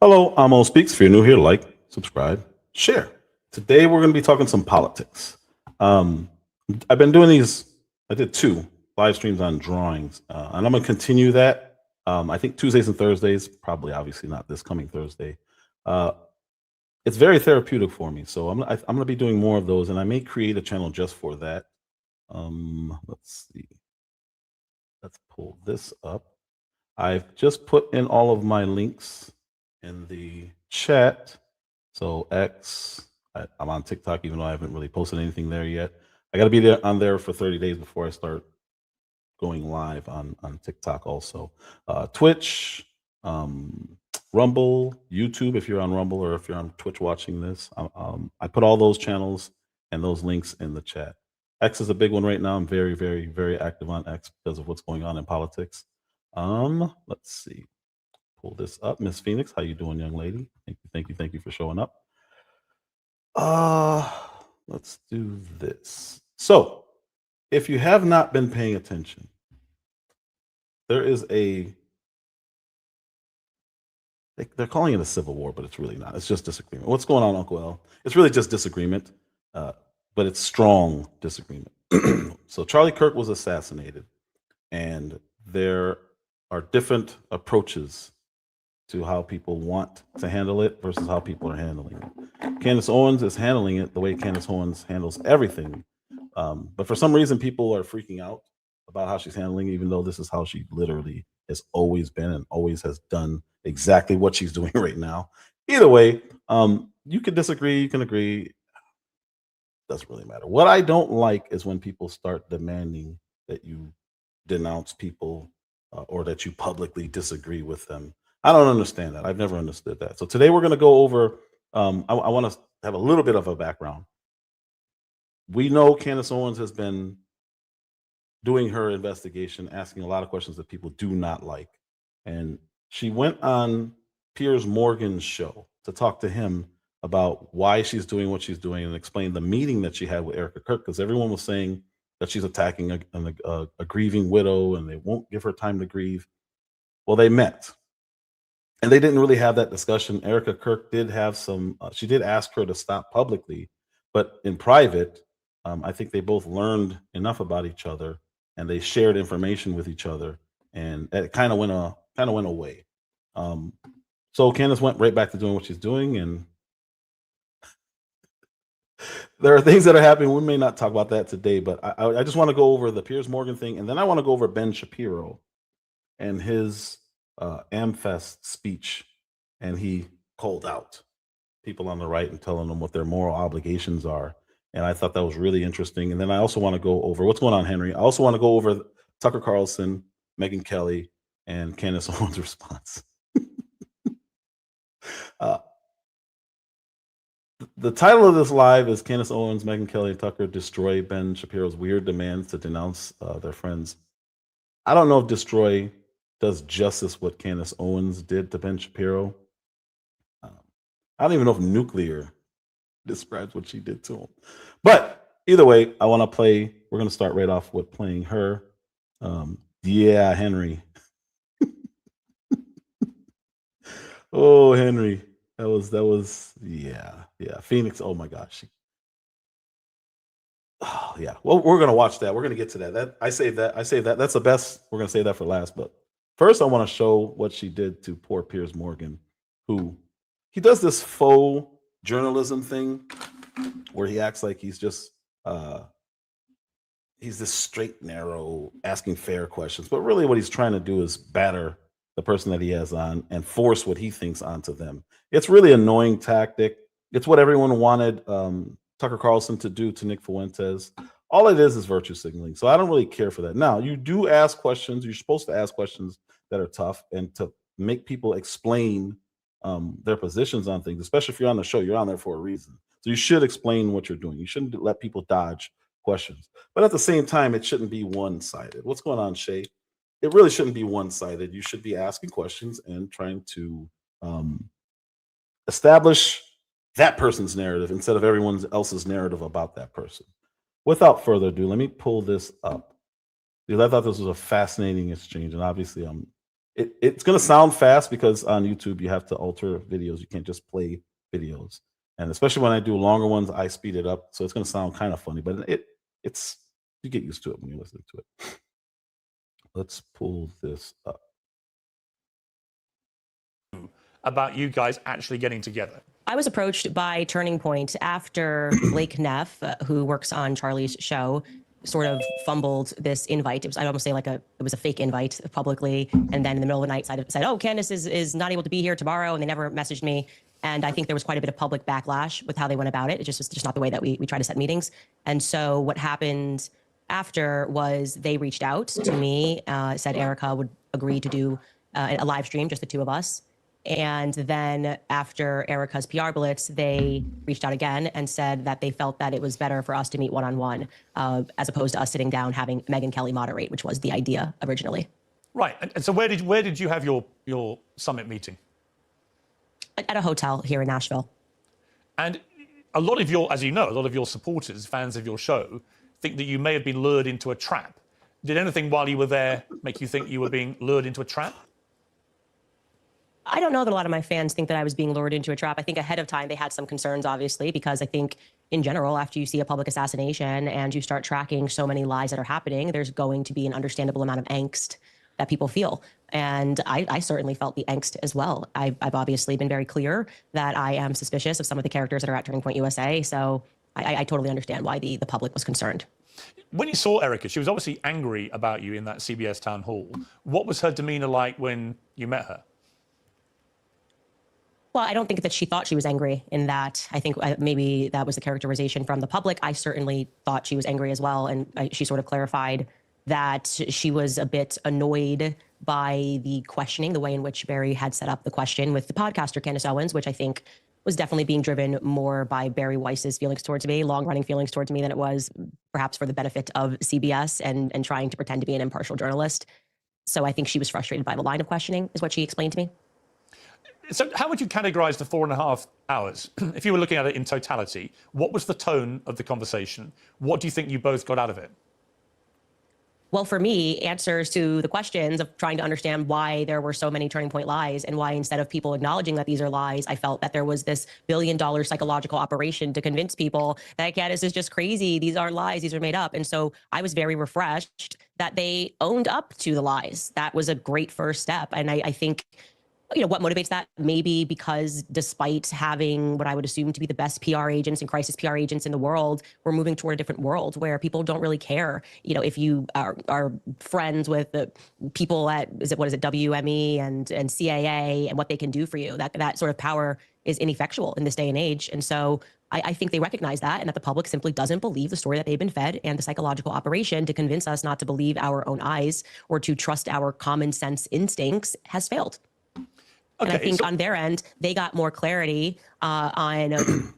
Hello, Amo Speaks. If you're new here, like, subscribe, share. Today we're going to be talking some politics. I've been doing these I did 2 live streams on drawings, and I'm gonna continue that. I think Tuesdays and Thursdays, probably obviously not this coming Thursday. It's very therapeutic for me, so I'm gonna be doing more of those, and I may create a channel just for that. Let's see. Let's pull this up. I've just put in all of my links in the chat. So X, I'm on TikTok, even though I haven't really posted anything there yet. I got to be there on there for 30 days before I start going live on TikTok also. Twitch, Rumble, YouTube, if you're on Rumble or if you're on Twitch watching this. I put all those channels and those links in the chat. X is a big one right now. I'm very, very, very active on X because of what's going on in politics. Let's see. Pull this up. Miss Phoenix, how you doing, young lady? Thank you for showing up. Let's do this. So, if you have not been paying attention, there is they're calling it a civil war, but it's really not. It's just disagreement. What's going on, Uncle L? It's really just disagreement, but it's strong disagreement. So Charlie Kirk was assassinated, and there are different approaches to how people want to handle it versus how people are handling it. Candace Owens is handling it the way Candace Owens handles everything. But for some reason, people are freaking out about how she's handling it, even though this is how she literally has always been and always has done exactly what she's doing right now. Either way, you can disagree, you can agree. Doesn't really matter. What I don't like is when people start demanding that you denounce people or that you publicly disagree with them. I don't understand that. I've never understood that. So today we're going to go over, I want to have a little bit of a background. We know Candace Owens has been doing her investigation, asking a lot of questions that people do not like. And she went on Piers Morgan's show to talk to him about why she's doing what she's doing and explain the meeting that she had with Erica Kirk, because everyone was saying that she's attacking a grieving widow and they won't give her time to grieve. Well, they met. And they didn't really have that discussion. Erica Kirk did have some, she did ask her to stop publicly, but in private, I think they both learned enough about each other and they shared information with each other, and it kind of went away. So Candace went right back to doing what she's doing, and there are things that are happening. We may not talk about that today, but I just want to go over the Piers Morgan thing, and then I want to go over Ben Shapiro and his Amfest speech, and he called out people on the right and telling them what their moral obligations are. And I thought that was really interesting. And then I also want to go over what's going on, Henry. I also want to go over Tucker Carlson, Megyn Kelly, and Candace Owens' response. The title of this live is Candace Owens, Megyn Kelly, and Tucker destroy Ben Shapiro's weird demands to denounce their friends. I don't know if destroy does justice what Candace Owens did to Ben Shapiro. I don't even know if nuclear describes what she did to him. But either way, I want to play. We're going to start right off with playing her. Yeah, Henry. Oh, Henry. That was yeah. Phoenix. Oh my gosh. Oh yeah. Well, we're gonna watch that. We're gonna get to that. I saved that. That's the best. We're gonna save that for last. But first, I want to show what she did to poor Piers Morgan, who he does this faux journalism thing where he acts like he's just he's this straight, narrow, asking fair questions. But really, what he's trying to do is batter the person that he has on and force what he thinks onto them. It's really annoying tactic. It's what everyone wanted Tucker Carlson to do to Nick Fuentes. All it is virtue signaling. So I don't really care for that. Now, you do ask questions. You're supposed to ask questions that are tough and to make people explain their positions on things, especially if you're on the show. You're on there for a reason. So you should explain what you're doing. You shouldn't let people dodge questions. But at the same time, it shouldn't be one-sided. What's going on, Shay? It really shouldn't be one-sided. You should be asking questions and trying to establish that person's narrative instead of everyone else's narrative about that person. Without further ado, let me pull this up because I thought this was a fascinating exchange. And obviously, it's going to sound fast because on YouTube, you have to alter videos. You can't just play videos. And especially when I do longer ones, I speed it up. So it's going to sound kind of funny, but it's You get used to it when you're listening to it. Let's pull this up. About you guys actually getting together. I was approached by Turning Point after Blake Neff, who works on Charlie's show, sort of fumbled this invite. It was, I'd almost say it was a fake invite publicly. And then in the middle of the night said, oh, Candace is not able to be here tomorrow. And they never messaged me. And I think there was quite a bit of public backlash with how they went about it. It just was just not the way that we try to set meetings. And so what happened after was they reached out to me, said Erica would agree to do a live stream, just the two of us. And then after Erica's PR blitz, they reached out again and said that they felt that it was better for us to meet one-on-one as opposed to us sitting down having Megyn Kelly moderate, which was the idea originally. Right. And so where did you have your summit meeting? At a hotel here in Nashville. And a lot of your, as you know, a lot of your supporters, fans of your show, think that you may have been lured into a trap. Did anything while you were there make you think you were being lured into a trap? I don't know that a lot of my fans think that I was being lured into a trap. I think ahead of time they had some concerns, obviously, because I think in general, after you see a public assassination and you start tracking so many lies that are happening, there's going to be an understandable amount of angst that people feel. And I certainly felt the angst as well. I've obviously been very clear that I am suspicious of some of the characters that are at Turning Point USA. So I totally understand why the public was concerned. When you saw Erica, she was obviously angry about you in that CBS town hall. What was her demeanor like when you met her? Well, I don't think that she thought she was angry in that. I think maybe that was the characterization from the public. I certainly thought she was angry as well. And she sort of clarified that she was a bit annoyed by the questioning, the way in which Barry had set up the question with the podcaster Candace Owens, which I think was definitely being driven more by Barry Weiss's feelings towards me, long-running feelings towards me, than it was perhaps for the benefit of CBS and trying to pretend to be an impartial journalist. So I think she was frustrated by the line of questioning, is what she explained to me. So how would you categorize the 4.5 hours? If you were looking at it in totality, what was the tone of the conversation? What do you think you both got out of it? Well, for me, answers to the questions of trying to understand why there were so many Turning Point lies and why instead of people acknowledging that these are lies, I felt that there was this billion-dollar psychological operation to convince people that Candace is just crazy. These aren't lies. These are made up. And so I was very refreshed that they owned up to the lies. That was a great first step. And I think, you know, what motivates that? Maybe because despite having what I would assume to be the best PR agents and crisis PR agents in the world, we're moving toward a different world where people don't really care. You know, if you are friends with the people at, what is it, WME and CAA and what they can do for you, that sort of power is ineffectual in this day and age. And so I think they recognize that, and that the public simply doesn't believe the story that they've been fed, and the psychological operation to convince us not to believe our own eyes or to trust our common sense instincts has failed. Okay, and I think on their end, they got more clarity on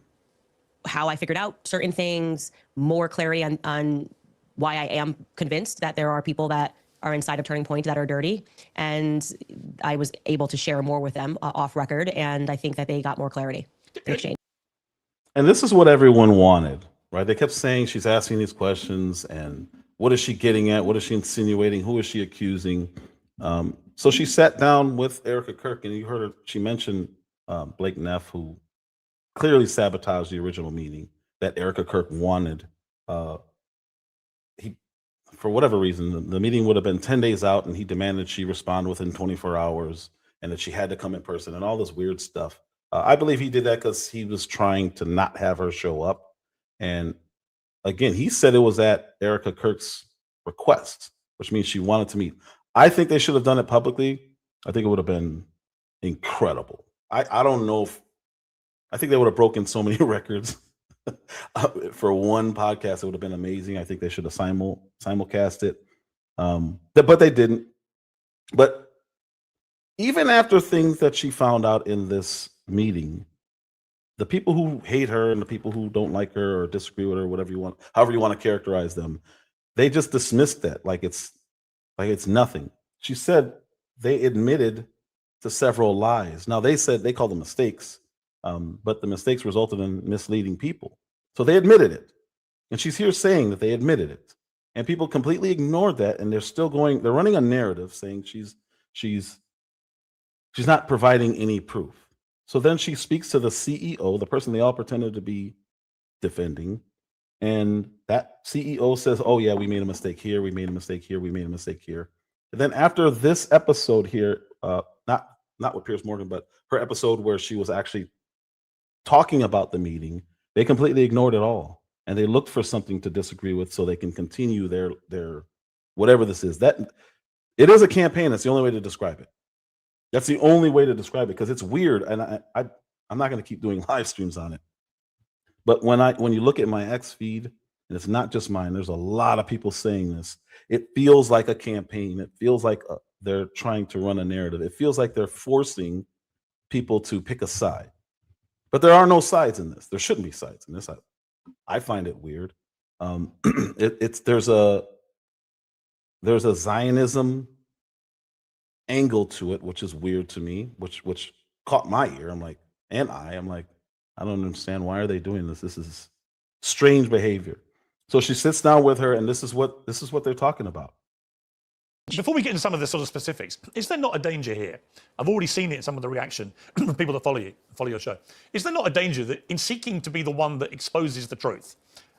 how I figured out certain things, more clarity on why I am convinced that there are people that are inside of Turning Point that are dirty. And I was able to share more with them off record. And I think that they got more clarity in exchange. And this is what everyone wanted, right? They kept saying she's asking these questions and what is she getting at? What is she insinuating? Who is she accusing? So she sat down with Erica Kirk, and you heard her, she mentioned Blake Neff, who clearly sabotaged the original meeting that Erica Kirk wanted. He, for whatever reason, the meeting would have been 10 days out, and he demanded she respond within 24 hours and that she had to come in person and all this weird stuff. I believe he did that because he was trying to not have her show up. And again, he said it was at Erica Kirk's request, which means she wanted to meet. I think they should have done it publicly. I think it would have been incredible. I don't know if, I think they would have broken so many records. For one podcast, it would have been amazing. I think they should have simulcast it. But they didn't. But even after things that she found out in this meeting, the people who hate her and the people who don't like her or disagree with her, whatever you want, however you want to characterize them, they just dismissed that like it's nothing. She said they admitted to several lies. Now they said they call them mistakes, but the mistakes resulted in misleading people. So they admitted it. And she's here saying that they admitted it. And people completely ignored that, and they're still going, they're running a narrative saying she's not providing any proof. So then she speaks to the CEO, the person they all pretended to be defending, and that CEO says, oh yeah, we made a mistake here, we made a mistake here, we made a mistake here. And then after this episode here, not with Piers Morgan, but her episode where she was actually talking about the meeting, they completely ignored it all. And they looked for something to disagree with so they can continue their whatever this is. That it is a campaign. That's the only way to describe it. That's the only way to describe it, because it's weird. And I'm not going to keep doing live streams on it. But when you look at my X feed, and it's not just mine, there's a lot of people saying this. It feels like a campaign. It feels like they're trying to run a narrative. It feels like they're forcing people to pick a side. But there are no sides in this. There shouldn't be sides in this. I find it weird. There's a Zionism angle to it, which is weird to me, which caught my ear. I'm like, I don't understand. Why are they doing this? This is strange behavior. So she sits down with her, and this is what they're talking about. Before we get into some of the sort of specifics, is there not a danger here? I've already seen it in some of the reaction from people that follow your show. Is there not a danger that in seeking to be the one that exposes the truth,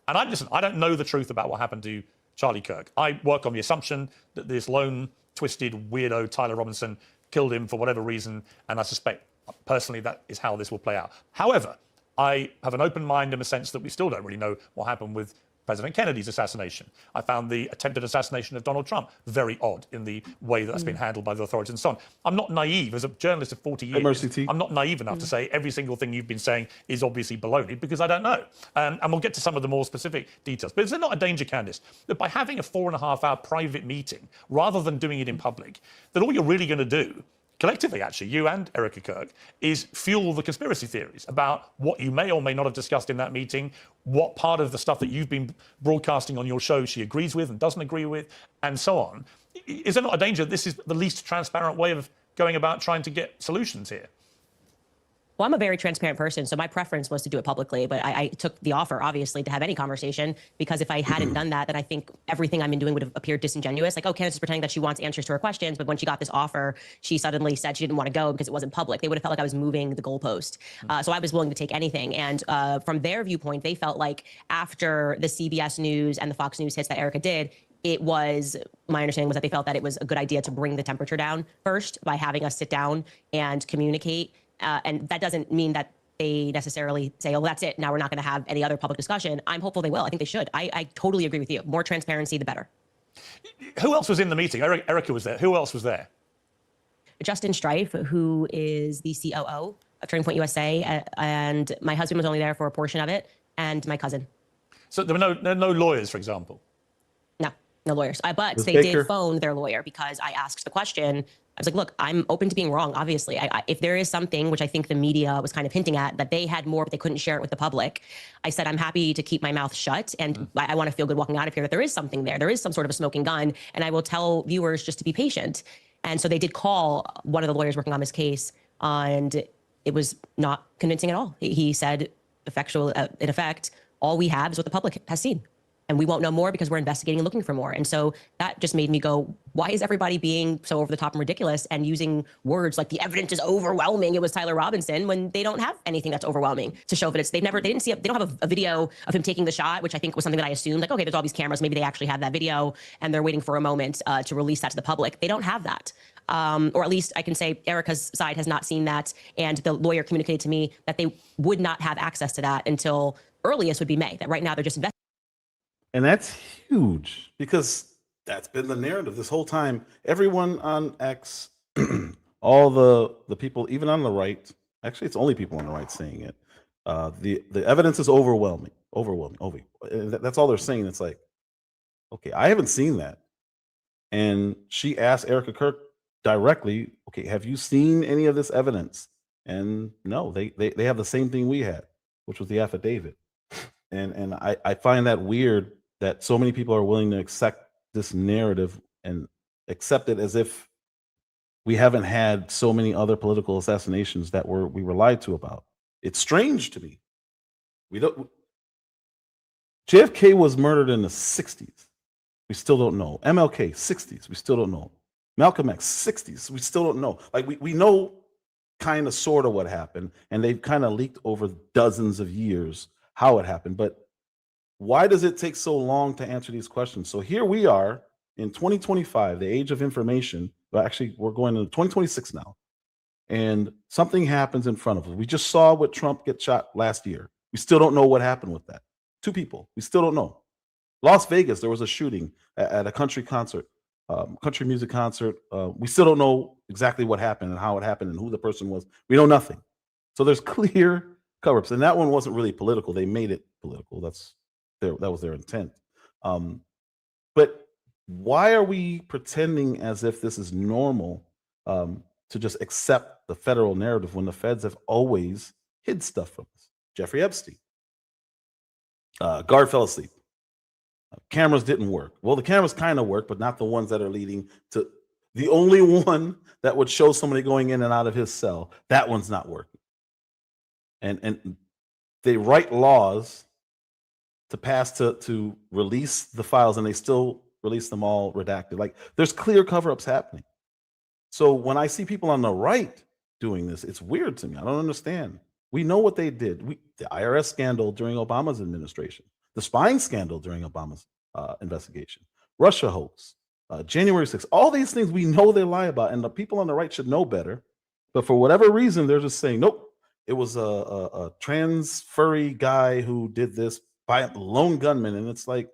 and I don't know the truth about what happened to Charlie Kirk. I work on the assumption that this lone, twisted, weirdo Tyler Robinson killed him for whatever reason, and I suspect personally that is how this will play out. However, I have an open mind in the sense that we still don't really know what happened with President Kennedy's assassination. I found the attempted assassination of Donald Trump very odd in the way that's been handled by the authorities and so on. I'm not naive. As a journalist of 40 years, I'm not naive enough to say every single thing you've been saying is obviously baloney, because I don't know. And we'll get to some of the more specific details. But is there not a danger, Candace, that by having a 4.5-hour private meeting, rather than doing it in public, that all you're really going to do, collectively, actually, you and Erica Kirk, is fuel the conspiracy theories about what you may or may not have discussed in that meeting, what part of the stuff that you've been broadcasting on your show she agrees with and doesn't agree with, and so on. Is there not a danger that this is the least transparent way of going about trying to get solutions here? Well, I'm a very transparent person, so my preference was to do it publicly, but I took the offer, obviously, to have any conversation, because if I hadn't done that, then I think everything I've been doing would have appeared disingenuous. Like, oh, Candace is pretending that she wants answers to her questions, but when she got this offer, she suddenly said she didn't want to go because it wasn't public. They would have felt like I was moving the goalpost. So I was willing to take anything. And from their viewpoint, they felt like after the CBS News and the Fox News hits that Erica did, my understanding was that they felt that it was a good idea to bring the temperature down first by having us sit down and communicate. And that doesn't mean that they necessarily say, oh, that's it, now we're not going to have any other public discussion. I'm hopeful they will. I think they should. I totally agree with you. More transparency, the better. Who else was in the meeting? Erica was there. Who else was there? Justin Strife, who is the COO of Turning Point USA, and my husband was only there for a portion of it, and my cousin. So there were no lawyers, for example? No lawyers. But they did phone their lawyer because I asked the question. I was like, look, I'm open to being wrong, obviously. If there is something, which I think the media was kind of hinting at, that they had more, but they couldn't share it with the public, I said, I'm happy to keep my mouth shut, and I want to feel good walking out of here that there is something there. There is some sort of a smoking gun, and I will tell viewers just to be patient. And so they did call one of the lawyers working on this case, and it was not convincing at all. He said, in effect, all we have is what the public has seen. And we won't know more because we're investigating and looking for more. And so that just made me go, why is everybody being so over the top and ridiculous and using words like the evidence is overwhelming? It was Tyler Robinson, when they don't have anything that's overwhelming to show that it's, they don't have a video of him taking the shot, which I think was something that I assumed, like, okay, there's all these cameras. Maybe they actually have that video and they're waiting for a moment to release that to the public. They don't have that. Or at least I can say Erica's side has not seen that. And the lawyer communicated to me that they would not have access to that until earliest would be May, that right now they're just investigating. And that's huge, because that's been the narrative this whole time. Everyone on X, all the people, even on the right, actually it's only people on the right saying it. The evidence is overwhelming. That's all they're saying. It's like, okay, I haven't seen that. And she asked Erica Kirk directly, okay, have you seen any of this evidence? And no, they have the same thing we had, which was the affidavit. And I find that weird that so many people are willing to accept this narrative and accept it as if we haven't had so many other political assassinations that we were lied to about. It's strange to me. JFK was murdered in the 60s. We still don't know. MLK, 60s. We still don't know. Malcolm X, 60s. We still don't know. Like, we know kind of sort of what happened, and they've kind of leaked over dozens of years how it happened. But Why does it take so long to answer these questions? So here we are in 2025, the age of information. But actually, we're going into 2026 now. And something happens in front of us. We just saw what Trump get shot last year. We still don't know what happened with that. 2 people. We still don't know. Las Vegas, there was a shooting at a country concert, country music concert. We still don't know exactly what happened and how it happened and who the person was. We know nothing. So there's clear cover-ups. And that one wasn't really political. They made it political. That was their intent. But why are we pretending as if this is normal to just accept the federal narrative when the feds have always hid stuff from us? Jeffrey Epstein. Guard fell asleep. Cameras didn't work. Well, the cameras kind of work, but not the ones that are leading to the only one that would show somebody going in and out of his cell. That one's not working. And they write laws to pass to release the files, and they still release them all redacted. Like, there's clear cover-ups happening. So when I see people on the right doing this, it's weird to me. I don't understand. We know what they did. The IRS scandal during Obama's administration, the spying scandal during Obama's investigation, Russia hoax, January 6th, all these things we know they lie about, and the people on the right should know better. But for whatever reason, they're just saying, nope, it was a trans furry guy who did this by a lone gunman. And it's like,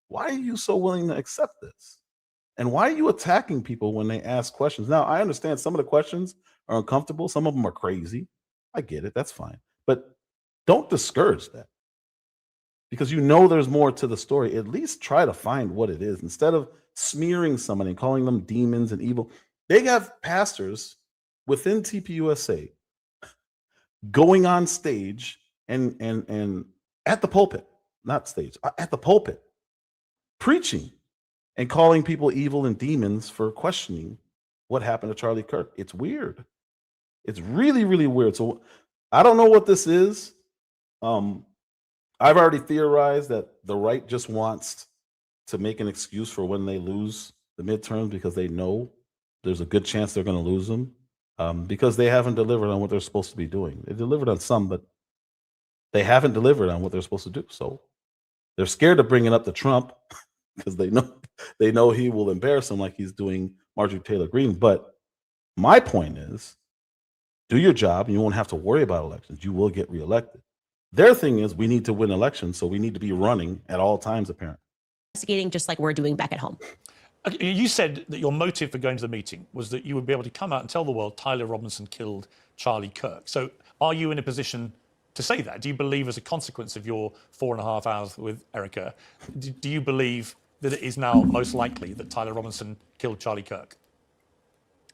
why are you so willing to accept this? And why are you attacking people when they ask questions? Now, I understand some of the questions are uncomfortable. Some of them are crazy. I get it. That's fine. But don't discourage that, because you know there's more to the story. At least try to find what it is instead of smearing somebody and calling them demons and evil. They have pastors within TPUSA going on stage and at the pulpit, not stage, at the pulpit, preaching and calling people evil and demons for questioning what happened to Charlie Kirk. It's weird. It's really, really weird. So I don't know what this is. I've already theorized that the right just wants to make an excuse for when they lose the midterms, because they know there's a good chance they're going to lose them, because they haven't delivered on what they're supposed to be doing. They delivered on some, but they haven't delivered on what they're supposed to do. So they're scared of bringing up to Trump because they know he will embarrass them like he's doing Marjorie Taylor Greene. But my point is, do your job and you won't have to worry about elections. You will get reelected. Their thing is, we need to win elections, so we need to be running at all times, apparently. Investigating just like we're doing back at home. Okay, you said that your motive for going to the meeting was that you would be able to come out and tell the world Tyler Robinson killed Charlie Kirk. So are you in a position to say that? Do you believe, as a consequence of your 4.5 hours with Erica, do you believe that it is now most likely that Tyler Robinson killed Charlie Kirk?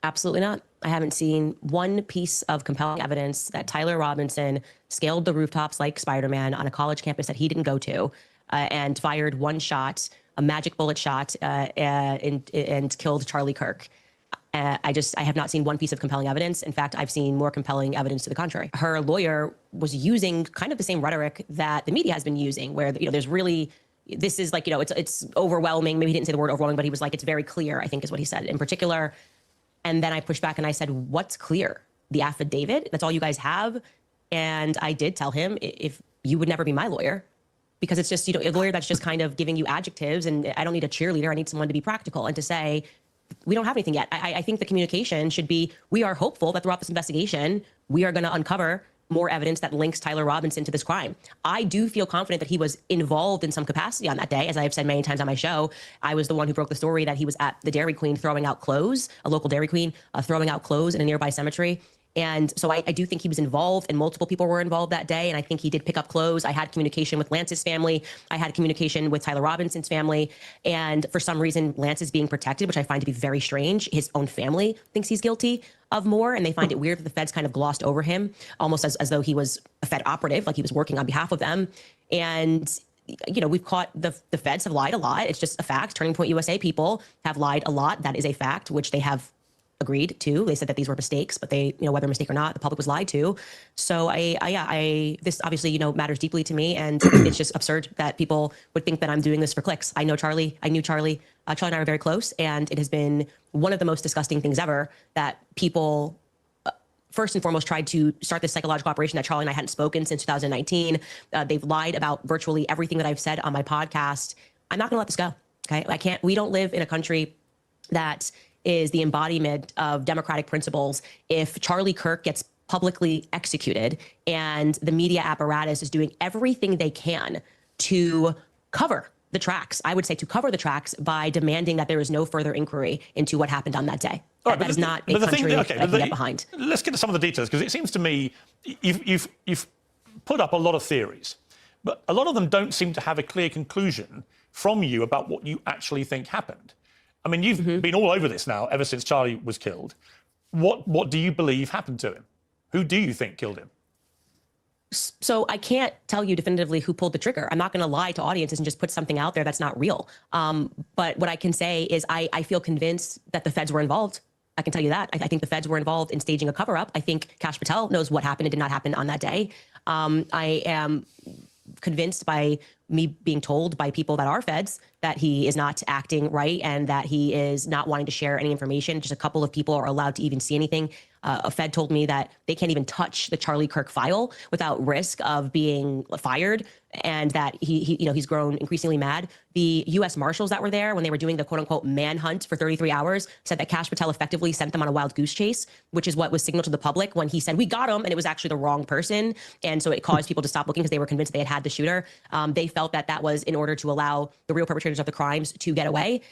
Absolutely not. I haven't seen one piece of compelling evidence that Tyler Robinson scaled the rooftops like Spider-Man on a college campus that he didn't go to and fired one shot, a magic bullet shot, and killed Charlie Kirk. I have not seen one piece of compelling evidence. In fact, I've seen more compelling evidence to the contrary. Her lawyer was using kind of the same rhetoric that the media has been using, where, there's really, this is like, it's overwhelming. Maybe he didn't say the word overwhelming, but he was like, it's very clear, I think is what he said in particular. And then I pushed back and I said, what's clear? The affidavit? That's all you guys have? And I did tell him, if you would never be my lawyer, because it's just, a lawyer that's just kind of giving you adjectives, and I don't need a cheerleader. I need someone to be practical and to say, we don't have anything yet. I think the communication should be, we are hopeful that throughout this investigation, we are going to uncover more evidence that links Tyler Robinson to this crime. I do feel confident that he was involved in some capacity on that day. As I have said many times on my show, I was the one who broke the story that he was at the Dairy Queen throwing out clothes, a local Dairy Queen, throwing out clothes in a nearby cemetery. And so I do think he was involved, and multiple people were involved that day. And I think he did pick up clothes. I had communication with Lance's family. I had communication with Tyler Robinson's family. And for some reason, Lance is being protected, which I find to be very strange. His own family thinks he's guilty of more, and they find it weird that the feds kind of glossed over him, almost as though he was a Fed operative, like he was working on behalf of them. And we've caught the feds have lied a lot. It's just a fact. Turning Point USA people have lied a lot. That is a fact, which they have agreed to. They said that these were mistakes, but they, whether a mistake or not, the public was lied to. So this obviously, matters deeply to me. And it's just absurd that people would think that I'm doing this for clicks. I knew Charlie. Charlie and I are very close. And it has been one of the most disgusting things ever that people first and foremost tried to start this psychological operation that Charlie and I hadn't spoken since 2019. They've lied about virtually everything that I've said on my podcast. I'm not going to let this go. Okay. I can't, we don't live in a country that is the embodiment of democratic principles. If Charlie Kirk gets publicly executed and the media apparatus is doing everything they can to cover the tracks, I would say to cover the tracks by demanding that there is no further inquiry into what happened on that day. Right, that is not a country that I can get behind. Let's get to some of the details, because it seems to me you've put up a lot of theories, but a lot of them don't seem to have a clear conclusion from you about what you actually think happened. I mean, you've been all over this now ever since Charlie was killed. What do you believe happened to him? Who do you think killed him? So I can't tell you definitively who pulled the trigger. I'm not going to lie to audiences and just put something out there that's not real. But what I can say is I feel convinced that the feds were involved. I can tell you that. I think the feds were involved in staging a cover-up. I think Kash Patel knows what happened and did not happen on that day. I am convinced by me being told by people that are feds that he is not acting right and that he is not wanting to share any information. Just a couple of people are allowed to even see anything. A Fed told me that they can't even touch the Charlie Kirk file without risk of being fired, and that he's grown increasingly mad. The U.S. Marshals that were there when they were doing the quote unquote manhunt for 33 hours said that Kash Patel effectively sent them on a wild goose chase, which is what was signaled to the public when he said, "We got him," and it was actually the wrong person. And so it caused people to stop looking because they were convinced they had the shooter. They felt that that was in order to allow the real perpetrators of the crimes to get away.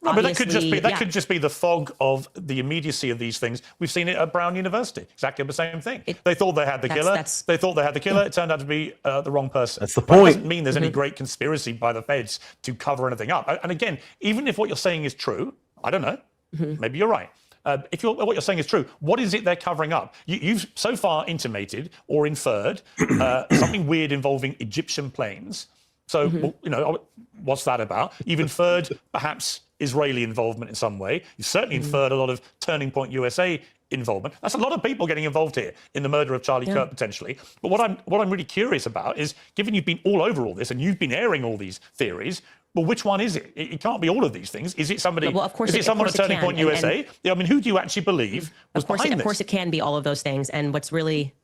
No, but that could just be the fog of the immediacy of these things. We've seen it at Brown University, exactly the same thing. They thought they had the killer. They thought they had the killer. It turned out to be the wrong person. That's the point. That doesn't mean there's any great conspiracy by the feds to cover anything up. And again, even if what you're saying is true, I don't know. Maybe you're right. If what you're saying is true, what is it they're covering up? You've so far intimated or inferred something weird involving Egyptian planes. So, well, what's that about? You've inferred perhaps Israeli involvement in some way. You've certainly inferred a lot of Turning Point USA involvement. That's a lot of people getting involved here in the murder of Charlie Kirk, potentially. But what I'm really curious about is, given you've been all over all this and you've been airing all these theories, well, which one is it? It can't be all of these things. Is it somebody? Well, of course, is it someone at Turning Point USA? I mean, who do you actually believe was behind this? Of course, it can be all of those things. And what's really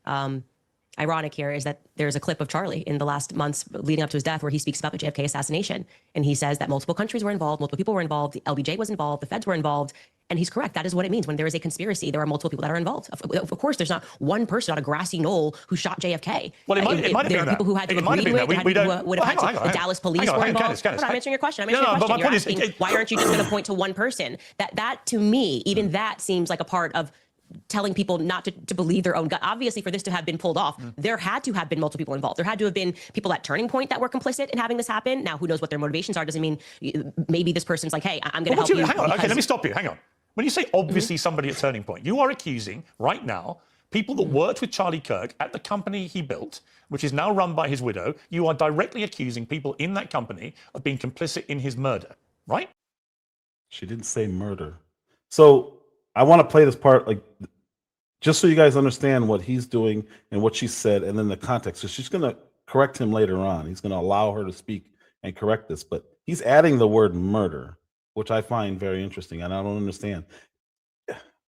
ironic here is that there's a clip of Charlie in the last months leading up to his death where he speaks about the JFK assassination. And he says that multiple countries were involved, multiple people were involved, the LBJ was involved, the feds were involved. And he's correct. That is what it means. When there is a conspiracy, there are multiple people that are involved. Of course, there's not one person on a grassy knoll who shot JFK. Well, it might have been there are people who had to agree to it. The Dallas police were involved. I'm answering your question. You're asking, why aren't you just going to point to one person? That to me, even that seems like a part of telling people not to believe their own gut. Obviously, for this to have been pulled off, there had to have been multiple people involved. There had to have been people at Turning Point that were complicit in having this happen. Now, who knows what their motivations are? Doesn't mean maybe this person's like, hey, I'm going to help you. Hang on. Okay, let me stop you. Hang on. When you say obviously somebody at Turning Point, you are accusing right now people that worked with Charlie Kirk at the company he built, which is now run by his widow. You are directly accusing people in that company of being complicit in his murder, right? She didn't say murder. So I want to play this part, like, just so you guys understand what he's doing and what she said, and then the context. So she's going to correct him later on. He's going to allow her to speak and correct this, but he's adding the word murder, which I find very interesting, and I don't understand.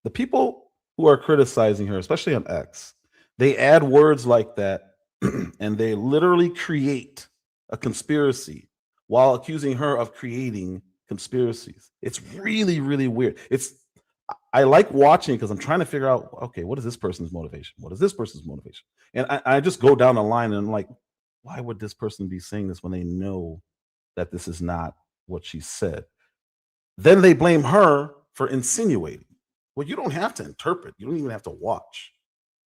The people who are criticizing her, especially on X, they add words like that, and they literally create a conspiracy while accusing her of creating conspiracies. It's really, really weird. I like watching because I'm trying to figure out, okay, what is this person's motivation? What is this person's motivation? And I just go down the line and I'm like, why would this person be saying this when they know that this is not what she said? Then they blame her for insinuating. Well, you don't have to interpret. You don't even have to watch.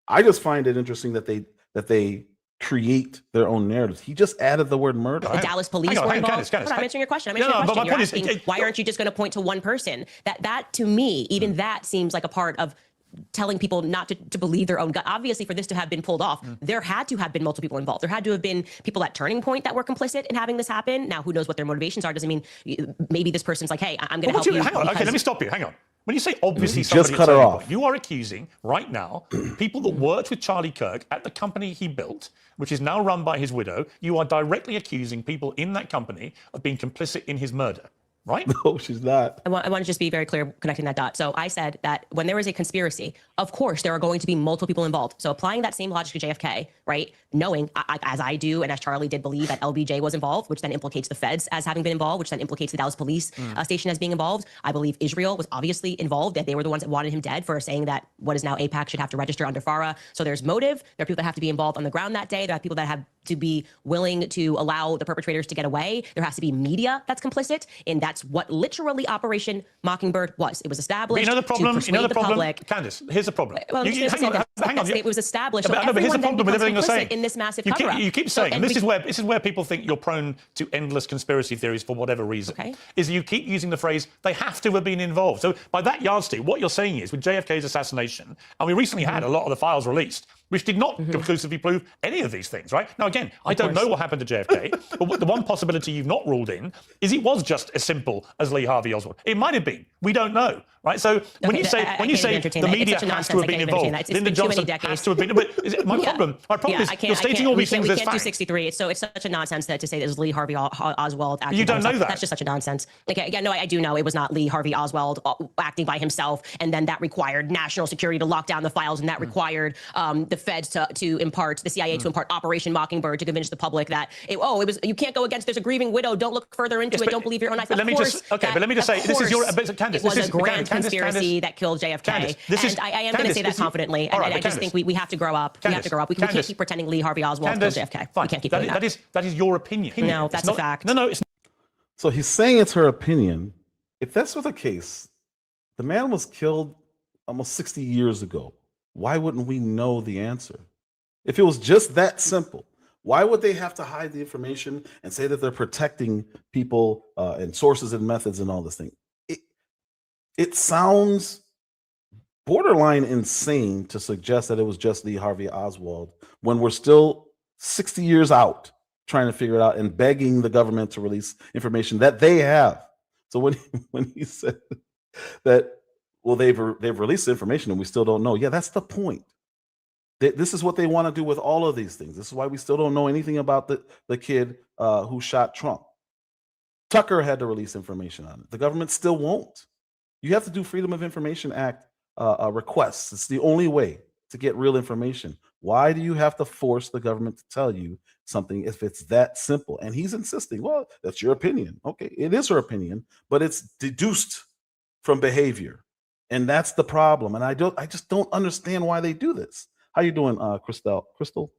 I just find it interesting that they create their own narratives. He just added the word murder. The Dallas police were involved. I'm answering your question. You're asking, why aren't you just going to point to one person? That to me, even that seems like a part of telling people not to believe their own gut. Obviously, for this to have been pulled off, there had to have been multiple people involved. There had to have been people at Turning Point that were complicit in having this happen. Now, who knows what their motivations are? Doesn't mean maybe this person's like, hey, I'm going to help you. Hang on. Okay, let me stop you. Hang on. When you say obviously just cut her off, you are accusing right now people that worked with Charlie Kirk at the company he built, which is now run by his widow. You are directly accusing people in that company of being complicit in his murder, right? No, she's not. I want to just be very clear connecting that dot. So I said that when there is a conspiracy, of course, there are going to be multiple people involved. So applying that same logic to JFK, right? Knowing, as I do, and as Charlie did believe that LBJ was involved, which then implicates the feds as having been involved, which then implicates the Dallas police station as being involved. I believe Israel was obviously involved, that they were the ones that wanted him dead for saying that what is now AIPAC should have to register under FARA. So there's motive. There are people that have to be involved on the ground that day. There are people that have to be willing to allow the perpetrators to get away. There has to be media that's complicit, and that's what literally Operation Mockingbird was. It was established But you know the problem. to persuade the public. Candace, here's the problem. Well, hang on. It was established. So But here's the problem with everything you're saying. In this massive cover-up. You keep saying, and this is where people think you're prone to endless conspiracy theories for whatever reason. Okay. Is you keep using the phrase they have to have been involved. So by that yardstick, what you're saying is with JFK's assassination, and we recently had a lot of the files released, which did not conclusively prove any of these things, right? Now, again, I don't know what happened to JFK, but the one possibility you've not ruled in is it was just as simple as Lee Harvey Oswald. It might have been. We don't know, right? So when you say the media has to have been involved, Lyndon Johnson has to have been. But my problem is you're stating all these things as facts. We can't do 63. So it's such a nonsense that to say that it was Lee Harvey Oswald acting. You don't know that. That's just such a nonsense. Okay, again, no, I do know it was not Lee Harvey Oswald acting by himself, and then that required national security to lock down the files, and that required the feds to impart, the CIA to impart Operation Mockingbird to convince the public that it was, you can't go against, there's a grieving widow, don't look further into it, don't believe your own eyes. But let me just say, this is your, Candace, it was a grand conspiracy that killed JFK. And I am going to say that confidently. And I just think we have to grow up. We have to grow up. We can't keep pretending Lee Harvey Oswald killed JFK. We can't keep doing that. That is your opinion. No, that's a fact. No, it's not. So he's saying it's her opinion. If that's the case, the man was killed almost 60 years ago. Why wouldn't we know the answer? If it was just that simple, why would they have to hide the information and say that they're protecting people and sources and methods and all this thing? It sounds borderline insane to suggest that it was just Lee Harvey Oswald when we're still 60 years out trying to figure it out and begging the government to release information that they have. So when he said that, well, they've released information and we still don't know. Yeah, that's the point. This is what they want to do with all of these things. This is why we still don't know anything about the kid who shot Trump. Tucker had to release information on it. The government still won't. You have to do Freedom of Information Act requests. It's the only way to get real information. Why do you have to force the government to tell you something if it's that simple? And he's insisting, well, that's your opinion. Okay, it is her opinion, but it's deduced from behavior. And that's the problem. And I just don't understand why they do this. How you doing, Crystal?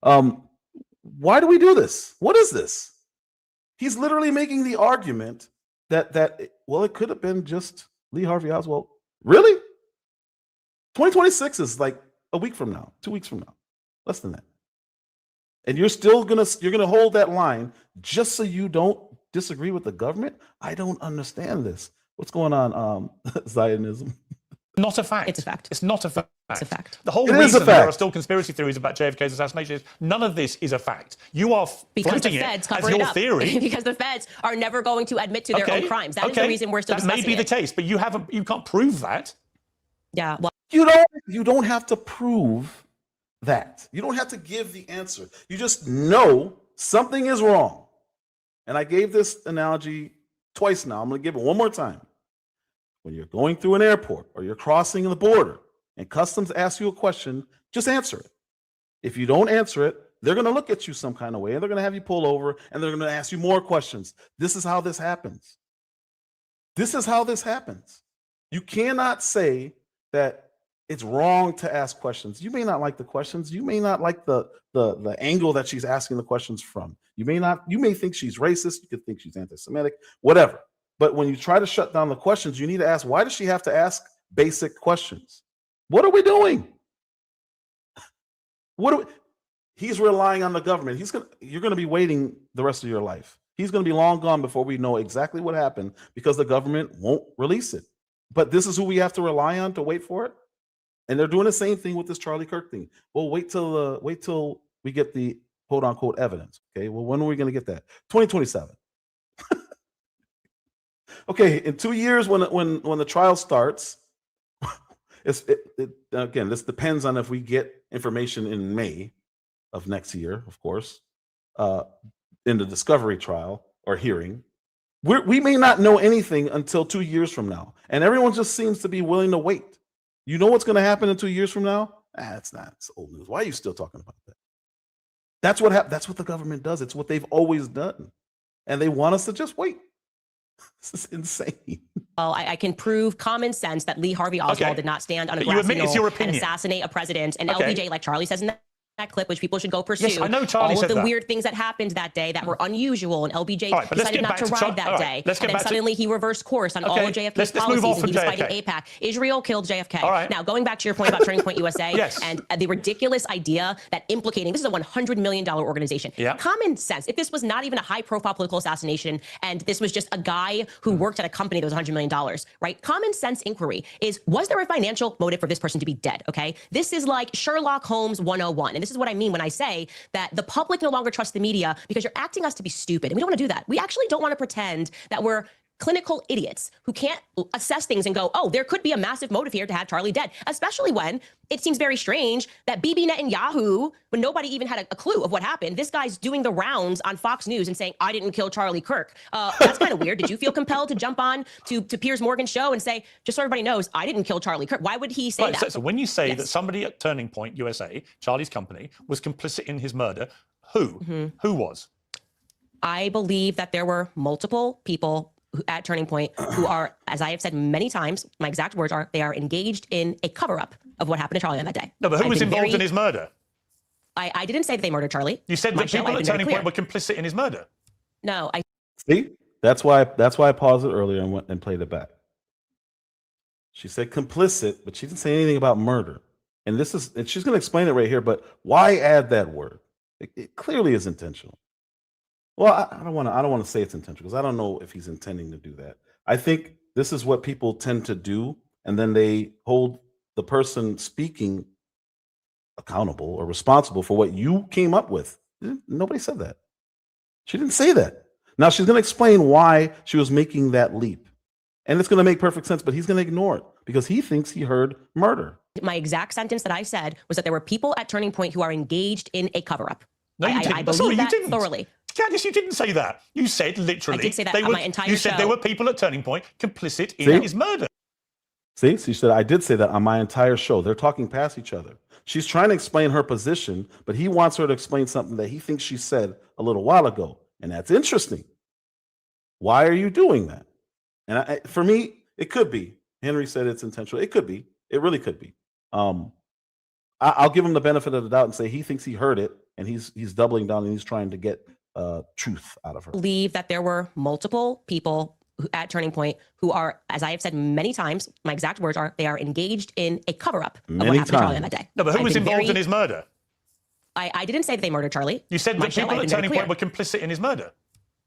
Why do we do this? What is this? He's literally making the argument that well, it could have been just Lee Harvey Oswald. Really? 2026 is like a week from now, 2 weeks from now, less than that. And you're still gonna hold that line just so you don't disagree with the government? I don't understand this. What's going on, Zionism? Not a fact. It's a fact. It's not a fact. It's a fact. The whole reason there are still conspiracy theories about JFK's assassination is none of this is a fact. You are floating it as your theory. Because the feds are never going to admit to their own crimes. That is the reason we're still discussing it. That may be the case, but you can't prove that. Yeah. Well, you don't have to prove that. You don't have to give the answer. You just know something is wrong. And I gave this analogy twice now. I'm going to give it one more time. When you're going through an airport or you're crossing the border and customs asks you a question, just answer it. If you don't answer it, they're going to look at you some kind of way and they're going to have you pull over and they're going to ask you more questions. This is how this happens. This is how this happens. You cannot say that it's wrong to ask questions. You may not like the questions. You may not like the angle that she's asking the questions from. You may think she's racist. You could think she's anti-Semitic, whatever. But when you try to shut down the questions, you need to ask, why does she have to ask basic questions? What are we doing? He's relying on the government. You're going to be waiting the rest of your life. He's going to be long gone before we know exactly what happened because the government won't release it. But this is who we have to rely on to wait for it. And they're doing the same thing with this Charlie Kirk thing. Well, wait till we get the quote unquote evidence. Okay. Well, when are we going to get that? 2027. Okay, in 2 years when the trial starts, again, this depends on if we get information in May of next year, of course, in the discovery trial or hearing. We may not know anything until 2 years from now, and everyone just seems to be willing to wait. You know what's going to happen in 2 years from now? It's not. It's old news. Why are you still talking about that? That's what That's what the government does. It's what they've always done, and they want us to just wait. This is insane. Well, I can prove common sense that Lee Harvey Oswald did not stand on a But you grassy admit it's knoll your and opinion. assassinate a president. And LBJ, like Charlie says in that clip, which people should go pursue. Yes, I know Charlie all said of the that. weird things that happened that day that were unusual, and LBJ All right, but let's decided get not back to to ride that all right, day. let's get And then back to- suddenly he reversed course on all of JFK's let's move policies, on and from he was fighting JFK. AIPAC. Israel killed JFK. All right. Now, going back to your point about Turning Point USA Yes. and the ridiculous idea that implicating, this is a $100 million organization. Yeah. Common sense, if this was not even a high-profile political assassination and this was just a guy who worked at a company that was $100 million, right? Common sense inquiry is, was there a financial motive for this person to be dead, okay? This is like Sherlock Holmes 101. And this is what I mean when I say that the public no longer trusts the media because you're acting us to be stupid. And we don't want to do that. We actually don't want to pretend that we're clinical idiots who can't assess things and go, oh, there could be a massive motive here to have Charlie dead, especially when it seems very strange that Bibi Netanyahu, when nobody even had a clue of what happened, this guy's doing the rounds on Fox News and saying, I didn't kill Charlie Kirk. That's kind of weird. Did you feel compelled to jump on to Piers Morgan's show and say, just so everybody knows, I didn't kill Charlie Kirk? Why would he say that? So when you say Yes. that somebody at Turning Point USA, Charlie's company, was complicit in his murder, who? Who was? I believe that there were multiple people at Turning Point who are, as I have said many times, my exact words are, they are engaged in a cover-up of what happened to Charlie on that day. No, but who I've was been involved very- in his murder? I didn't say that they murdered Charlie. You said My that show, people I've at been very Turning clear. Point were complicit in his murder. No, See, that's why I paused it earlier and went and played it back. She said complicit, but she didn't say anything about murder. And she's going to explain it right here. But why add that word? It clearly is intentional. Well, I don't want to say it's intentional because I don't know if he's intending to do that. I think this is what people tend to do, and then they hold the person speaking accountable or responsible for what you came up with. Nobody said that. She didn't say that. Now she's going to explain why she was making that leap. And it's going to make perfect sense, but he's going to ignore it because he thinks he heard murder. my exact sentence that I said was that there were people at Turning Point who are engaged in a cover-up. No, you didn't. I believe Sorry, you that didn't. thoroughly. Candace, you didn't say that. You said literally. I did say that they on were, my entire You said show. there were people at Turning Point complicit in See? his murder. See, she said, I did say that on my entire show. They're talking past each other. She's trying to explain her position, but he wants her to explain something that he thinks she said a little while ago. And that's interesting. Why are you doing that? And for me, it could be. Henry said it's intentional. It could be. It really could be. I'll give him the benefit of the doubt and say he thinks he heard it, and he's doubling down and he's trying to get truth out of her. Believe that there were multiple people at Turning Point who are, as I have said many times, my exact words are, they are engaged in a cover-up of what Many happened to Charlie on times. that day. No, but who I've was been involved very- in his murder? I didn't say that they murdered Charlie. You said My that show, people I've at been very Turning Point clear. were complicit in his murder.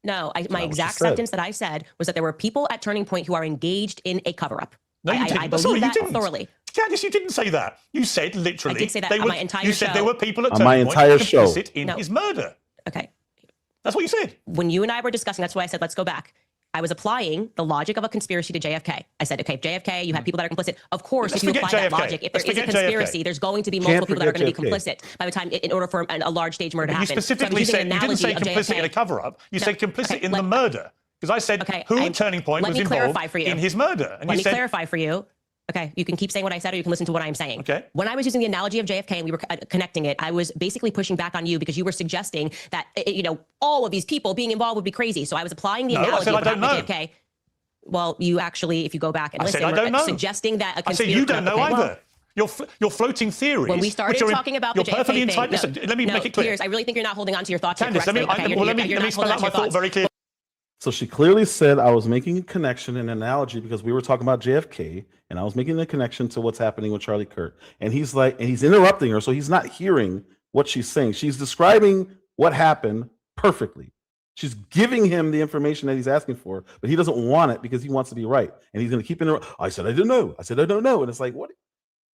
No, my not what she exact said. sentence that I said was that there were people at Turning Point who are engaged in a cover-up. No, you didn't. I believe Sorry, you that didn't. thoroughly. Candace, you didn't say that. You said literally. I did say that they on were, my entire You said show. there were people at On Turning my Point entire show. complicit in No. his murder. Okay. That's what you said. When you and I were discussing, that's why I said, let's go back. I was applying the logic of a conspiracy to JFK. I said, okay, JFK, you have people that are complicit. Of course, Let's if you forget apply that JFK. logic, if Let's there is a forget JFK. conspiracy, there's going to be multiple people that are going to be forget complicit by the time, in order for a large stage murder to You happen. So I'm specifically using said an you didn't say analogy of complicit in a JFK. cover-up. You No, said complicit okay, in the murder. Because I said Okay, who at Turning Point let was me involved clarify for you. in his murder. And Let you me said, clarify for you. Okay, you can keep saying what I said or you can listen to what I'm saying. Okay. When I was using the analogy of JFK and we were connecting it, I was basically pushing back on you because you were suggesting that, all of these people being involved would be crazy. So I was applying the No, I analogy said I of what don't happened to know. JFK. Well, you actually, if you go back and I listen, said I were don't know. suggesting that a I said conspiracy. you don't know Okay, well, either. You're floating theories. when we started which are- talking about you're the perfectly JFK entitled. thing, Listen, let me make it clear. Piers, I really think you're not holding on to your thoughts here Candace, let me, correctly. Okay, let me you're not spell holding out on my to your thought very thoughts. clearly. So she clearly said I was making a connection, an analogy, because we were talking about JFK, and I was making the connection to what's happening with Charlie Kirk. And he's interrupting her, so he's not hearing what she's saying. She's describing what happened perfectly. She's giving him the information that he's asking for, but he doesn't want it because he wants to be right. And he's going to keep interrupting. I said, I didn't know. I said, I don't know. And it's like, what?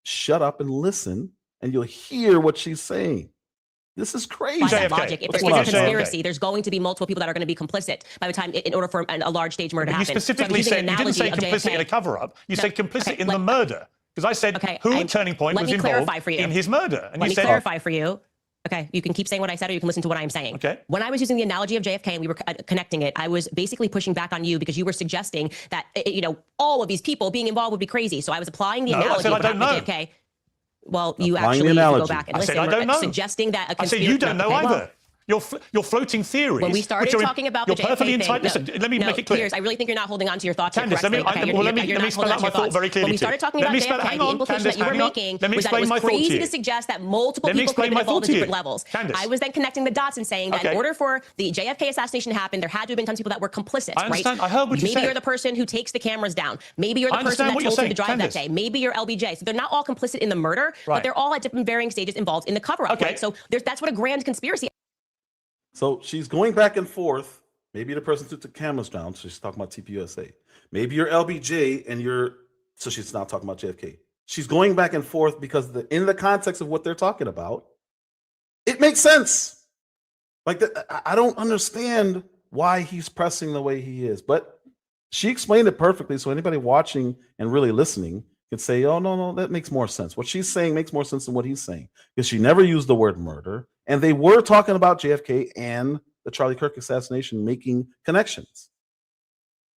Shut up and listen, and you'll hear what she's saying. This is crazy. By that JFK. logic, if What's there going is a on, JFK? conspiracy, there's going to be multiple people that are going to be complicit by the time, in order for a large stage murder to You happen. specifically so I'm said using you an didn't say analogy of complicit in a JFK. cover-up. You No, said complicit okay, in the murder. Because I said Okay, who at Turning Point let was me involved clarify for you. in his murder. And Let you me said clarify for you. Okay, you can keep saying what I said, or you can listen to what I'm saying. Okay. When I was using the analogy of JFK and we were connecting it, I was basically pushing back on you because you were suggesting that all of these people being involved would be crazy. So I was applying the analogy I said, of I don't know. JFK. Well, you Applying the actually, if you go analogy. back and I listen, said, I don't know. suggesting that a I conspiracy. said, you don't know okay, well, either. Your floating theories. when we started talking about the you're perfectly JFK thing, entitled. Listen, let me make it clear. Piers, I really think you're not holding on to your thoughts. Candace, let me spell out my thought very clearly. When we started talking about JFK, the implication that you were making was that it was crazy to suggest that multiple people could have been involved at different levels. I was then connecting the dots and saying that in order for the JFK assassination to happen, there had to have been tons of people that were complicit. I understand. Right? I heard what you said. Maybe you're the person who takes the cameras down. Maybe you're the person that told him to drive that day. Maybe you're LBJ. So they're not all complicit in the murder, but they're all at different varying stages involved in the cover-up. Right? So that's what a grand conspiracy. So she's going back and forth. Maybe the person took the cameras down. So she's talking about TPUSA. Maybe you're LBJ and so she's not talking about JFK. She's going back and forth because in the context of what they're talking about, it makes sense. Like I don't understand why he's pressing the way he is, but she explained it perfectly. So anybody watching and really listening can say, oh, no, that makes more sense. What she's saying makes more sense than what he's saying, because she never used the word murder. And they were talking about JFK and the Charlie Kirk assassination, making connections.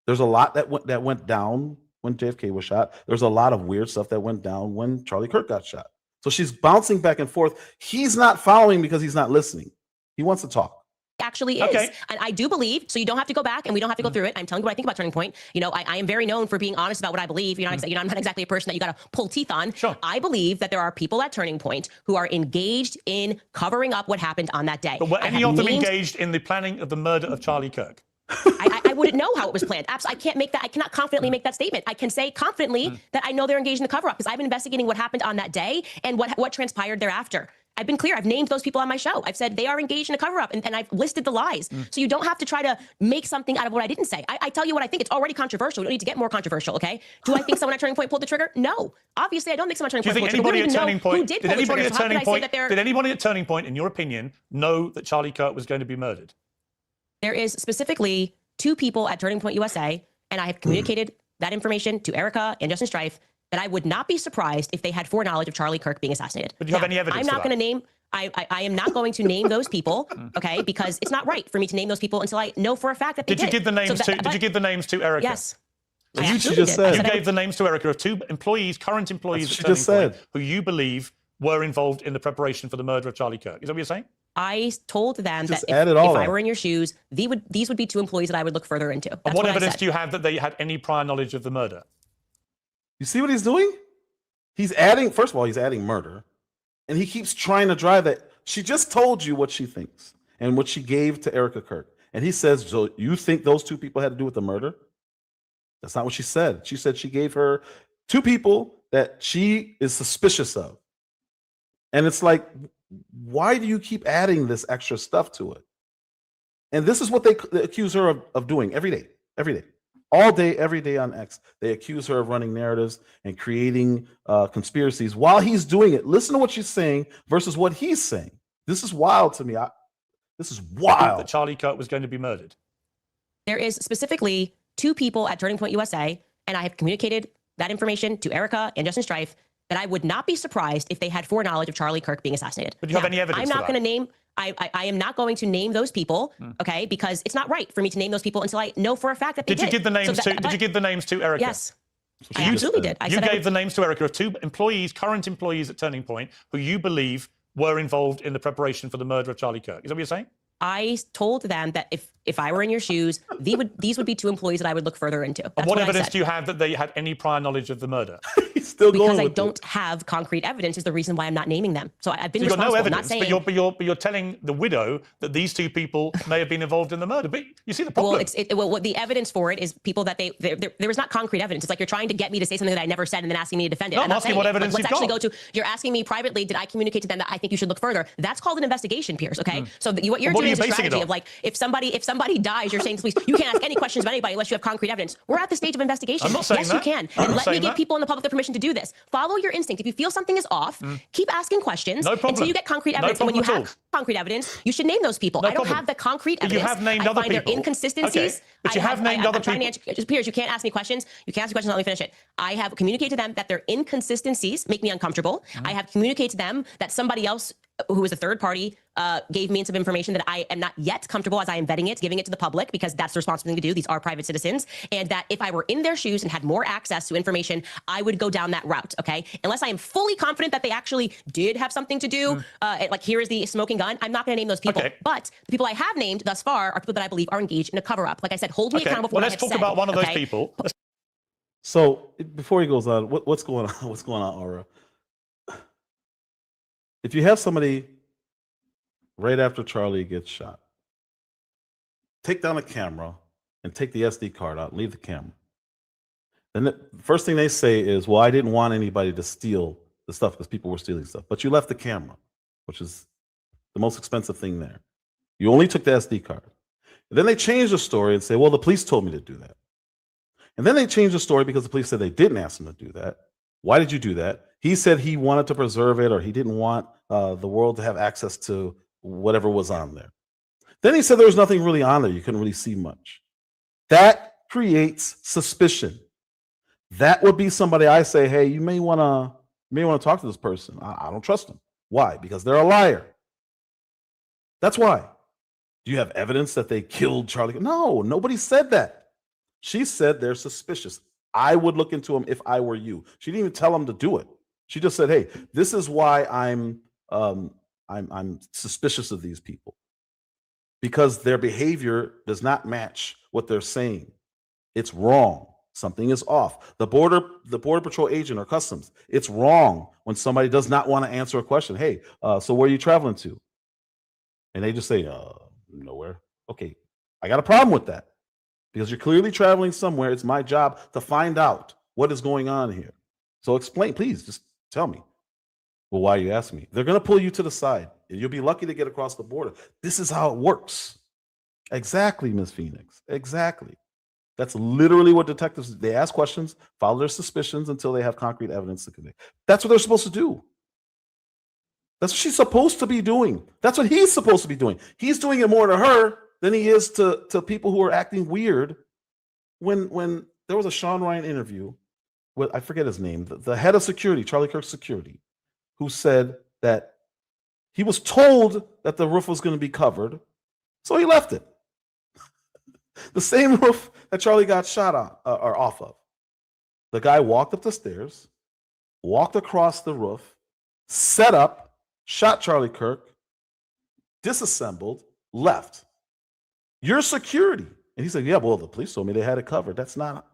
There's a lot that went down when JFK was shot. There's a lot of weird stuff that went down when Charlie Kirk got shot. So she's bouncing back and forth. He's not following because he's not listening. He wants to talk. Actually is. And I do believe, so you don't have to go back and we don't have to go through it. I'm telling you what I think about Turning Point. I am very known for being honest about what I believe. I'm not exactly a person that you got to pull teeth on. Sure. I believe that there are people at Turning Point who are engaged in covering up what happened on that day. But were any of them engaged in the planning of the murder of Charlie Kirk? I wouldn't know how it was planned. I can't make that. I cannot confidently make that statement. I can say confidently that I know they're engaged in the cover-up because I've been investigating what happened on that day and what transpired thereafter. I've been clear. I've named those people on my show. I've said they are engaged in a cover-up, and I've listed the lies. So you don't have to try to make something out of what I didn't say. I tell you what I think. It's already controversial. We don't need to get more controversial, okay? Do I think someone at Turning Point pulled the trigger? No. Obviously, I don't think someone at Turning Point pulled the trigger. Did anybody at Turning Point, in your opinion, know that Charlie Kirk was going to be murdered? There is specifically 2 people at Turning Point USA, and I have communicated that information to Erica and Justin Strife, that I would not be surprised if they had foreknowledge of Charlie Kirk being assassinated. But do you have any evidence? I'm not going to name. I am not going to name those people, okay? Because it's not right for me to name those people until I know for a fact that they did. Did you give the names Did you give the names to Erica? Yes. You just said. You gave the names to Erica of 2 employees, current employees at Turning Point, who you believe were involved in the preparation for the murder of Charlie Kirk. Is that what you're saying? I told them that if I were in your shoes, these would be 2 employees that I would look further into. That's what evidence do you have that they had any prior knowledge of the murder? You see what he's doing? He's adding, first of all, he's adding murder. And he keeps trying to drive that. She just told you what she thinks and what she gave to Erica Kirk. And he says, so you think those 2 people had to do with the murder? That's not what she said. She said she gave her 2 people that she is suspicious of. And it's like, why do you keep adding this extra stuff to it? And this is what they accuse her of doing every day, all day, every day on X. They accuse her of running narratives and creating conspiracies while he's doing it. Listen to what she's saying versus what he's saying. This is wild to me. This is wild. That Charlie Kirk was going to be murdered. There is specifically 2 people at Turning Point USA, and I have communicated that information to Erica and Justin Strife, that I would not be surprised if they had foreknowledge of Charlie Kirk being assassinated. But do you have any evidence? I'm not going to name. I am not going to name those people, okay? Because it's not right for me to name those people until I know for a fact that they did. Did you give the names Did you give the names to Erica? Yes, I absolutely did. You gave the names to Erica of 2 employees, current employees at Turning Point, who you believe were involved in the preparation for the murder of Charlie Kirk. Is that what you're saying? I told them that if I were in your shoes, these would be 2 employees that I would look further into. That's what evidence do you have that they had any prior knowledge of the murder? He's still going because I with don't have concrete evidence is the reason why I'm not naming them. So I've been you've got responsible. no evidence, not saying, but you're telling the widow that these 2 people may have been involved in the murder. But you see the problem. Well, what the evidence for it is people that there is not concrete evidence. It's like you're trying to get me to say something that I never said and then asking me to defend it. No, I'm asking what evidence you've got. Let's actually go to, you're asking me privately, did I communicate to them that I think you should look further? That's called an investigation, Piers, okay? So what you're doing is a strategy of like, if somebody dies, you're saying to police, you can't ask any questions about anybody unless you have concrete evidence. We're at the stage of investigation. I'm not saying yes, you can. And let me give people in the public the permission to do this. Follow your instinct. If you feel something is off, keep asking questions until you get concrete evidence. And when you have concrete evidence, you should name those people. I don't have the concrete evidence. You have named other people. I find their inconsistencies. Okay. But you have named other people. Just Piers, you can't ask me questions. You can't ask me questions. Let me finish it. I have communicated to them that their inconsistencies make me uncomfortable. I have communicated to them that somebody else who was a third party, gave me some information that I am not yet comfortable as I am vetting it, giving it to the public, because that's the responsible thing to do. These are private citizens. And that if I were in their shoes and had more access to information, I would go down that route, okay? Unless I am fully confident that they actually did have something to do, like here is the smoking gun, I'm not gonna name those people. Okay. But the people I have named thus far are people that I believe are engaged in a cover-up. Like I said, hold me accountable for well, what I let's have talk said, about one of those okay? people. So before he goes on, what's going on? What's going on, Aura? If you have somebody right after Charlie gets shot, take down the camera and take the SD card out and leave the camera. Then the first thing they say is, well, I didn't want anybody to steal the stuff because people were stealing stuff. But you left the camera, which is the most expensive thing there. You only took the SD card. And then they change the story and say, well, the police told me to do that. And then they change the story because the police said they didn't ask him to do that. Why did you do that? He said he wanted to preserve it, or he didn't want the world to have access to whatever was on there. Then he said there was nothing really on there. You couldn't really see much. That creates suspicion. That would be somebody I say, hey, you may want to talk to this person. I don't trust them. Why? Because they're a liar. That's why. Do you have evidence that they killed Charlie? No, nobody said that. She said they're suspicious. I would look into them if I were you. She didn't even tell them to do it. She just said, hey, this is why I'm suspicious of these people, because their behavior does not match what they're saying. It's wrong. Something is off. The border patrol agent or customs, it's wrong when somebody does not want to answer a question. Hey, so where are you traveling to? And they just say, nowhere. Okay, I got a problem with that, because you're clearly traveling somewhere. It's my job to find out what is going on here. So explain, please, just tell me. Well, why are you asking me? They're going to pull you to the side, and you'll be lucky to get across the border. This is how it works. Exactly, Ms. Phoenix. Exactly. That's literally what detectives do. They ask questions, follow their suspicions until they have concrete evidence to convict. That's what they're supposed to do. That's what she's supposed to be doing. That's what he's supposed to be doing. He's doing it more to her than he is to people who are acting weird. When there was a Sean Ryan interview with, I forget his name, the head of security, Charlie Kirk security, who said that he was told that the roof was going to be covered, so he left it. The same roof that Charlie got shot on or off of. The guy walked up the stairs, walked across the roof, set up, shot Charlie Kirk, disassembled, left. Your security. And he said, yeah, well, the police told me they had it covered. That's not.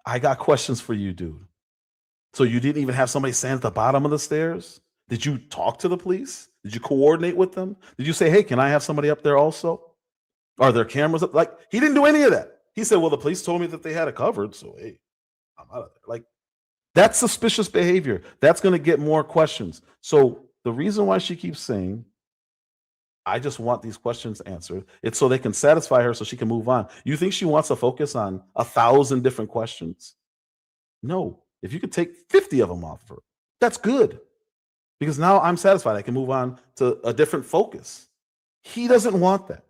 I got questions for you, dude. So you didn't even have somebody stand at the bottom of the stairs? Did you talk to the police? Did you coordinate with them? Did you say, hey, can I have somebody up there also? Are there cameras up? Like, he didn't do any of that. He said, well, the police told me that they had it covered, so hey, I'm out of there. Like, that's suspicious behavior. That's going to get more questions. So the reason why she keeps saying, I just want these questions answered, it's so they can satisfy her so she can move on. You think she wants to focus on 1,000 different questions? No. If you could take 50 of them off of her, that's good. Because now I'm satisfied. I can move on to a different focus. He doesn't want that.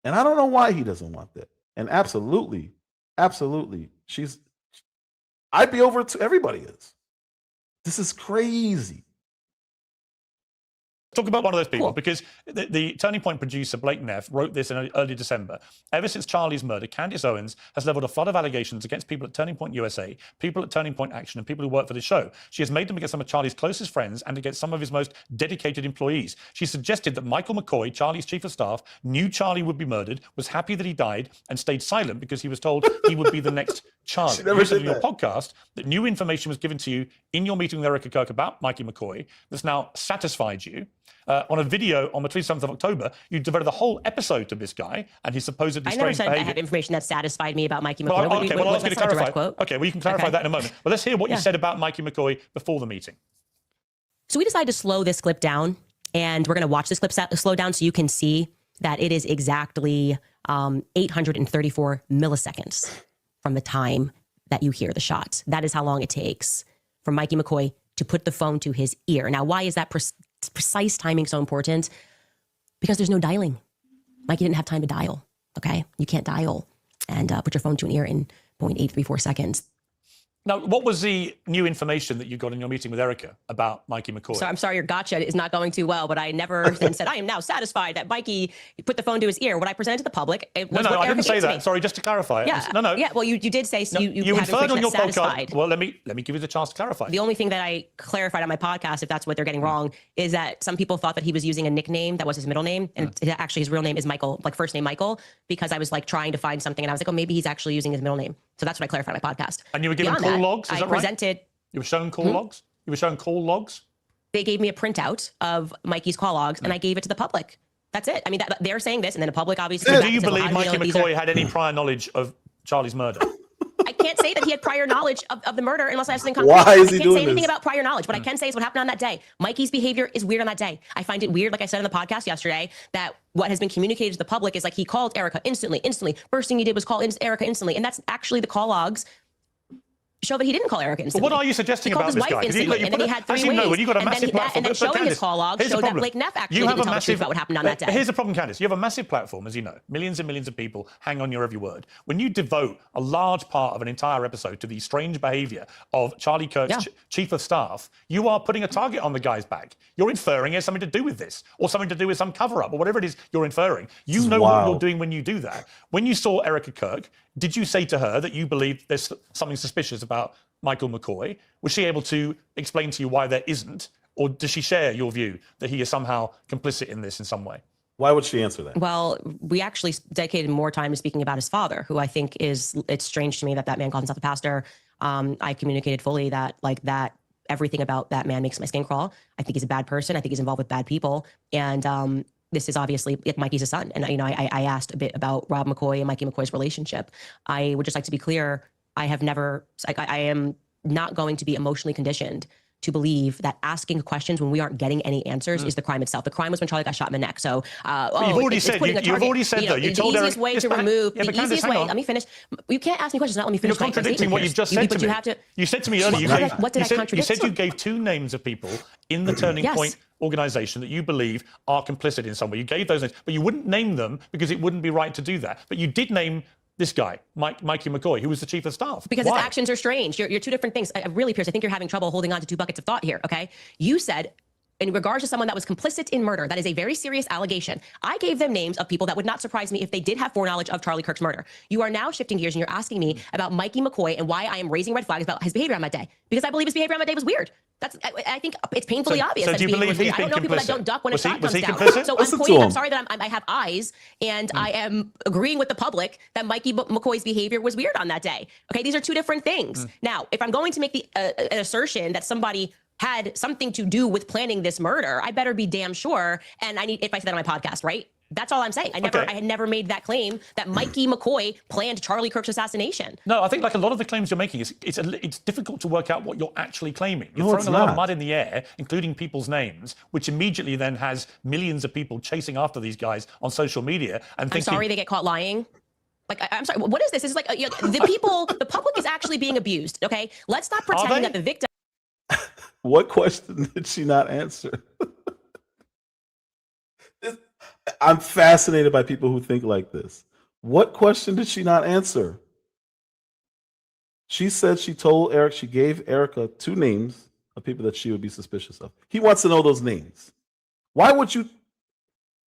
And I don't know why he doesn't want that. And absolutely, I'd be over it too. Everybody is. This is crazy. Talk about one of those people, Cool. because the Turning Point producer, Blake Neff, wrote this in early December. Ever since Charlie's murder, Candace Owens has leveled a flood of allegations against people at Turning Point USA, people at Turning Point Action, and people who work for the show. She has made them against some of Charlie's closest friends and against some of his most dedicated employees. She suggested that Michael McCoy, Charlie's chief of staff, knew Charlie would be murdered, was happy that he died, and stayed silent because he was told he would be the next Charlie. never You said did in your that. podcast that new information was given to you in your meeting with Erica Kirk about Mikey McCoy that's now satisfied you. On a video on the 27th of October, you devoted the whole episode to this guy and his supposedly I never strange said I behavior. have information that satisfied me about Mikey McCoy. Well, okay, well, I'll ask you to That's not a direct clarify. quote. Okay, well, you can clarify that in a moment. But let's hear what you said about Mikey McCoy before the meeting. So we decided to slow this clip down, and we're going to watch this clip slow down so you can see that it is exactly 834 milliseconds from the time that you hear the shot. That is how long it takes for Mikey McCoy to put the phone to his ear. Now, why is that precise timing so important? Because there's no dialing. Mikey didn't have time to dial, okay? You can't dial and put your phone to an ear in 0.834 seconds. Now, what was the new information that you got in your meeting with Erica about Mikey McCoy? So I'm sorry, your gotcha is not going too well, but I never then said, I am now satisfied that Mikey put the phone to his ear. What I presented to the public, it was No, what I didn't Erica say gave to that. me. Sorry, just to clarify. Yeah, No. Yeah, well, you did say No, you inferred haven't on your satisfied. podcast. Well, let me give you the chance to clarify. The only thing that I clarified on my podcast, if that's what they're getting wrong, is that some people thought that he was using a nickname that was his middle name, and actually his real name is Michael, like first name Michael, because I was like trying to find something, and I was like, oh, maybe he's actually using his middle name. So that's what I clarified on my podcast. And you were given Beyond call that, logs, is I that right? presented. You were shown call logs? You were shown call logs? They gave me a printout of Mikey's call logs, and I gave it to the public. That's it. I mean, they're saying this, and then the public obviously. So do you believe Mikey McCoy had any prior knowledge of Charlie's murder? I can't say that he had prior knowledge of the murder unless I have something concrete. Why is he doing I can't say anything this? about prior knowledge. What I can say is what happened on that day. Mikey's behavior is weird on that day. I find it weird, like I said on the podcast yesterday, that what has been communicated to the public is like he called Erica instantly. First thing he did was call Erica instantly. And that's actually the call logs show that he didn't call Erica instantly. But what are you suggesting about this guy? Instantly, and then he had three as you know, ways. when you've got a And then massive platform, and then showing his call logs showed that Blake Neff actually didn't tell the truth about what happened on that day. Here's the problem, Candace. You have a massive platform, as you know. Millions and millions of people hang on your every word. When you devote a large part of an entire episode to the strange behavior of Charlie Kirk's chief of staff, you are putting a target on the guy's back. You're inferring it has something to do with this, or something to do with some cover-up, or whatever it is you're inferring. You know what you're doing when you do that. When you saw Erica Kirk, did you say to her that you believe there's something suspicious about Michael McCoy? Was she able to explain to you why there isn't? Or does she share your view that he is somehow complicit in this in some way? Why would she answer that? Well, we actually dedicated more time to speaking about his father, who I think it's strange to me that man called himself a pastor. I communicated fully that everything about that man makes my skin crawl. I think he's a bad person. I think he's involved with bad people. And this is obviously Mikey's a son. And, I asked a bit about Rob McCoy and Mikey McCoy's relationship. I would just like to be clear. I am not going to be emotionally conditioned to believe that asking questions when we aren't getting any answers is the crime itself. The crime was when Charlie got shot in the neck. So, you've already said though. You told the easiest way to remove the easiest way. Let me finish. You can't ask me questions. Not let me finish. You're contradicting what you've just said to me. You said to me earlier. What did I contradict? You said you gave two names of people in the Turning Point organization that you believe are complicit in some way. You gave those names, but you wouldn't name them because it wouldn't be right to do that. But you did name this guy, Mikey McCoy, who was the chief of staff. Because his actions are strange. You're two different things. Really, Pierce, I think you're having trouble holding on to two buckets of thought here, okay? You said, in regards to someone that was complicit in murder, that is a very serious allegation. I gave them names of people that would not surprise me if they did have foreknowledge of Charlie Kirk's murder. You are now shifting gears and you're asking me about Mikey McCoy and why I am raising red flags about his behavior on that day. Because I believe his behavior on that day was weird. I think it's painfully obvious. So do you believe he's I don't know people that don't duck when a shot comes down. So I'm sorry that I have eyes, and I am agreeing with the public that Mikey McCoy's behavior was weird on that day. Okay, these are two different things. Now, if I'm going to make an assertion that somebody had something to do with planning this murder, I better be damn sure. And if I said that on my podcast, right? That's all I'm saying. I had never made that claim that Mikey McCoy planned Charlie Kirk's assassination. No, I think like a lot of the claims you're making, it's difficult to work out what you're actually claiming. You're throwing a lot of mud in the air, including people's names, which immediately then has millions of people chasing after these guys on social media and thinking... I'm sorry they get caught lying. Like, I'm sorry, what is this? This is like, the public is actually being abused, okay? Let's stop pretending that the victim... What question did she not answer? I'm fascinated by people who think like this. What question did she not answer? She said she gave Erica two names of people that she would be suspicious of. He wants to know those names. Why would you?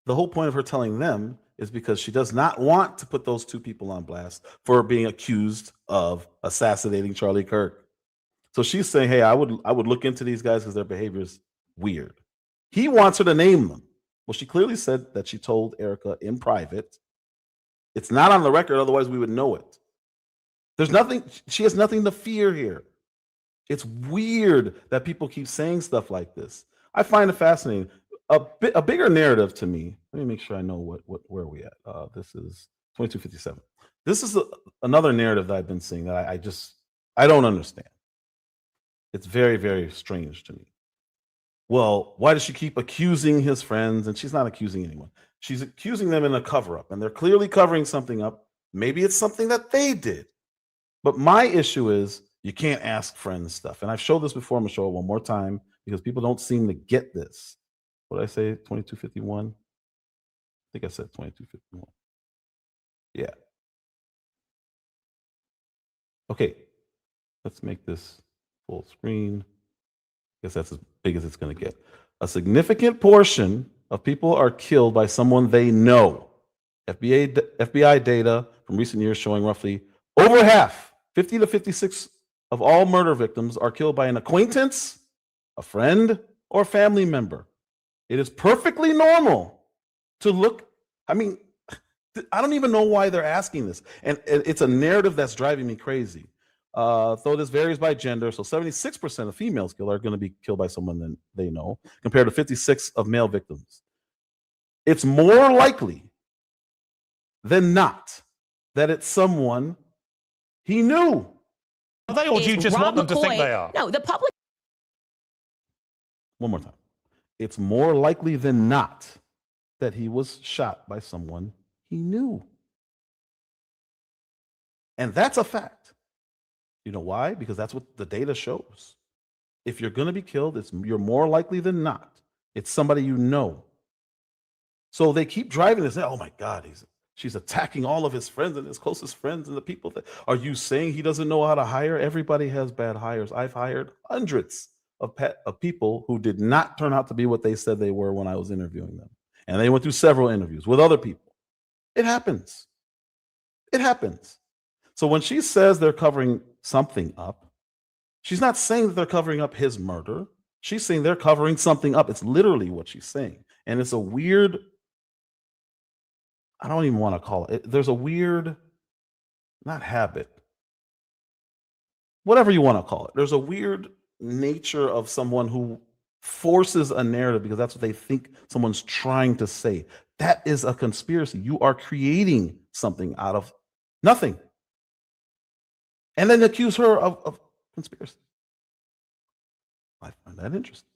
The whole point of her telling them is because she does not want to put those two people on blast for being accused of assassinating Charlie Kirk. So she's saying, hey, I would look into these guys because their behavior is weird. He wants her to name them. Well, she clearly said that she told Erica in private. It's not on the record, otherwise we would know it. There's nothing, she has nothing to fear here. It's weird that people keep saying stuff like this. I find it fascinating. A bigger narrative to me, let me make sure I know where are we at. This is 2257. This is another narrative that I've been seeing that I don't understand. It's very, very strange to me. Well, why does she keep accusing his friends? And she's not accusing anyone. She's accusing them in a cover-up, and they're clearly covering something up. Maybe it's something that they did. But my issue is you can't ask friends stuff. And I've showed this before. I'm going to show it one more time because people don't seem to get this. What did I say? 2251? I think I said 2251. Yeah. Okay. Let's make this full screen. I guess that's as big as it's going to get. A significant portion of people are killed by someone they know. FBI data from recent years showing roughly over half, 50 to 56 of all murder victims are killed by an acquaintance, a friend, or family member. It is perfectly normal to look. I mean, I don't even know why they're asking this. And it's a narrative that's driving me crazy. Though this varies by gender, so 76% of females killed are going to be killed by someone that they know, compared to 56 of male victims. It's more likely than not that it's someone he knew. Are they, or do you just want them to think they are? No, the public. One more time. It's more likely than not that he was shot by someone he knew. And that's a fact. You know why? Because that's what the data shows. If you're going to be killed, you're more likely than not. It's somebody you know. So they keep driving this. Oh my God, she's attacking all of his friends and his closest friends and the people that. Are you saying he doesn't know how to hire? Everybody has bad hires. I've hired hundreds of people who did not turn out to be what they said they were when I was interviewing them. And they went through several interviews with other people. It happens. It happens. So when she says they're covering something up, she's not saying that they're covering up his murder. She's saying they're covering something up. It's literally what she's saying. And it's a weird, I don't even want to call it. There's a weird, not habit, whatever you want to call it. There's a weird nature of someone who forces a narrative because that's what they think someone's trying to say. That is a conspiracy. You are creating something out of nothing. And then accuse her of conspiracy. I find that interesting.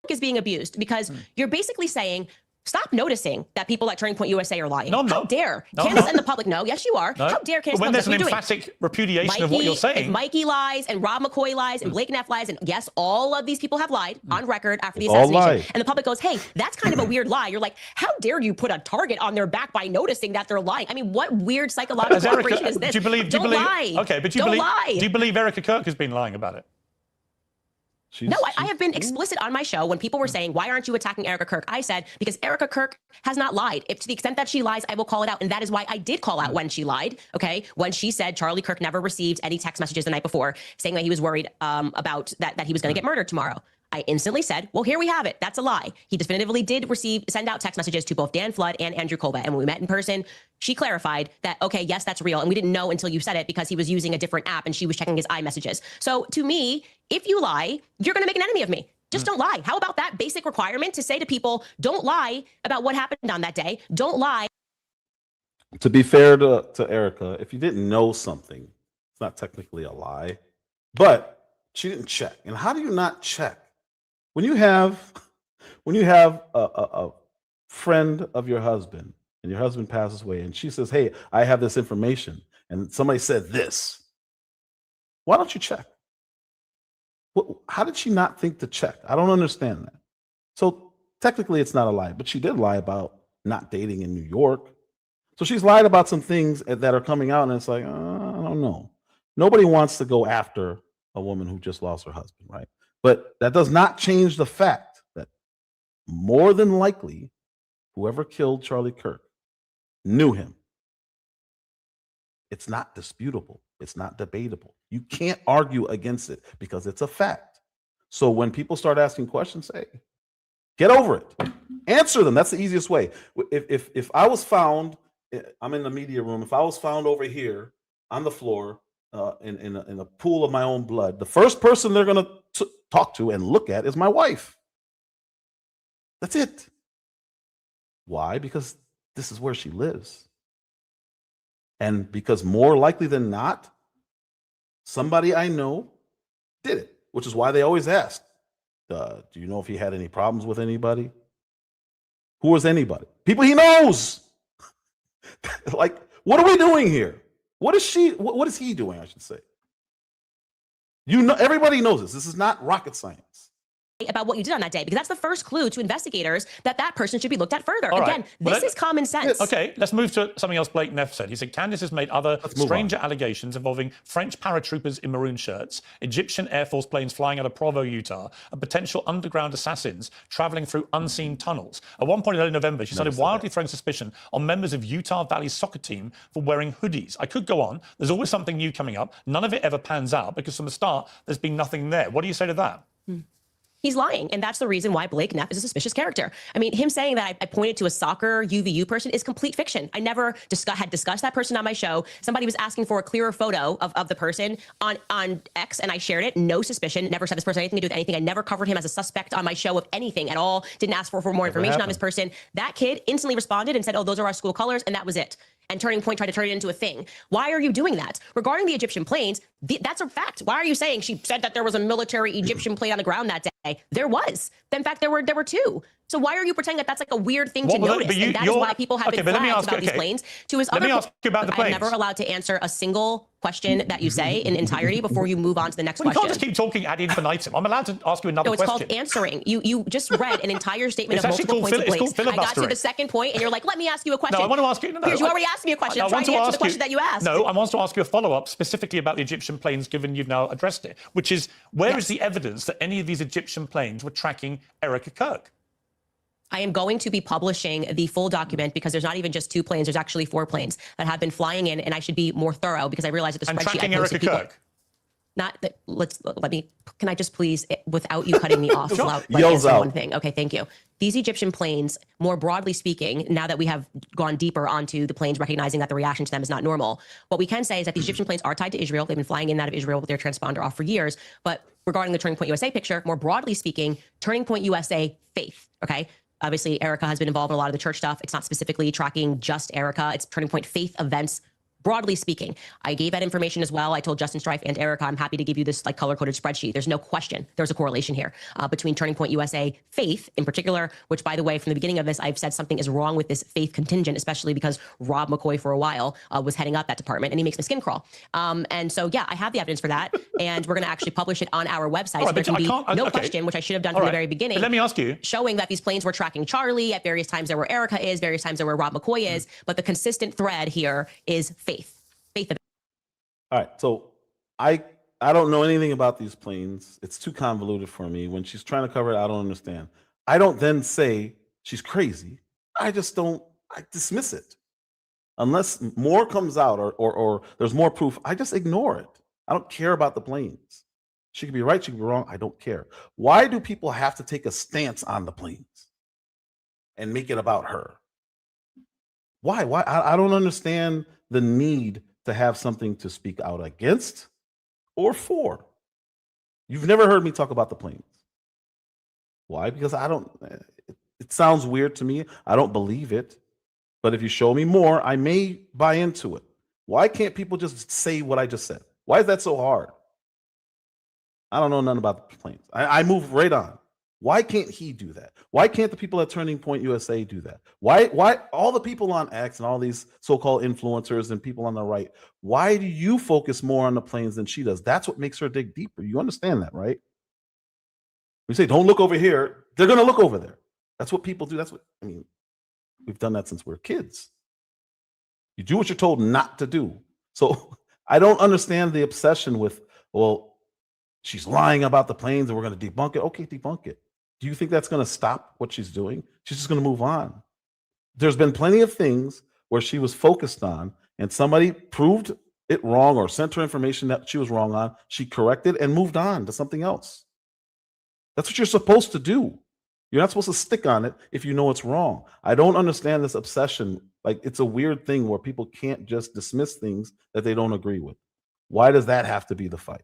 Is being abused because you're basically saying, stop noticing that people at Turning Point USA are lying. No, How dare Candace and the public know? Yes, you are. No. How dare Candace? But when there's an doing? emphatic repudiation of what you're saying. Mikey lies and Rob McCoy lies and Blake Neff lies. And yes, all of these people have lied on record after the assassination. And the public goes, hey, that's kind of a weird lie. You're like, how dare you put a target on their back by noticing that they're lying? I mean, what weird psychological operation is this? Do you believe, lie. Okay, but do you believe Erica Kirk has been lying about it? No, I have been explicit on my show when people were saying, why aren't you attacking Erica Kirk? I said, because Erica Kirk has not lied. If to the extent that she lies, I will call it out. And that is why I did call out when she lied. Okay. When she said Charlie Kirk never received any text messages the night before saying that he was worried about that he was going to get murdered tomorrow. I instantly said, well, here we have it. That's a lie. He definitively did send out text messages to both Dan Flood and Andrew Kolba. And when we met in person, she clarified that, okay, yes, that's real. And we didn't know until you said it because he was using a different app and she was checking his iMessages. So to me, if you lie, you're going to make an enemy of me. Just don't lie. How about that basic requirement to say to people, don't lie about what happened on that day. Don't lie. To be fair to Erica, if you didn't know something, it's not technically a lie, but she didn't check. And how do you not check? When you have a friend of your husband and your husband passes away and she says, hey, I have this information and somebody said this, why don't you check? How did she not think to check? I don't understand that. So technically it's not a lie, but she did lie about not dating in New York. So she's lied about some things that are coming out and it's like, I don't know. Nobody wants to go after a woman who just lost her husband, right? But that does not change the fact that more than likely, whoever killed Charlie Kirk knew him. It's not disputable. It's not debatable. You can't argue against it because it's a fact. So when people start asking questions, say, get over it. Answer them. That's the easiest way. If I was found, I'm in the media room, if I was found over here on the floor, in a pool of my own blood, the first person they're going to talk to and look at is my wife. That's it. Why? Because this is where she lives. And because more likely than not, somebody I know did it, which is why they always ask, do you know if he had any problems with anybody? Who was anybody? People he knows. Like, what are we doing here? What is he doing, I should say? You know, everybody knows this. This is not rocket science. about what you did on that day, because that's the first clue to investigators that that person should be looked at further. All Again, right. this is common sense. Okay, let's move to something else Blake Neff said. He said, Candace has made other stranger allegations involving French paratroopers in maroon shirts, Egyptian Air Force planes flying out of Provo, Utah, and potential underground assassins traveling through unseen tunnels. At one point in early November, she started wildly throwing suspicion on members of Utah Valley's soccer team for wearing hoodies. I could go on. There's always something new coming up. None of it ever pans out because from the start, there's been nothing there. What do you say to that? He's lying, and that's the reason why Blake Neff is a suspicious character. I mean, him saying that I pointed to a soccer UVU person is complete fiction. I never had discussed that person on my show. Somebody was asking for a clearer photo of the person on X, and I shared it. No suspicion. Never said this person had anything to do with anything. I never covered him as a suspect on my show of anything at all. Didn't ask for more information on this person. That kid instantly responded and said, oh, those are our school colors, and that was it. And Turning Point tried to turn it into a thing. Why are you doing that? Regarding the Egyptian planes, that's a fact. Why are you saying she said that there was a military Egyptian plane on the ground that day? There was. In fact, there were two. So why are you pretending that that's like a weird thing to notice? And that is why people have been flagged about these planes. To his other point, ask you about the planes. I'm never allowed to answer a single question that you say in entirety before you move on to the next question. You can't just keep talking ad infinitum. I'm allowed to ask you another question. No, it's called answering. You just read an entire statement of multiple points of Blake's. I got to the second point, and you're like, let me ask you a question. No, I want to ask you. No, you already asked me a question. Try to answer the question that you asked. No, I want to ask you a follow-up specifically about the Egyptian planes, given you've now addressed it, which is, where is the evidence that any of these Egyptian planes were tracking Erica Kirk? I am going to be publishing the full document because there's not even just 2 planes. There's actually 4 planes that have been flying in, and I should be more thorough because I realize that the spreadsheet tracking Erica Kirk. Not that. Let me. Can I just please, without you cutting me off, Yells out one thing? Okay, thank you. These Egyptian planes, more broadly speaking, now that we have gone deeper onto the planes, recognizing that the reaction to them is not normal, what we can say is that these Egyptian planes are tied to Israel. They've been flying in and out of Israel with their transponder off for years. But regarding the Turning Point USA picture, more broadly speaking, Turning Point USA faith. Okay. Obviously, Erica has been involved in a lot of the church stuff. It's not specifically tracking just Erica. It's Turning Point faith events, broadly speaking. I gave that information as well. I told Justin Strife and Erica, I'm happy to give you this like color-coded spreadsheet. There's no question. There's a correlation here between Turning Point USA faith in particular, which, by the way, from the beginning of this, I've said something is wrong with this faith contingent, especially because Rob McCoy for a while was heading up that department, and he makes my skin crawl. And so, yeah, I have the evidence for that, and we're going to actually publish it on our website. So there can be no question, which I should have done from the very beginning. But let me ask you. Showing that these planes were tracking Charlie at various times there where Erica is, various times there where Rob McCoy is, but the consistent thread here is faith. All right, so I don't know anything about these planes. It's too convoluted for me. When she's trying to cover it, I don't understand. I don't then say she's crazy. I dismiss it. Unless more comes out or there's more proof, I just ignore it. I don't care about the planes. She could be right, she could be wrong. I don't care. Why do people have to take a stance on the planes and make it about her? Why? I don't understand the need to have something to speak out against or for. You've never heard me talk about the planes. Why? Because it sounds weird to me. I don't believe it. But if you show me more, I may buy into it. Why can't people just say what I just said? Why is that so hard? I don't know nothing about the planes. I move right on. Why can't he do that? Why can't the people at Turning Point USA do that? Why all the people on X and all these so-called influencers and people on the right, why do you focus more on the planes than she does? That's what makes her dig deeper. You understand that, right? We say, don't look over here. They're going to look over there. That's what people do. We've done that since we were kids. You do what you're told not to do. So I don't understand the obsession with, well, she's lying about the planes and we're going to debunk it. Okay, debunk it. Do you think that's going to stop what she's doing? She's just going to move on. There's been plenty of things where she was focused on and somebody proved it wrong or sent her information that she was wrong on. She corrected and moved on to something else. That's what you're supposed to do. You're not supposed to stick on it if you know it's wrong. I don't understand this obsession. Like, it's a weird thing where people can't just dismiss things that they don't agree with. Why does that have to be the fight?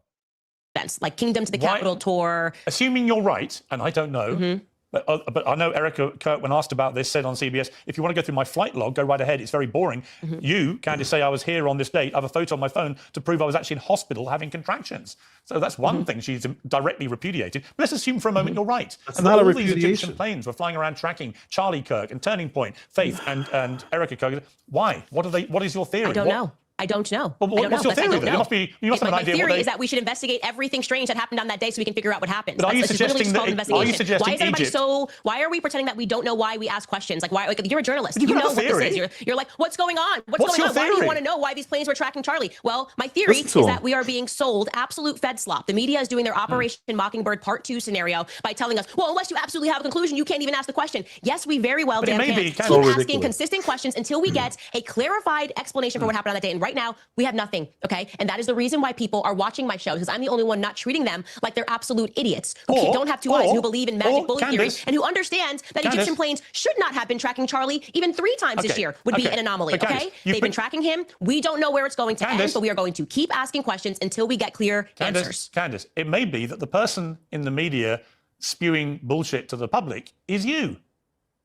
Like Kingdom to the Capitol tour. Assuming you're right, and I don't know, but I know Erica Kirk, when asked about this, said on CBS, if you want to go through my flight log, go right ahead. It's very boring. You, Candace, say I was here on this date. I have a photo on my phone to prove I was actually in hospital having contractions. So that's one thing she's directly repudiated. But let's assume for a moment you're right. That's not a repudiation. These Egyptian planes were flying around tracking Charlie Kirk and Turning Point, Faith and Erica Kirk. Why? What is your theory? I don't know. I don't know. Well, I don't what's know. your theory of it? You must have an My idea. theory is that we should investigate everything strange that happened on that day so we can figure out what happened. But are you suggesting that? Are you suggesting why is everybody Egypt? so? Why are we pretending that we don't know why we ask questions? Like why? Like you're a journalist. You know have a what this theory. is. You're like, what's going on? What's going on? your Why do you theory? want to know why these planes were tracking Charlie? Well, my theory is that we are being sold absolute Fed slop. The media is doing their Operation Mockingbird Part 2 scenario by telling us, well, unless you absolutely have a conclusion, you can't even ask the question. Yes, we very well can keep asking consistent questions until we get a clarified explanation for what happened on that day. And right now, we have nothing. Okay, and that is the reason why people are watching my show, because I'm the only one not treating them like they're absolute idiots who don't have two eyes, who believe in magic bullet theory, and who understand that Egyptian planes should not have been tracking Charlie even 3 times this year would be an anomaly. Okay, they've been tracking him. We don't know where it's going to end, but we are going to keep asking questions until we get clear answers. Candace, it may be that the person in the media spewing bullshit to the public is you.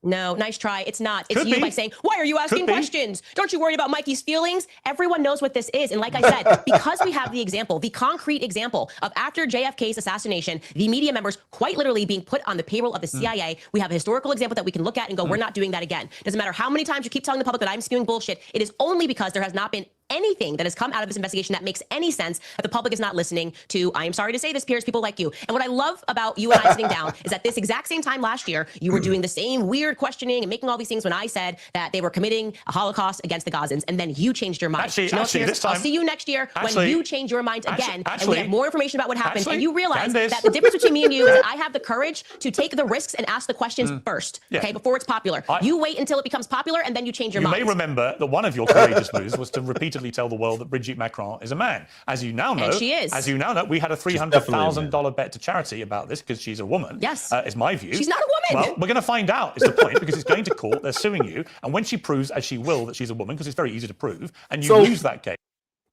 No, nice try. It's not. It's you by saying, why are you asking questions? Don't you worry about Mikey's feelings? Everyone knows what this is. And like I said, because we have the example, the concrete example of after JFK's assassination, the media members quite literally being put on the payroll of the CIA, we have a historical example that we can look at and go, we're not doing that again. Doesn't matter how many times you keep telling the public that I'm spewing bullshit. It is only because there has not been anything that has come out of this investigation that makes any sense that the public is not listening to. I am sorry to say this, peers, people like you. And what I love about you and I sitting down is that this exact same time last year, you were doing the same weird questioning and making all these things when I said that they were committing a Holocaust against the Gazans, and then you changed your mind. Actually, this time, I'll see you next year when you change your mind again, and we have more information about what happened, and you realize that the difference between me and you is that I have the courage to take the risks and ask the questions first, okay, before it's popular. You wait until it becomes popular, and then you change your mind. You may remember that one of your courageous moves was to repeatedly tell the world that Brigitte Macron is a man. As you now know, and she is. As you now know, we had a $300,000 bet to charity about this because she's a woman. Yes, is my view. She's not a woman. Well, we're going to find out. Is the point, because it's going to court. They're suing you, and when she proves, as she will, that she's a woman, because it's very easy to prove, and you lose that case.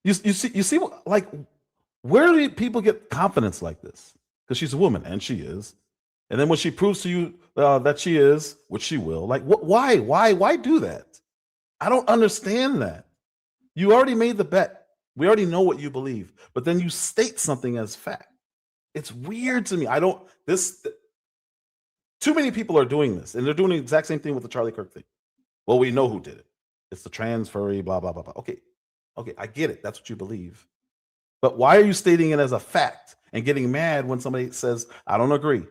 You see, like, where do people get confidence like this? Because she's a woman, and she is. And then when she proves to you that she is, which she will, like, why do that? I don't understand that. You already made the bet. We already know what you believe, but then you state something as fact. It's weird to me. Too many people are doing this, and they're doing the exact same thing with the Charlie Kirk thing. Well, we know who did it. It's the trans furry, blah, blah, blah, blah. Okay, I get it. That's what you believe. But why are you stating it as a fact and getting mad when somebody says, I don't agree?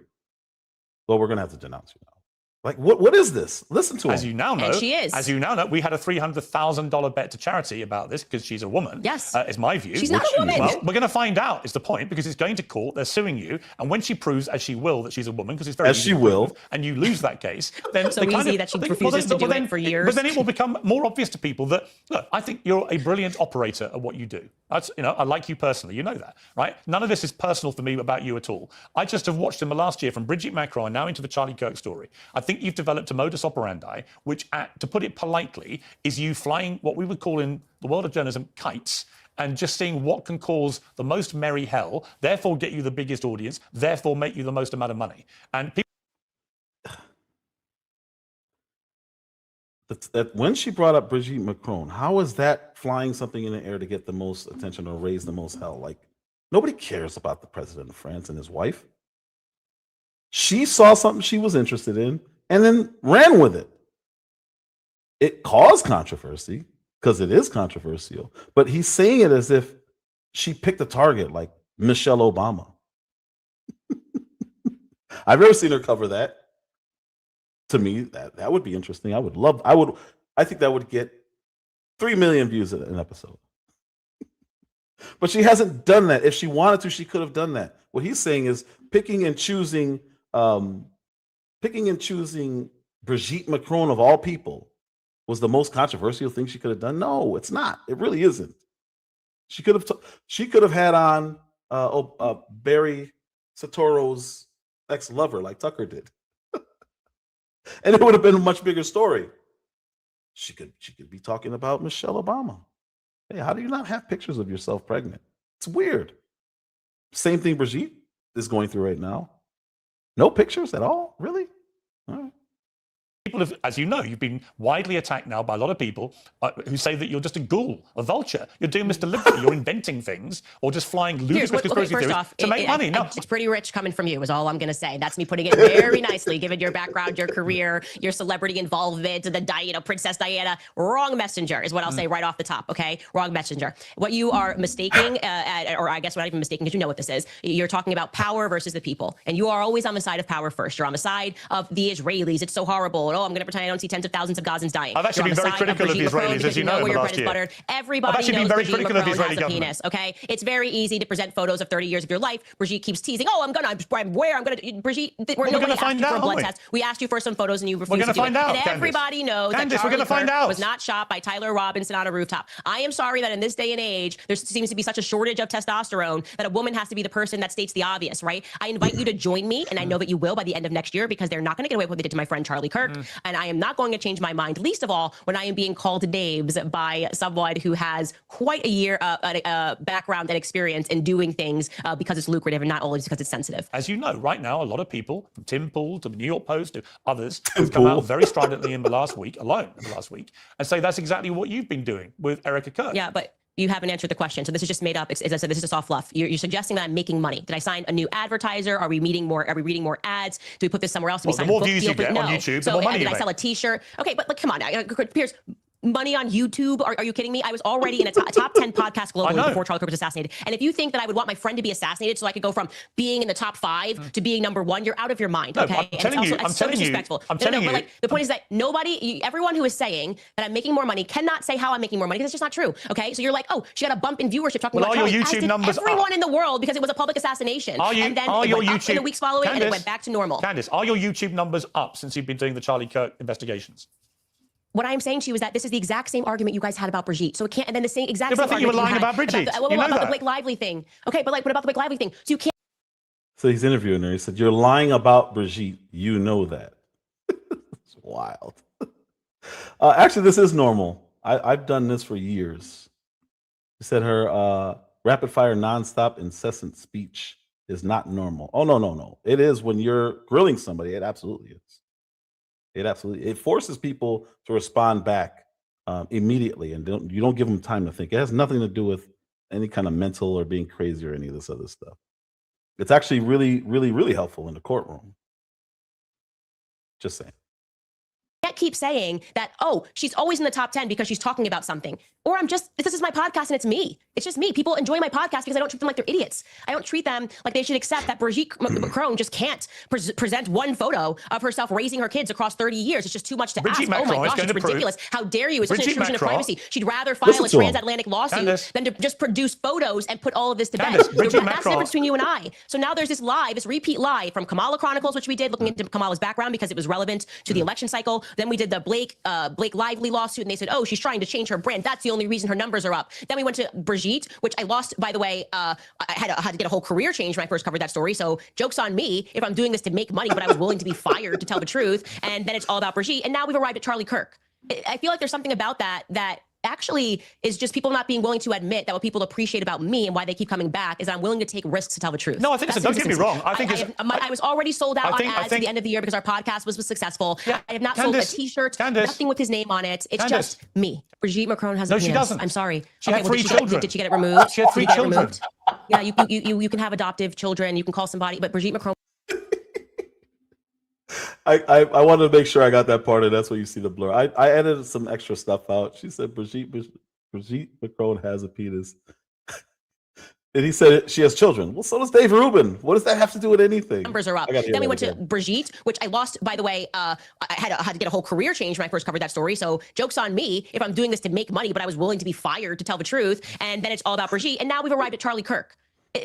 Well, we're going to have to denounce you now. Like, what is this? Listen to her. As you now know, and she is. As you now know, we had a $300,000 bet to charity about this because she's a woman. Yes. Is my view. She's not a woman. Well, we're going to find out, is the point, because it's going to court. They're suing you. And when she proves, as she will, that she's a woman, because it's very easy to prove, and you lose that case, then so easy that she refuses to do it for years. But then it will become more obvious to people that, look, I think you're a brilliant operator at what you do. That's, I like you personally. You know that, right? None of this is personal for me about you at all. I just have watched in the last year from Brigitte Macron now into the Charlie Kirk story. I think you've developed a modus operandi, which, to put it politely, is you flying what we would call in the world of journalism kites, and just seeing what can cause the most merry hell, therefore get you the biggest audience, therefore make you the most amount of money. And people. That when she brought up Brigitte Macron, how is that flying something in the air to get the most attention or raise the most hell? Like, nobody cares about the president of France and his wife. She saw something she was interested in and then ran with it. It caused controversy because it is controversial, but he's saying it as if she picked a target like Michelle Obama. I've never seen her cover that. To me, that would be interesting. I think that would get 3 million views an episode. But she hasn't done that. If she wanted to, she could have done that. What he's saying is picking and choosing Brigitte Macron of all people was the most controversial thing she could have done. No, it's not. It really isn't. She could have had on Barry Soetoro's ex-lover like Tucker did. And it would have been a much bigger story. She could be talking about Michelle Obama. Hey, how do you not have pictures of yourself pregnant? It's weird. Same thing Brigitte is going through right now. No pictures at all? Really? All right. people have, as you know, you've been widely attacked now by a lot of people who say that you're just a ghoul, a vulture. You're doing this deliberately. You're inventing things or just flying ludicrous conspiracy theories to make money. No, it's pretty rich coming from you is all I'm going to say. That's me putting it very nicely, given your background, your career, your celebrity involvement, the Princess Diana. Wrong messenger is what I'll say right off the top, okay? Wrong messenger. What you are mistaking, or I guess we're not even mistaking because you know what this is. You're talking about power versus the people. And you are always on the side of power first. You're on the side of the Israelis. It's so horrible. And, oh, I'm going to pretend I don't see tens of thousands of Gazans dying. I've actually been very critical of the Israelis, as you know, in the last year. Everybody knows Brigitte Macron has a penis, okay? It's very easy to present photos of 30 years of your life. Brigitte keeps teasing, oh, I'm going to, Brigitte, nobody asked you for a blood test. We asked you for some photos and you refused to do it. And everybody knows that Charlie Kirk was not shot by Tyler Robinson on a rooftop. I am sorry that in this day and age, there seems to be such a shortage of testosterone that a woman has to be the person that states the obvious, right? I invite you to join me, and I know that you will by the end of next year, because they're not going to get away with what they did to my friend Charlie Kirk, and I am not going to change my mind, least of all when I am being called names by someone who has quite a year background and experience in doing things because it's lucrative and not always because it's sensitive. As you know, right now, a lot of people, from Tim Pool to the New York Post to others, have come out very stridently in the last week, and say that's exactly what you've been doing with Erica Kirk. Yeah, but you haven't answered the question. So this is just made up. As I said, this is just all fluff. You're suggesting that I'm making money. Did I sign a new advertiser? Are we reading more ads? Do we put this somewhere else? Do we sign the more a book views deal? you get on YouTube, the more money you make. Did I sell a T-shirt? Okay, but like, come on, Piers. Money on YouTube? Are you kidding me? I was already in a top 10 podcast globally before Charlie Kirk was assassinated. And if you think that I would want my friend to be assassinated so I could go from being in the top 5 to being number 1, you're out of your mind. Okay, I'm telling you, But like, the point is that everyone who is saying that I'm making more money cannot say how I'm making more money, because it's just not true. Okay, so you're like, oh, she had a bump in viewership talking about Charlie. Your YouTube numbers everyone in the world, because it was a public assassination. And then it went up in the weeks following, and it went back to normal. Candace, are your YouTube numbers up since you've been doing the Charlie Kirk investigations? What I'm saying to you is that this is the exact same argument you guys had about Brigitte. So it can't, and then the same exact same argument you were lying about Brigitte. About the Blake Lively thing. Okay, but like, what about the Blake Lively thing? So you can't. So he's interviewing her. He said, "You're lying about Brigitte. You know that." It's wild. Actually, this is normal. I've done this for years. He said her rapid fire, nonstop, incessant speech is not normal. Oh, no. It is when you're grilling somebody. It absolutely is. It forces people to respond back immediately, and you don't give them time to think. It has nothing to do with any kind of mental or being crazy or any of this other stuff. It's actually really, really, really helpful in the courtroom. Just saying. Can't keep saying that, oh, she's always in the top 10 because she's talking about something. Or this is my podcast and it's me. It's just me. People enjoy my podcast because I don't treat them like they're idiots. I don't treat them like they should accept that Brigitte Macron just can't present one photo of herself raising her kids across 30 years. It's just too much to ask. Oh my gosh, it's ridiculous. How dare you? It's such an intrusion of privacy. She'd rather file a transatlantic lawsuit than to just produce photos and put all of this to bed. That's the difference between you and I. So now there's this repeat live from Kamala Chronicles, which we did looking into Kamala's background because it was relevant to the election cycle. Then we did the Blake Lively lawsuit, and they said, oh, she's trying to change her brand. That's the only reason her numbers are up. Then we went to Brigitte, which I lost, by the way. I had to get a whole career change when I first covered that story. So joke's on me if I'm doing this to make money, but I was willing to be fired to tell the truth. And then it's all about Brigitte. And now we've arrived at Charlie Kirk. I feel like there's something about that actually is just people not being willing to admit that what people appreciate about me and why they keep coming back is I'm willing to take risks to tell the truth. No, I think so. Don't get me wrong. I was already sold out on ads at the end of the year because our podcast was successful. Yeah, I have not sold a T-shirt, nothing with his name on it. It's just me. Brigitte Macron has a penis. No, she doesn't. I'm sorry. She had 3 children. Did she get it removed? She had 3 children. Yeah, you can have adoptive children. You can call somebody, but Brigitte Macron. I wanted to make sure I got that part, and that's where you see the blur. I edited some extra stuff out. She said Brigitte Macron has a penis. And he said she has children. Well, so does Dave Rubin. What does that have to do with anything? Numbers are up. Then we went to Brigitte, which I lost, by the way. I had to get a whole career change when I first covered that story. So joke's on me if I'm doing this to make money, but I was willing to be fired to tell the truth. And then it's all about Brigitte. And now we've arrived at Charlie Kirk.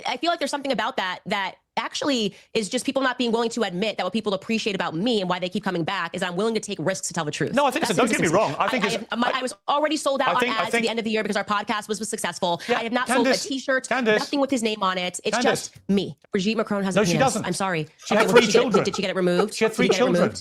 I feel like there's something about that actually is just people not being willing to admit that what people appreciate about me and why they keep coming back is I'm willing to take risks to tell the truth. No, I think so. Don't get me wrong. I was already sold out on ads at the end of the year because our podcast was successful. Yeah, I have not sold a T-shirt, nothing with his name on it. It's just me. Brigitte Macron has a penis. No, she doesn't. I'm sorry. She had 3 children. Did she get it removed? She had 3 children.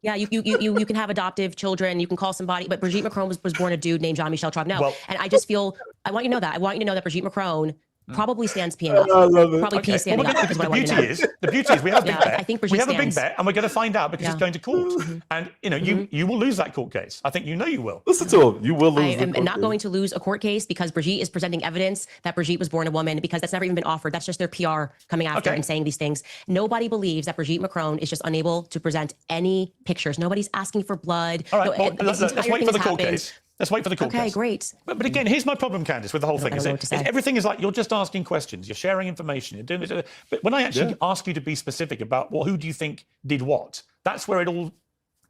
Yeah, you can have adoptive children. You can call somebody, but Brigitte Macron was born a dude named Jean-Michel Trogneau. And I just feel, I want you to know that. I want you to know that Brigitte Macron Probably stands peeing up. I love it. Probably Okay. pee standing Well, up because the what I want to beauty know. is we have a big Yeah, bet. I think we Brigitte have a big stands. bet, and we're going to find out because it's going to court. And you know, you will lose that court case. I think you know you will. Listen to him. You will lose. I am not going to lose a court case because Brigitte is presenting evidence that Brigitte was born a woman, because that's never even been offered. That's just their PR coming after and saying these things. Nobody believes that Brigitte Macron is just unable to present any pictures. Nobody's asking for blood. All right, well, This let's entire wait thing for the has court happened. case. Let's wait for the court case. Okay, great. But again, here's my problem, Candace, with the whole thing. don't know what to say. Everything is like you're just asking questions, you're sharing information, you're doing this. But when I actually ask you to be specific about, well, who do you think did what, that's where it all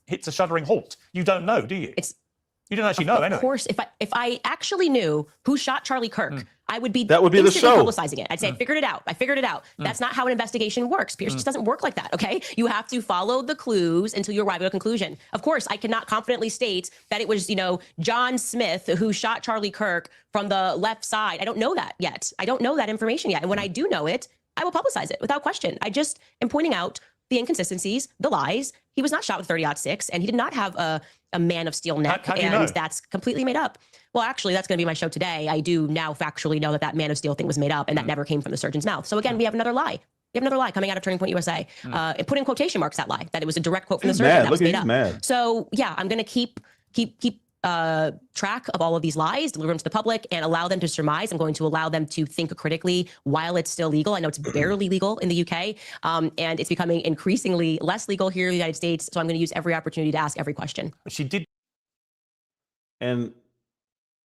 hits a shuddering halt. You don't know, do you? You don't actually know, anyway. Of course, if I actually knew who shot Charlie Kirk, I would be that would be the instantly show. publicizing it. I'd say, I figured it out. I figured it out. That's not how an investigation works. Pierce just doesn't work like that, okay? You have to follow the clues until you arrive at a conclusion. Of course, I cannot confidently state that it was, you know, John Smith who shot Charlie Kirk from the left side. I don't know that yet. I don't know that information yet. And when I do know it, I will publicize it without question. I just am pointing out the inconsistencies, the lies. He was not shot with 30-06, and he did not have a Man of Steel neck, How do you and know? that's completely made up. Well, actually, that's going to be my show today. I do now factually know that Man of Steel thing was made up, and that never came from the surgeon's mouth. So again, we have another lie. We have another lie coming out of Turning Point USA. And put in quotation marks that lie, that it was a direct quote from the surgeon that was made up. Mad. So yeah, I'm going to keep track of all of these lies, deliver them to the public, and allow them to surmise. I'm going to allow them to think critically while it's still legal. I know it's barely legal in the UK, and it's becoming increasingly less legal here in the United States. So I'm going to use every opportunity to ask every question. But she did. And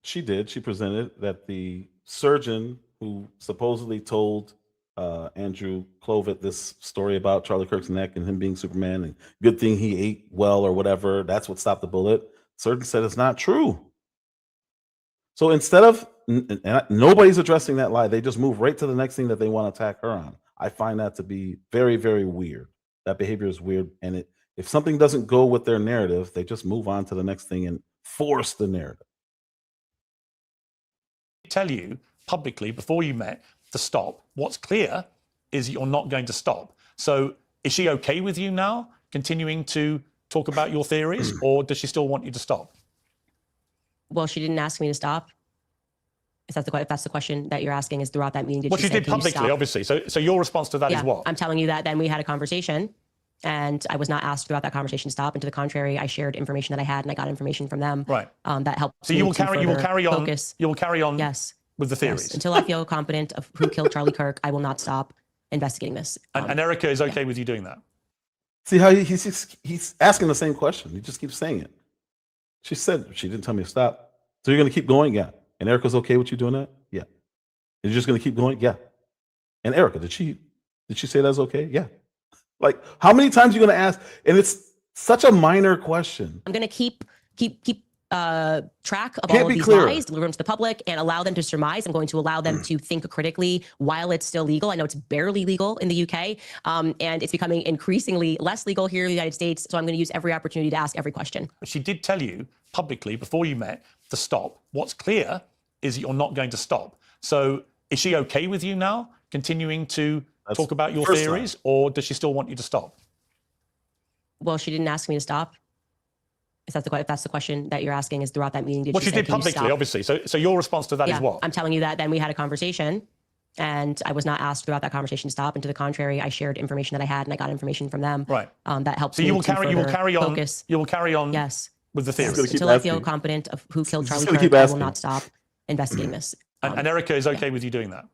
she did. She presented that the surgeon who supposedly told Andrew Clovet this story about Charlie Kirk's neck and him being Superman, and good thing he ate well or whatever, that's what stopped the bullet. Surgeon said it's not true. So instead of, nobody's addressing that lie. They just move right to the next thing that they want to attack her on. I find that to be very, very weird. That behavior is weird. And if something doesn't go with their narrative, they just move on to the next thing and force the narrative. Tell you publicly before you met to stop. What's clear is you're not going to stop. So is she okay with you now continuing to talk about your theories, or does she still want you to stop? Well, she didn't ask me to stop. If that's the question that you're asking, is throughout that meeting, did What she she say, did "Can you publicly, stop?" obviously. So your response to that is what? I'm telling you that then we had a conversation, and I was not asked throughout that conversation to stop. And to the contrary, I shared information that I had, and I got information from them. Right. That helped. So you will carry on. Focus. You will carry on. Yes. With the theories. Yes. Until I feel confident of who killed Charlie Kirk, I will not stop investigating this. And Erica is okay with you doing that? See how he's asking the same question. He just keeps saying it. She said she didn't tell me to stop. So you're going to keep going? Yeah. And Erica's okay with you doing that? Yeah. And you're just going to keep going? Yeah. And Erica, did she say that's okay? Yeah. Like, how many times are you going to ask? And it's such a minor question. I'm going to keep track of Can't all of be these clearer. lies, deliver them to the public, and allow them to surmise. I'm going to allow them to think critically while it's still legal. I know it's barely legal in the UK, and it's becoming increasingly less legal here in the United States. So I'm going to use every opportunity to ask every question. But she did tell you publicly before you met to stop. What's clear is you're not going to stop. So is she okay with you now continuing to talk about your theories, or does she still want you to stop? Well, she didn't ask me to stop. If that's the question that you're asking, is throughout that meeting, did What she she say, did "Can you publicly, stop?" obviously. So your response to that is what? I'm telling you that then we had a conversation, and I was not asked throughout that conversation to stop. And to the contrary, I shared information that I had, and I got information from them. Right. That helped. So you will carry on. Focus. You will carry on. Yes. With the theories. Yes. Until I feel confident of who killed Charlie Kirk, I will not stop investigating this. And Erica is okay with you doing that?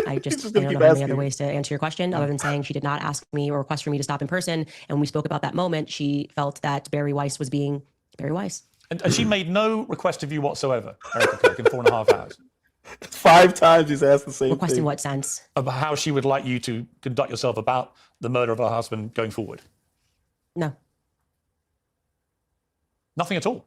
I don't know how many other ways to answer your question other than saying she did not ask me or request for me to stop in person. And when we spoke about that moment, she felt that Barry Weiss was being Barry Weiss. And she made no request of you whatsoever, Erica Kirk, in 4.5 hours. 5 times he's asked the same Request thing. in what sense? About how she would like you to conduct yourself about the murder of her husband going forward. No. Nothing at all.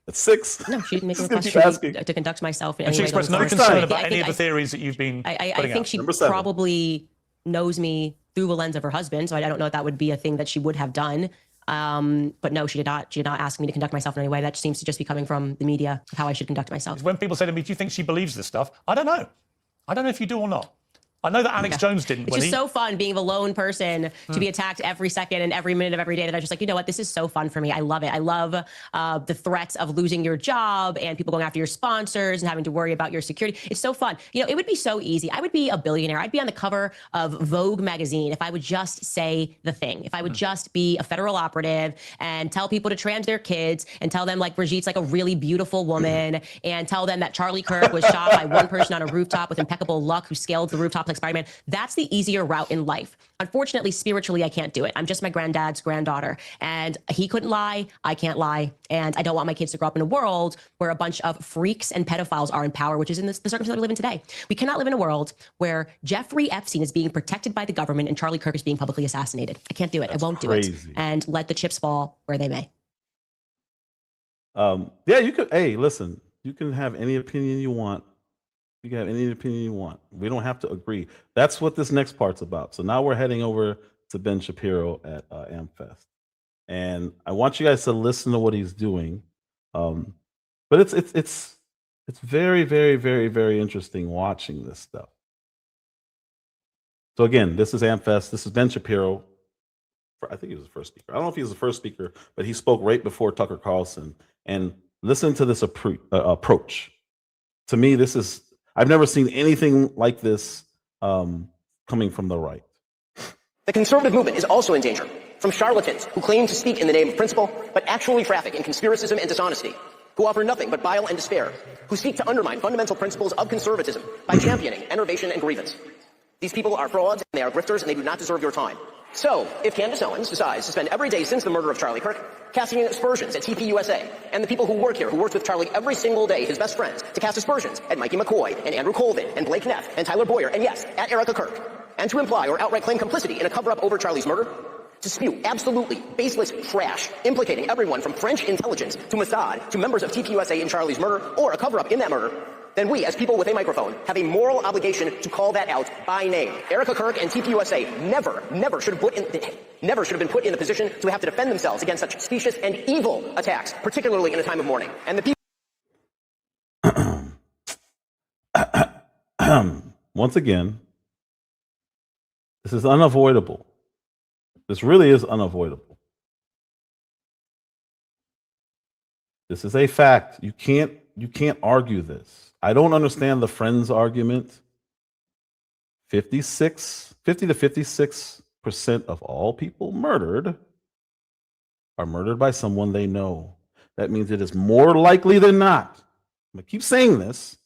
At 6. No, she didn't make a Just request keep for me asking. to conduct myself in And any she way. expressed no that was concern wrong. about I any of think- the theories that you've been I putting think out. she Number 7. probably knows me through the lens of her husband, so I don't know if that would be a thing that she would have done. But no, she did not. She did not ask me to conduct myself in any way. That seems to just be coming from the media of how I should conduct myself. When people say to me, "Do you think she believes this stuff?" I don't know. I don't know if you do or not. I know that Alex Jones didn't. It's just so fun being a lone person to be attacked every second and every minute of every day that I was just like, you know what, this is so fun for me. I love it. I love the threats of losing your job and people going after your sponsors and having to worry about your security. It's so fun. You know, it would be so easy. I would be a billionaire. I'd be on the cover of Vogue magazine if I would just say the thing. If I would just be a federal operative and tell people to trans their kids and tell them like Brigitte's like a really beautiful woman and tell them that Charlie Kirk was shot by one person on a rooftop with impeccable luck who scaled the rooftop like Spider-Man. That's the easier route in life. Unfortunately, spiritually, I can't do it. I'm just my granddad's granddaughter, and he couldn't lie. I can't lie. And I don't want my kids to grow up in a world where a bunch of freaks and pedophiles are in power, which is in the circumstance that we live in today. We cannot live in a world where Jeffrey Epstein is being protected by the government and Charlie Kirk is being publicly assassinated. I can't do it. That's I won't crazy. do it. And let the chips fall where they may. Yeah, you could. Hey, listen, you can have any opinion you want. You can have any opinion you want. We don't have to agree. That's what this next part's about. So now we're heading over to Ben Shapiro at Amfest, and I want you guys to listen to what he's doing. But it's very, very, very, very interesting watching this stuff. So again, this is Amfest. This is Ben Shapiro. I think he was the first speaker. I don't know if he was the first speaker, but he spoke right before Tucker Carlson. And listen to this approach. To me, this is, I've never seen anything like this coming from the right. The conservative movement is also in danger from charlatans who claim to speak in the name of principle, but actually traffic in conspiracism and dishonesty, who offer nothing but bile and despair, who seek to undermine fundamental principles of conservatism by championing enervation and grievance. These people are frauds, and they are grifters, and they do not deserve your time. So, if Candace Owens decides to spend every day since the murder of Charlie Kirk casting aspersions at TPUSA and the people who work here, who worked with Charlie every single day, his best friends, to cast aspersions at Mikey McCoy and Andrew Colvin and Blake Neff and Tyler Boyer, and yes, at Erica Kirk, and to imply or outright claim complicity in a cover-up over Charlie's murder, to spew absolutely baseless trash implicating everyone from French intelligence to Mossad to members of TPUSA in Charlie's murder or a cover-up in that murder, then we, as people with a microphone, have a moral obligation to call that out by name. Erica Kirk and TPUSA never should have been put in the position to have to defend themselves against such specious and evil attacks, particularly in a time of mourning. And the people. Once again, this is unavoidable. This really is unavoidable. This is a fact. You can't argue this. I don't understand the Friends argument. 50 to 56% of all people murdered are murdered by someone they know. That means it is more likely than not, I'm going to keep saying this,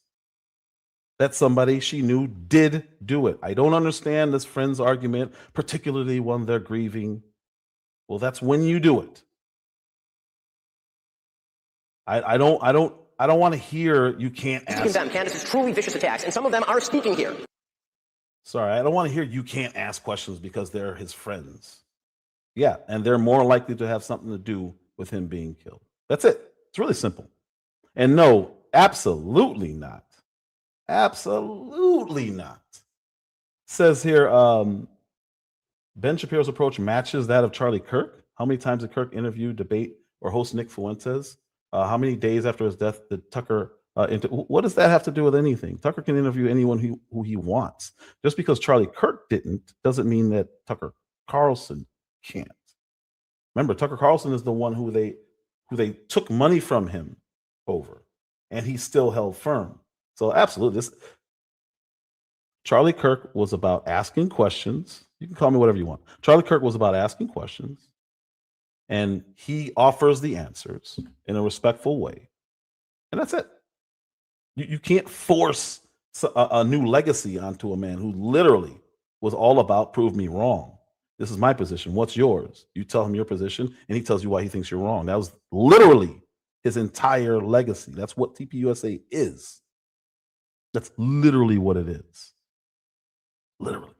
that somebody she knew did do it. I don't understand this Friends argument, particularly when they're grieving. Well, that's when you do it. I don't want to hear you can't ask. Condemn Candace's truly vicious attacks, and some of them are speaking here. Sorry, I don't want to hear you can't ask questions because they're his friends. Yeah, and they're more likely to have something to do with him being killed. That's it. It's really simple. And no, absolutely not. Absolutely not. It says here, Ben Shapiro's approach matches that of Charlie Kirk. How many times did Kirk interview, debate, or host Nick Fuentes? How many days after his death did Tucker what does that have to do with anything? Tucker can interview anyone who he wants. Just because Charlie Kirk didn't doesn't mean that Tucker Carlson can't. Remember, Tucker Carlson is the one who they took money from him over, and he still held firm. So absolutely, Charlie Kirk was about asking questions. You can call me whatever you want. Charlie Kirk was about asking questions, and he offers the answers in a respectful way. And that's it. You can't force a new legacy onto a man who literally was all about prove me wrong. This is my position. What's yours? You tell him your position, and he tells you why he thinks you're wrong. That was literally his entire legacy. That's what TPUSA is. That's literally what it is. Literally.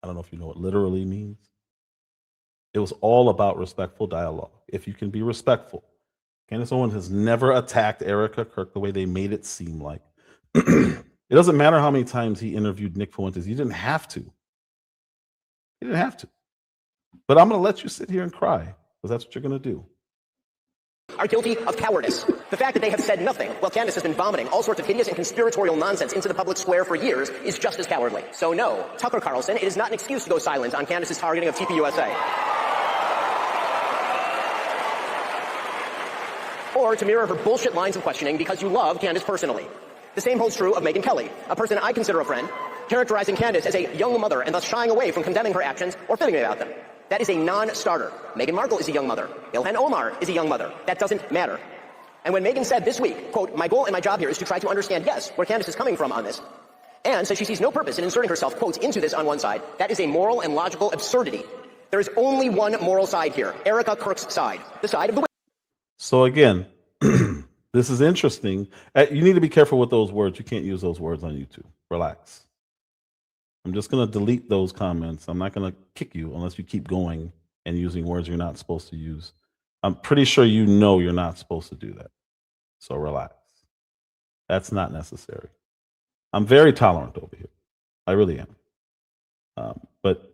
I don't know if you know what literally means. It was all about respectful dialogue. If you can be respectful. Candace Owens has never attacked Erica Kirk the way they made it seem like. It doesn't matter how many times he interviewed Nick Fuentes. He didn't have to. He didn't have to. But I'm going to let you sit here and cry because that's what you're going to do. are guilty of cowardice. The fact that they have said nothing while Candace has been vomiting all sorts of hideous and conspiratorial nonsense into the public square for years is just as cowardly. So no, Tucker Carlson, it is not an excuse to go silent on Candace's targeting of TPUSA. Or to mirror her bullshit lines of questioning because you love Candace personally. The same holds true of Megyn Kelly, a person I consider a friend, characterizing Candace as a young mother and thus shying away from condemning her actions or fibbing about them. That is a non-starter. Meghan Markle is a young mother. Ilhan Omar is a young mother. That doesn't matter. And when Megyn said this week, quote, my goal and my job here is to try to understand, yes, where Candace is coming from on this, and says she sees no purpose in inserting herself, quote, into this on one side, that is a moral and logical absurdity. There is only one moral side here, Erica Kirk's side, the side of the... So again, this is interesting. You need to be careful with those words. You can't use those words on YouTube. Relax. I'm just going to delete those comments. I'm not going to kick you unless you keep going and using words you're not supposed to use. I'm pretty sure you know you're not supposed to do that. So relax. That's not necessary. I'm very tolerant over here. I really am. But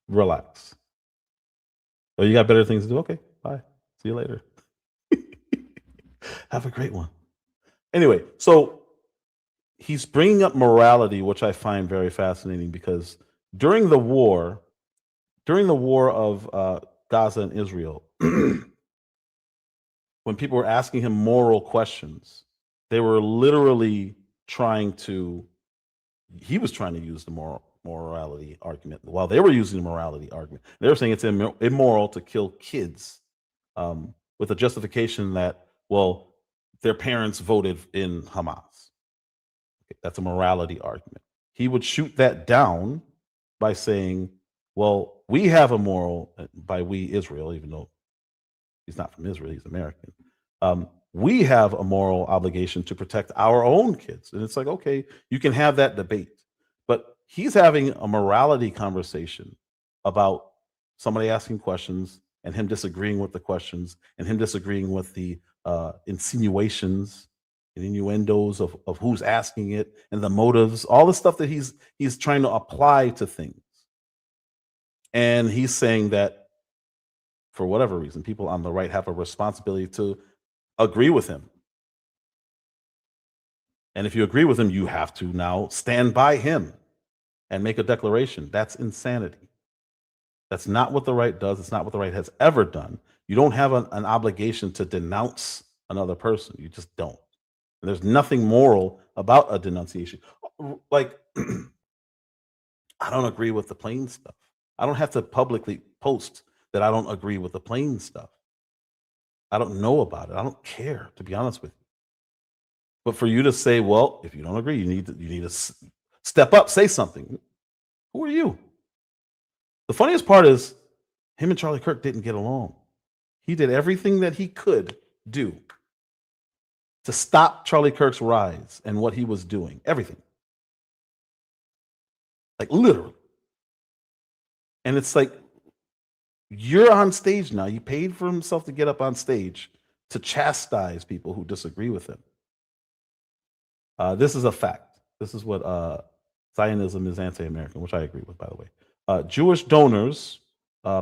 relax. Oh, you got better things to do? Okay, bye. See you later. Have a great one. Anyway, so he's bringing up morality, which I find very fascinating because during the war of Gaza and Israel, when people were asking him moral questions, they were literally he was trying to use the morality argument while they were using the morality argument. They were saying it's immoral to kill kids with a justification that, well, their parents voted in Hamas. Okay, that's a morality argument. He would shoot that down by saying, well, we have a moral, by we, Israel, even though he's not from Israel, he's American. We have a moral obligation to protect our own kids. And it's like, okay, you can have that debate. But he's having a morality conversation about somebody asking questions and him disagreeing with the questions and him disagreeing with the insinuations and innuendos of who's asking it and the motives, all the stuff that he's trying to apply to things. And he's saying that for whatever reason, people on the right have a responsibility to agree with him. And if you agree with him, you have to now stand by him and make a declaration. That's insanity. That's not what the right does. It's not what the right has ever done. You don't have an obligation to denounce another person. You just don't. And there's nothing moral about a denunciation. Like, I don't agree with the plane stuff. I don't have to publicly post that I don't agree with the plane stuff. I don't know about it. I don't care, to be honest with you. But for you to say, well, if you don't agree, you need to step up, say something. Who are you? The funniest part is him and Charlie Kirk didn't get along. He did everything that he could do to stop Charlie Kirk's rise and what he was doing. Everything. Like literally. And it's like, you're on stage now. He paid for himself to get up on stage to chastise people who disagree with him. This is a fact. This is what Zionism is anti-American, which I agree with, by the way. Jewish donors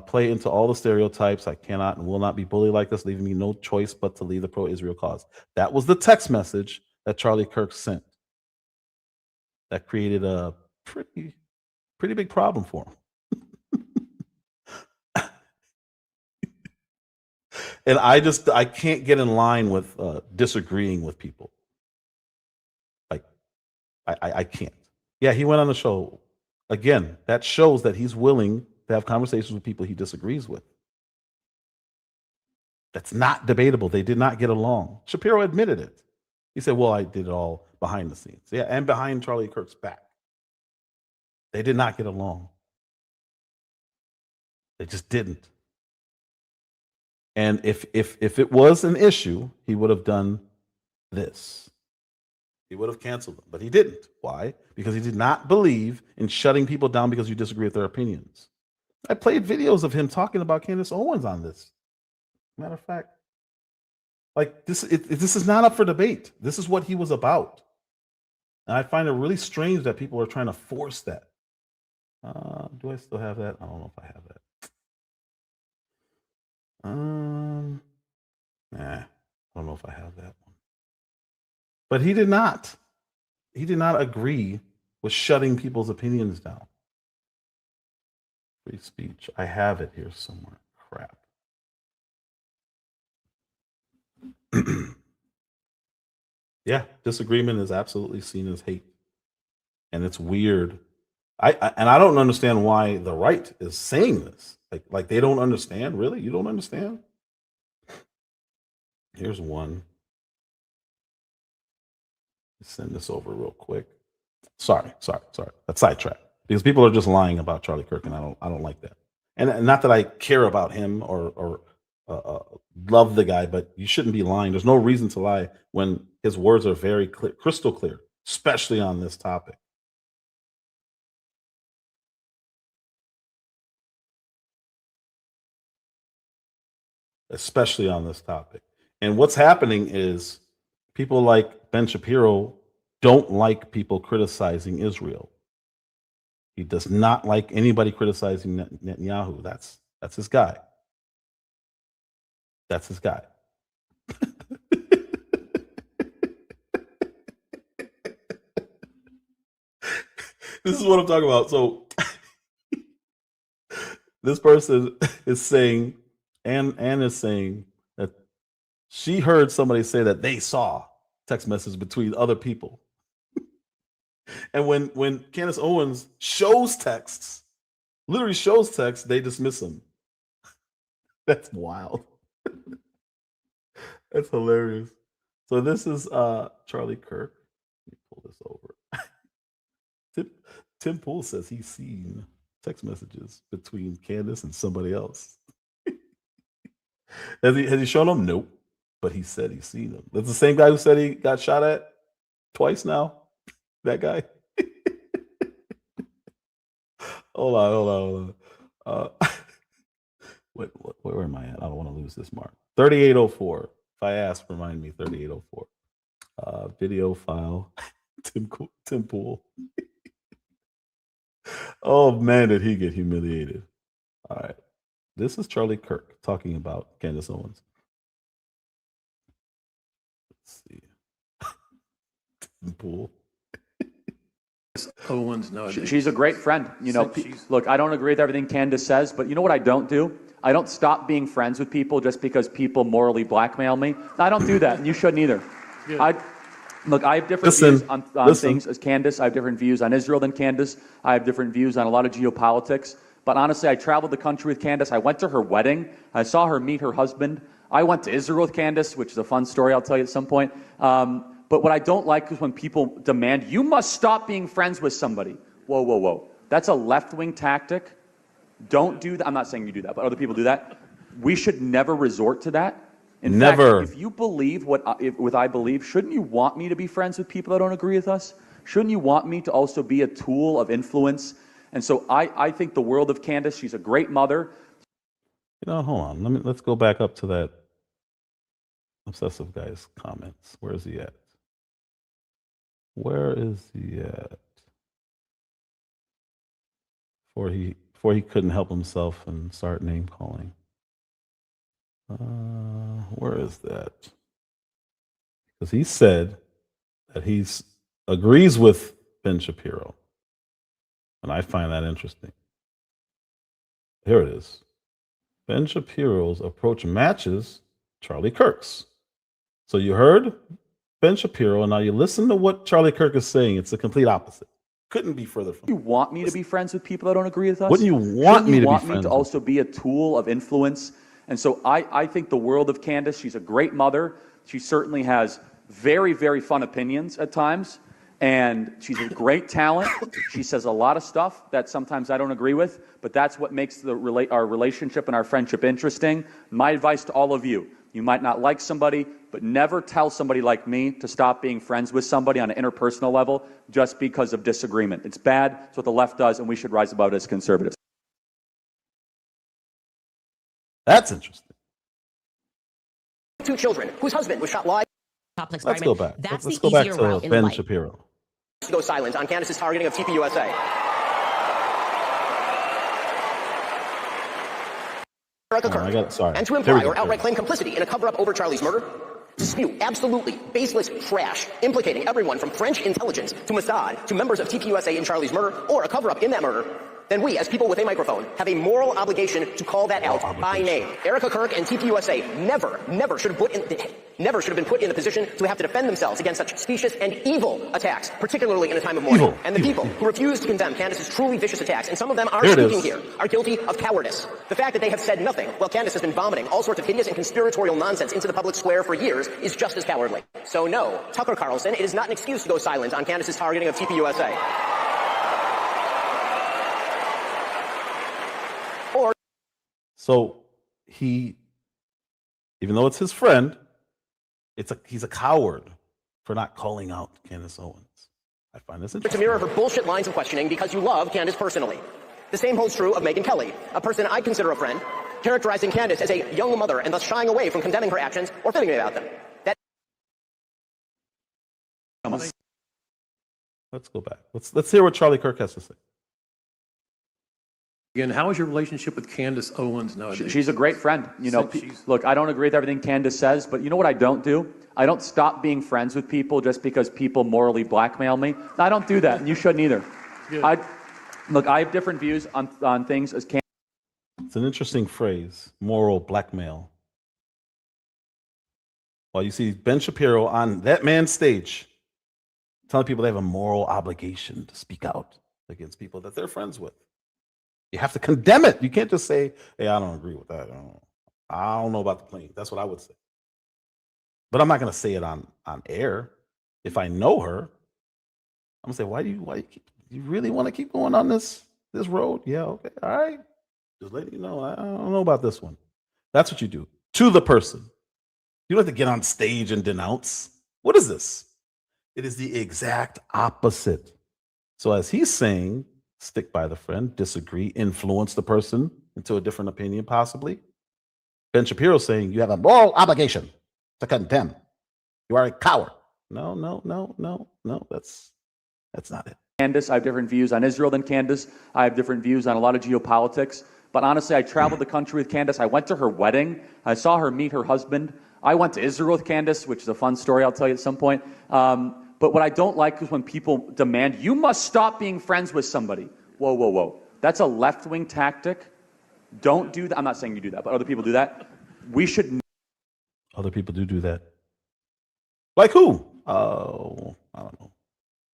play into all the stereotypes. I cannot and will not be bullied like this, leaving me no choice but to leave the pro-Israel cause. That was the text message that Charlie Kirk sent. That created a pretty big problem for him. And I can't get in line with disagreeing with people. Like, I can't. Yeah, he went on the show. Again, that shows that he's willing to have conversations with people he disagrees with. That's not debatable. They did not get along. Shapiro admitted it. He said, well, I did it all behind the scenes. Yeah, and behind Charlie Kirk's back. They did not get along. They just didn't. And if it was an issue, he would have done this. He would have canceled them, but he didn't. Why? Because he did not believe in shutting people down because you disagree with their opinions. I played videos of him talking about Candace Owens on this. Matter of fact, like this is not up for debate. This is what he was about. And I find it really strange that people are trying to force that. Do I still have that? I don't know if I have that. I don't know if I have that one. But he did not. He did not agree with shutting people's opinions down. Free speech. I have it here somewhere. Crap. Yeah, disagreement is absolutely seen as hate. And it's weird. I don't understand why the right is saying this. Like they don't understand. Really? You don't understand? Here's one. Send this over real quick. Sorry. That's sidetracked. Because people are just lying about Charlie Kirk, and I don't like that. And not that I care about him or love the guy, but you shouldn't be lying. There's no reason to lie when his words are very clear, crystal clear, especially on this topic. Especially on this topic. And what's happening is people like Ben Shapiro don't like people criticizing Israel. He does not like anybody criticizing Netanyahu. That's his guy. That's his guy. This is what I'm talking about. So this person is saying, Anne is saying that she heard somebody say that they saw text messages between other people. And when Candace Owens shows texts, literally shows texts, they dismiss them. That's wild. That's hilarious. So this is Charlie Kirk. Let me pull this over. Tim Pool says he's seen text messages between Candace and somebody else. Has he shown them? Nope. But he said he's seen them. That's the same guy who said he got shot at twice now. That guy. Hold on. Wait, where am I at? I don't want to lose this mark. 3804. If I ask, remind me. 3804. Video file. Tim Pool. Oh man, did he get humiliated? All right. This is Charlie Kirk talking about Candace Owens. Let's see. Tim Pool. Owens, no. She's a great friend. You know, look, I don't agree with everything Candace says, but you know what I don't do? I don't stop being friends with people just because people morally blackmail me. I don't do that, and you shouldn't either. Look, I have different views on things as Candace. I have different views on Israel than Candace. I have different views on a lot of geopolitics. But honestly, I traveled the country with Candace. I went to her wedding. I saw her meet her husband. I went to Israel with Candace, which is a fun story I'll tell you at some point. But what I don't like is when people demand, you must stop being friends with somebody. Whoa. That's a left-wing tactic. Don't do that. I'm not saying you do that, but other people do that. We should never resort to that. In fact, if you believe what I believe, shouldn't you want me to be friends with people that don't agree with us? Shouldn't you want me to also be a tool of influence? And so I think the world of Candace. She's a great mother. You know, hold on. Let's go back up to that obsessive guy's comments. Where is he at? Where is he at? Before he couldn't help himself and start name calling. Where is that? Because he said that he agrees with Ben Shapiro. And I find that interesting. Here it is. Ben Shapiro's approach matches Charlie Kirk's. So you heard Ben Shapiro, and now you listen to what Charlie Kirk is saying. It's the complete opposite. Couldn't be further from. You want me to be friends with people that don't agree with us? Wouldn't you want me to be friends? Want me to also be a tool of influence? And so I think the world of Candace. She's a great mother. She certainly has very, very fun opinions at times. And she's a great talent. She says a lot of stuff that sometimes I don't agree with, but that's what makes our relationship and our friendship interesting. My advice to all of you, you might not like somebody, but never tell somebody like me to stop being friends with somebody on an interpersonal level just because of disagreement. It's bad. It's what the left does, and we should rise above it as conservatives. That's interesting. 2 children whose husband was shot live. Let's go back. That's Let's the go back easier to route in Ben life. Shapiro. Go silent on Candace's targeting of TPUSA. Erica Oh, Kirk, sorry. and to Here we imply go. or outright claim complicity in a cover-up over Charlie's murder, to spew absolutely baseless trash implicating everyone from French intelligence to Mossad to members of TPUSA in Charlie's murder or a cover-up in that murder, then we, as people with a microphone, have a moral obligation to call that out by name. Erica Kirk and TPUSA never should have been put in the position to have to defend themselves against such specious and evil attacks, particularly in a time of mourning. And the people who refuse to condemn Candace's truly vicious attacks, and some of them are speaking here, are guilty of cowardice. The fact that they have said nothing while Candace has been vomiting all sorts of hideous and conspiratorial nonsense into the public square for years is just as cowardly. So no, Tucker Carlson, it is not an excuse to go silent on Candace's targeting of TPUSA. So he, even though it's his friend, he's a coward for not calling out Candace Owens. I find this interesting. To mirror her bullshit lines of questioning because you love Candace personally. The same holds true of Megyn Kelly, a person I consider a friend, characterizing Candace as a young mother and thus shying away from condemning her actions or fibbing about them. Let's go back. Let's hear what Charlie Kirk has to say. Again, how is your relationship with Candace Owens nowadays? She's a great friend. You know, look, I don't agree with everything Candace says, but you know what I don't do? I don't stop being friends with people just because people morally blackmail me. I don't do that, and you shouldn't either. Look, I have different views on things as Candace. It's an interesting phrase, moral blackmail. Well, you see Ben Shapiro on that man's stage telling people they have a moral obligation to speak out against people that they're friends with. You have to condemn it. You can't just say, hey, I don't agree with that. I don't know about the plane. That's what I would say. But I'm not going to say it on air. If I know her, I'm going to say, why do you really want to keep going on this road? Yeah, okay, all right. Just letting you know, I don't know about this one. That's what you do to the person. You don't have to get on stage and denounce. What is this? It is the exact opposite. So as he's saying, stick by the friend, disagree, influence the person into a different opinion, possibly. Ben Shapiro saying you have a moral obligation to condemn. You are a coward. No, that's not it. Candace, I have different views on Israel than Candace. I have different views on a lot of geopolitics. But honestly, I traveled the country with Candace. I went to her wedding. I saw her meet her husband. I went to Israel with Candace, which is a fun story I'll tell you at some point. But what I don't like is when people demand, you must stop being friends with somebody. Whoa. That's a left-wing tactic. Don't do that. I'm not saying you do that, but other people do that. We should. Other people do that. Like who? Oh, I don't know.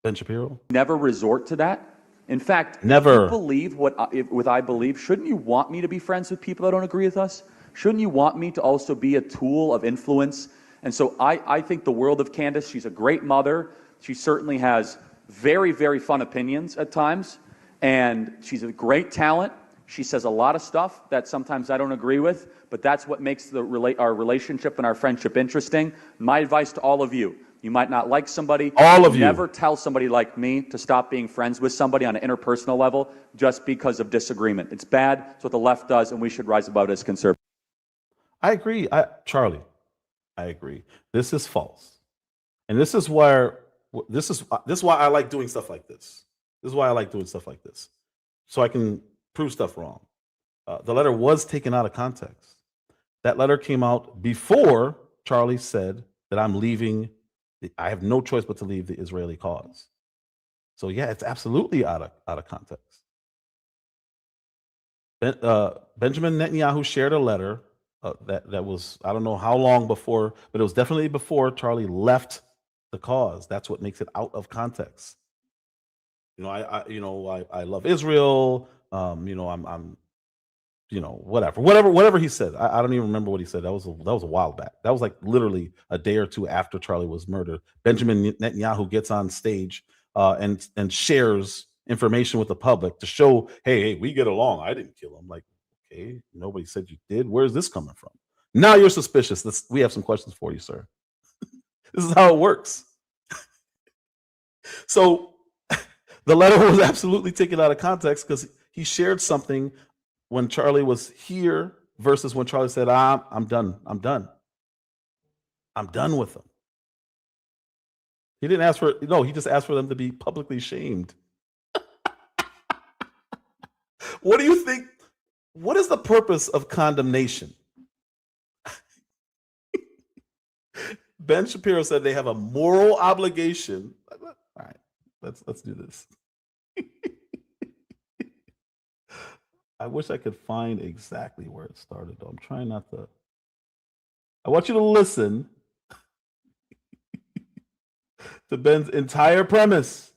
Ben Shapiro? Never resort to that. In fact, never. If you believe what I believe, shouldn't you want me to be friends with people that don't agree with us? Shouldn't you want me to also be a tool of influence? And so I think the world of Candace. She's a great mother. She certainly has very, very fun opinions at times. And she's a great talent. She says a lot of stuff that sometimes I don't agree with, but that's what makes our relationship and our friendship interesting. My advice to all of you, you might not like somebody. All of you. Never tell somebody like me to stop being friends with somebody on an interpersonal level just because of disagreement. It's bad. It's what the left does, and we should rise above it as conservatives. I agree. Charlie, I agree. This is false. And this is why I like doing stuff like this. This is why I like doing stuff like this. So I can prove stuff wrong. The letter was taken out of context. That letter came out before Charlie said that I'm leaving. I have no choice but to leave the Israeli cause. So yeah, it's absolutely out of context. Benjamin Netanyahu shared a letter that was, I don't know how long before, but it was definitely before Charlie left the cause. That's what makes it out of context. I love Israel. I'm whatever he said. I don't even remember what he said. That was a while back. That was like literally a day or two after Charlie was murdered. Benjamin Netanyahu gets on stage and shares information with the public to show, hey, we get along. I didn't kill him. Like, okay, nobody said you did. Where's this coming from? Now you're suspicious. We have some questions for you, sir. This is how it works. So the letter was absolutely taken out of context because he shared something when Charlie was here versus when Charlie said, I'm done with them. He didn't ask for, he just asked for them to be publicly shamed. What do you think What is the purpose of condemnation? Ben Shapiro said they have a moral obligation. All right, let's do this. I wish I could find exactly where it started, though. I'm trying not to. I want you to listen to Ben's entire premise.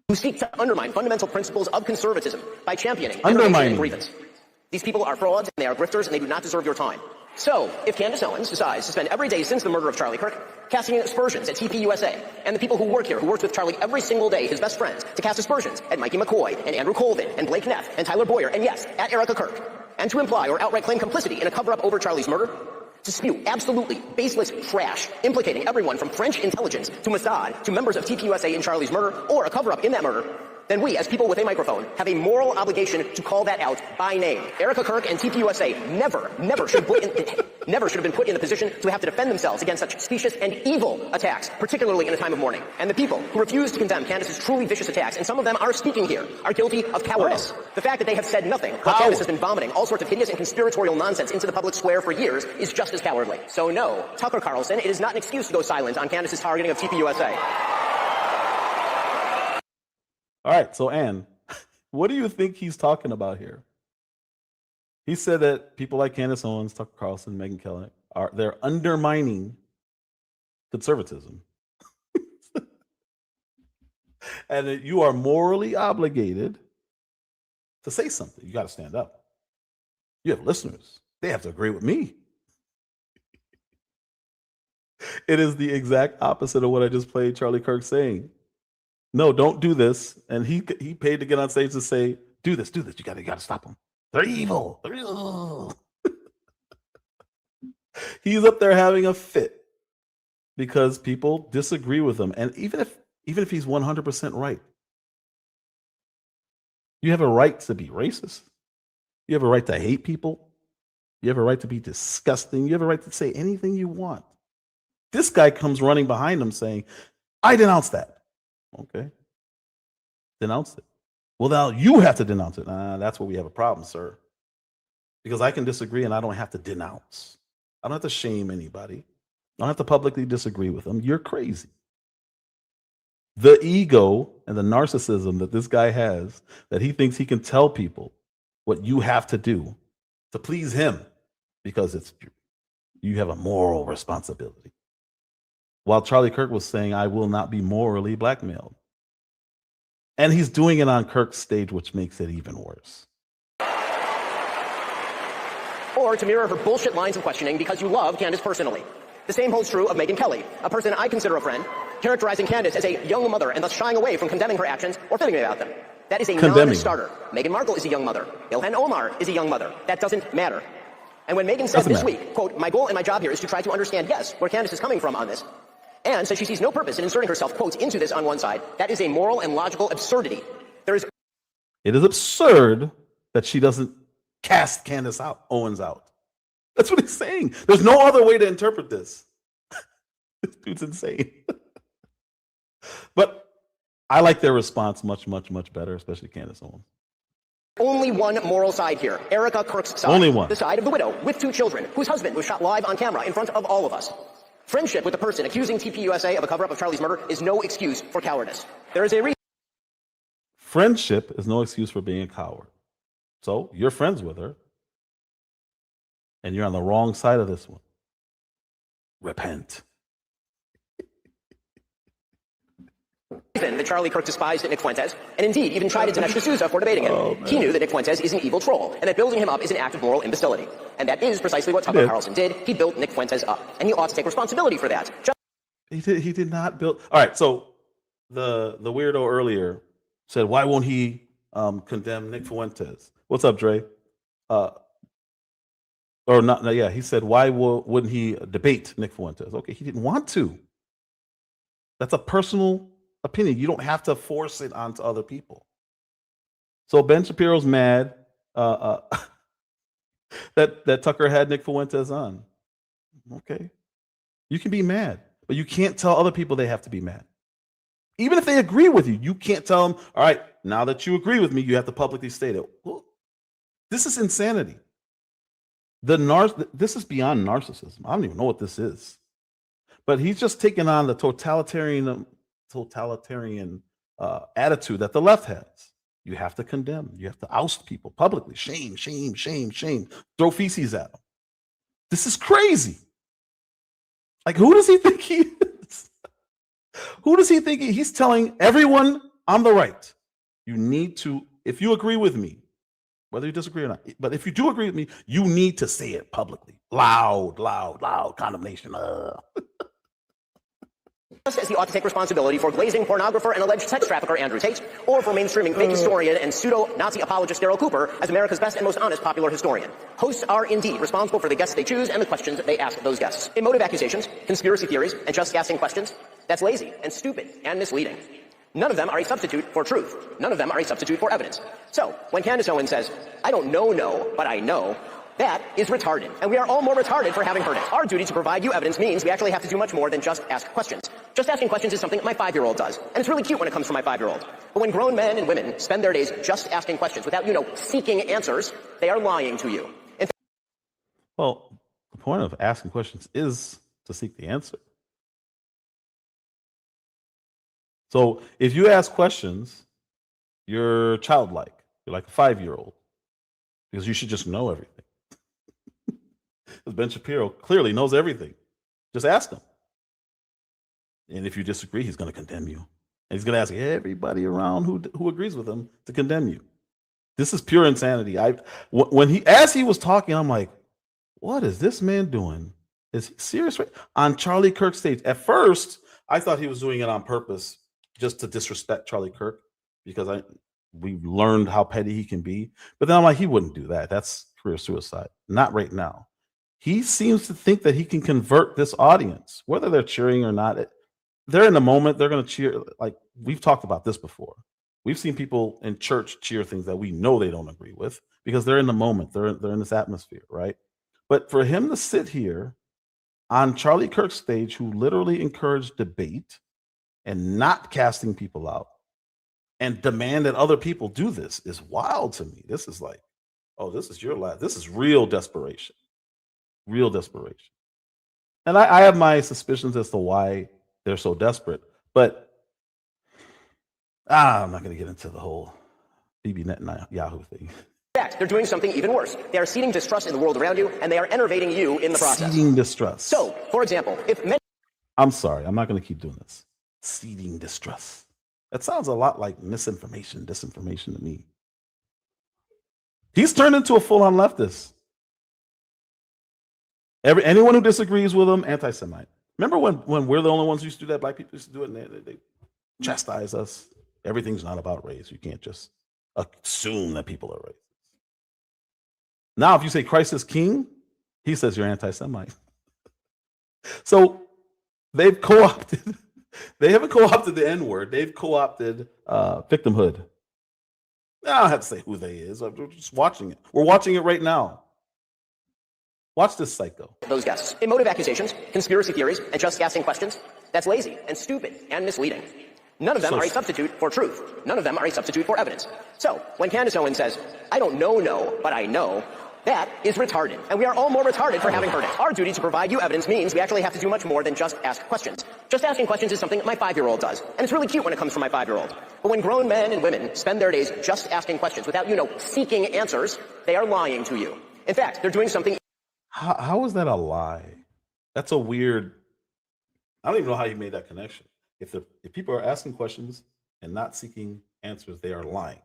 Who seek to undermine fundamental principles of conservatism by championing and grievance. These people are frauds, and they are grifters, and they do not deserve your time. So, if Candace Owens decides to spend every day since the murder of Charlie Kirk casting aspersions at TPUSA and the people who work here, who worked with Charlie every single day, his best friends, to cast aspersions at Mikey McCoy and Andrew Colvin and Blake Neff and Tyler Boyer and, yes, at Erica Kirk, and to imply or outright claim complicity in a cover-up over Charlie's murder, to spew absolutely baseless trash implicating everyone from French intelligence to Mossad to members of TPUSA in Charlie's murder or a cover-up in that murder, then we, as people with a microphone, have a moral obligation to call that out by name. Erica Kirk and TPUSA never should have been put in the position to have to defend themselves against such specious and evil attacks, particularly in a time of mourning. And the people who refuse to condemn Candace's truly vicious attacks, and some of them are speaking here, are guilty of cowardice. The fact that they have said nothing while Candace has been vomiting all sorts of hideous and conspiratorial nonsense into the public square for years is just as cowardly. So no, Tucker Carlson, it is not an excuse to go silent on Candace's targeting of TPUSA. All right, so Ann, what do you think he's talking about here? He said that people like Candace Owens, Tucker Carlson, Megyn Kelly, they're undermining conservatism. And that you are morally obligated to say something. You got to stand up. You have listeners. They have to agree with me. It is the exact opposite of what I just played Charlie Kirk saying. No, don't do this. And he paid to get on stage to say, do this. You gotta stop them. They're evil. He's up there having a fit because people disagree with him. And even if he's 100% right, you have a right to be racist. You have a right to hate people. You have a right to be disgusting. You have a right to say anything you want. This guy comes running behind him saying, I denounce that. Okay. Denounce it. Well, now you have to denounce it. That's where we have a problem, sir. Because I can disagree and I don't have to denounce. I don't have to shame anybody. I don't have to publicly disagree with them. You're crazy. The ego and the narcissism that this guy has, that he thinks he can tell people what you have to do to please him because you have a moral responsibility. While Charlie Kirk was saying, I will not be morally blackmailed. And he's doing it on Kirk's stage, which makes it even worse. Or to mirror her bullshit lines of questioning because you love Candace personally. The same holds true of Megyn Kelly, a person I consider a friend, characterizing Candace as a young mother and thus shying away from condemning her actions or fibbing about them. That is a non-starter. Meghan Markle is a young mother. Ilhan Omar is a young mother. That doesn't matter. And when Megyn said this week, quote, my goal and my job here is to try to understand, yes, where Candace is coming from on this, and says she sees no purpose in inserting herself, quote, into this on one side, that is a moral and logical absurdity. It is absurd that she doesn't cast Candace Owens out. That's what he's saying. There's no other way to interpret this. This dude's insane. But I like their response much, much, much better, especially Candace Owens. Only one moral side here, Erica Kirk's side. Only one. The side of the widow with 2 children, whose husband was shot live on camera in front of all of us. Friendship with the person accusing TPUSA of a cover-up of Charlie's murder is no excuse for cowardice. There is a reason. Friendship is no excuse for being a coward. So you're friends with her, and you're on the wrong side of this one. Repent. That Charlie Kirk despised Nick Fuentes, and indeed even tried to Dinesh D'Souza for debating him. He knew that Nick Fuentes is an evil troll, and that building him up is an act of moral imbecility. And that is precisely what Tucker Carlson did. He built Nick Fuentes up, and he ought to take responsibility for that. He did not build. All right, so the weirdo earlier said, why won't he condemn Nick Fuentes? What's up, Dre? Or not? Yeah, he said, why wouldn't he debate Nick Fuentes? Okay, he didn't want to. That's a personal opinion. You don't have to force it onto other people. So Ben Shapiro's mad that Tucker had Nick Fuentes on. Okay, you can be mad, but you can't tell other people they have to be mad. Even if they agree with you, you can't tell them, all right, now that you agree with me, you have to publicly state it. Well, this is insanity. This is beyond narcissism. I don't even know what this is. But he's just taking on the totalitarian attitude that the left has. You have to condemn. You have to oust people publicly. Shame, shame, shame, shame. Throw feces at them. This is crazy. Like, who does he think he is? Who does he think he's telling everyone I'm the right? You need to, if you agree with me, whether you disagree or not, but if you do agree with me, you need to say it publicly. Loud, loud, loud condemnation. Just as he ought to take responsibility for glazing pornographer and alleged sex trafficker Andrew Tate, or for mainstreaming fake historian and pseudo-Nazi apologist Daryl Cooper as America's best and most honest popular historian. Hosts are indeed responsible for the guests they choose and the questions they ask those guests. Emotive accusations, conspiracy theories, and just asking questions, that's lazy and stupid and misleading. None of them are a substitute for truth. None of them are a substitute for evidence. So, when Candace Owens says, I don't know, but I know, that is retarded, and we are all more retarded for having heard it. Our duty to provide you evidence means we actually have to do much more than just ask questions. Just asking questions is something that my 5-year-old does, and it's really cute when it comes from my 5-year-old. But when grown men and women spend their days just asking questions without, seeking answers, they are lying to you. Well, the point of asking questions is to seek the answer. So if you ask questions, you're childlike. You're like a 5-year-old because you should just know everything. Ben Shapiro clearly knows everything. Just ask him. And if you disagree, he's going to condemn you. And he's going to ask everybody around who agrees with him to condemn you. This is pure insanity. As he was talking, I'm like, what is this man doing? Is he serious? On Charlie Kirk's stage. At first, I thought he was doing it on purpose just to disrespect Charlie Kirk because we learned how petty he can be. But then I'm like, he wouldn't do that. That's career suicide. Not right now. He seems to think that he can convert this audience, whether they're cheering or not. They're in the moment. They're going to cheer. Like, we've talked about this before. We've seen people in church cheer things that we know they don't agree with because they're in the moment. They're in this atmosphere, right? But for him to sit here on Charlie Kirk's stage, who literally encouraged debate and not casting people out and demand that other people do this is wild to me. This is like, oh, this is your life. This is real desperation. Real desperation. And I have my suspicions as to why they're so desperate, but I'm not going to get into the whole BB Netanyahu thing. In fact, they're doing something even worse. They are seeding distrust in the world around you, and they are enervating you in the process. Seeding distrust. So, for example, I'm sorry, I'm not going to keep doing this. Seeding distrust. That sounds a lot like misinformation, disinformation to me. He's turned into a full-on leftist. Anyone who disagrees with him, anti-Semite. Remember when we're the only ones who used to do that? Black people used to do it, and they chastise us. Everything's not about race. You can't just assume that people are racist. Now, if you say Christ is king, he says you're anti-Semite. So they've co-opted. They haven't co-opted the N-word. They've co-opted victimhood. I don't have to say who they is. We're just watching it. We're watching it right now. Watch this psycho. Those guests. Emotive accusations, conspiracy theories, and just asking questions, that's lazy and stupid and misleading. None of them are a substitute for truth. None of them are a substitute for evidence. So, when Candace Owens says, I don't know, but I know, that is retarded, and we are all more retarded for having heard it. Our duty to provide you evidence means we actually have to do much more than just ask questions. Just asking questions is something that my 5-year-old does, and it's really cute when it comes from my 5-year-old. But when grown men and women spend their days just asking questions without, seeking answers, they are lying to you. In fact, they're doing something. How is that a lie? That's a weird. I don't even know how you made that connection. If people are asking questions and not seeking answers, they are lying.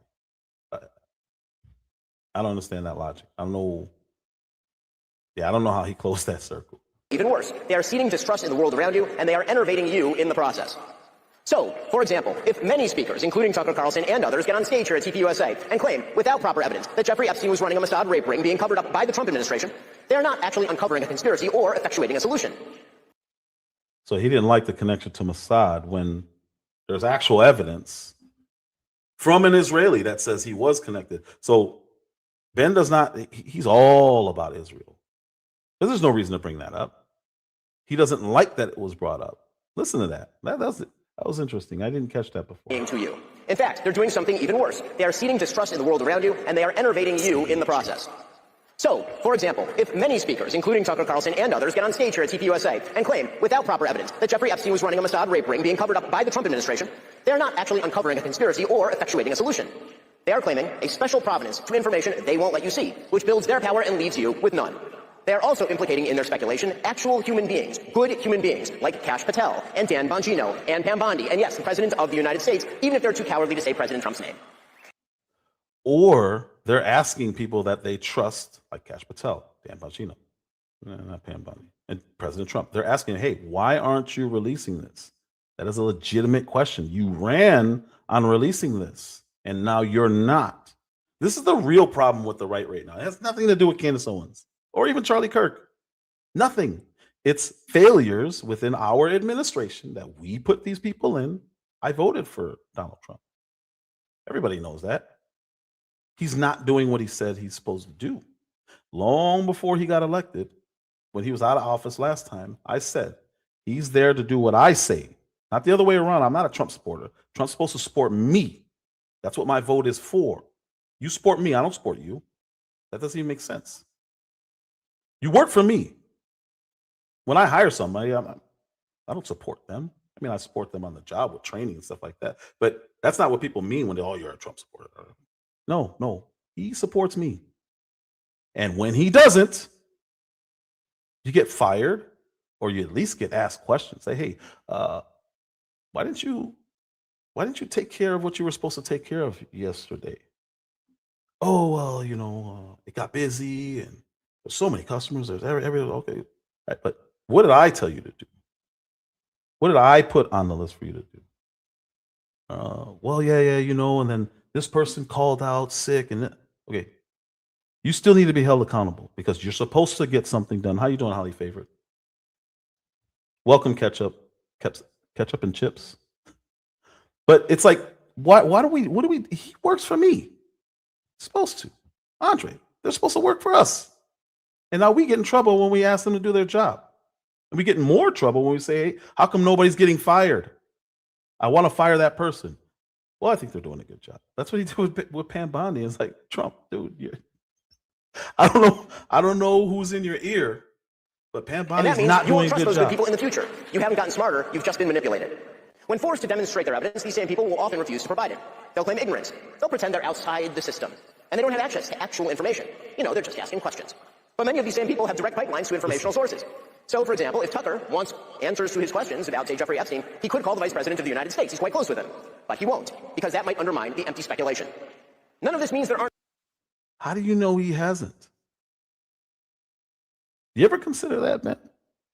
I don't understand that logic. I don't know how he closed that circle. Even worse, they are seeding distrust in the world around you, and they are enervating you in the process. So, for example, if many speakers, including Tucker Carlson and others, get on stage here at TPUSA and claim, without proper evidence, that Jeffrey Epstein was running a Mossad rape ring being covered up by the Trump administration, they are not actually uncovering a conspiracy or effectuating a solution. So he didn't like the connection to Mossad when there's actual evidence from an Israeli that says he was connected. So Ben does not, he's all about Israel. There's no reason to bring that up. He doesn't like that it was brought up. Listen to that. That was interesting. I didn't catch that before. To you. In fact, they're doing something even worse. They are seeding distrust in the world around you, and they are enervating you in the process. So, for example, if many speakers, including Tucker Carlson and others, get on stage here at TPUSA and claim, without proper evidence, that Jeffrey Epstein was running a Mossad rape ring being covered up by the Trump administration, they're not actually uncovering a conspiracy or effectuating a solution. They are claiming a special provenance to information they won't let you see, which builds their power and leaves you with none. They are also implicating in their speculation actual human beings, good human beings, like Kash Patel and Dan Bongino and Pam Bondi, and yes, the President of the United States, even if they're too cowardly to say President Trump's name. Or they're asking people that they trust, like Kash Patel, Dan Bongino, not Pam Bondi, and President Trump. They're asking, hey, why aren't you releasing this? That is a legitimate question. You ran on releasing this, and now you're not. This is the real problem with the right now. It has nothing to do with Candace Owens or even Charlie Kirk. Nothing. It's failures within our administration that we put these people in. I voted for Donald Trump. Everybody knows that. He's not doing what he said he's supposed to do. Long before he got elected, when he was out of office last time, I said, he's there to do what I say, not the other way around. I'm not a Trump supporter. Trump's supposed to support me. That's what my vote is for. You support me, I don't support you. That doesn't even make sense. You work for me. When I hire somebody, I don't support them. I mean, I support them on the job with training and stuff like that. But that's not what people mean when they, oh, you're a Trump supporter. No, he supports me. And when he doesn't, you get fired, or you at least get asked questions. Say, hey, why didn't you take care of what you were supposed to take care of yesterday? Oh, well, it got busy and there's so many customers. There's every okay. Right, but what did I tell you to do? What did I put on the list for you to do? Well, yeah, and then this person called out sick, and okay, you still need to be held accountable because you're supposed to get something done. How you doing, Holly Favorite? Welcome, ketchup and chips. But it's like, why do we? He works for me. Supposed to, Andre. They're supposed to work for us, and now we get in trouble when we ask them to do their job, and we get in more trouble when we say, hey, how come nobody's getting fired? I want to fire that person. Well, I think they're doing a good job. That's what he did with Pam Bondi. It's like, Trump, dude, I don't know who's in your ear, but Pam Bondi is not doing a good job. Those good people in the future. You haven't gotten smarter. You've just been manipulated. When forced to demonstrate their evidence, these same people will often refuse to provide it. They'll claim ignorance. They'll pretend they're outside the system, and they don't have access to actual information. They're just asking questions. But many of these same people have direct pipelines to informational sources. So, for example, if Tucker wants answers to his questions about, say, Jeffrey Epstein, he could call the Vice President of the United States. He's quite close with him. But he won't, because that might undermine the empty speculation. None of this means there aren't... How do you know he hasn't? You ever consider that, man?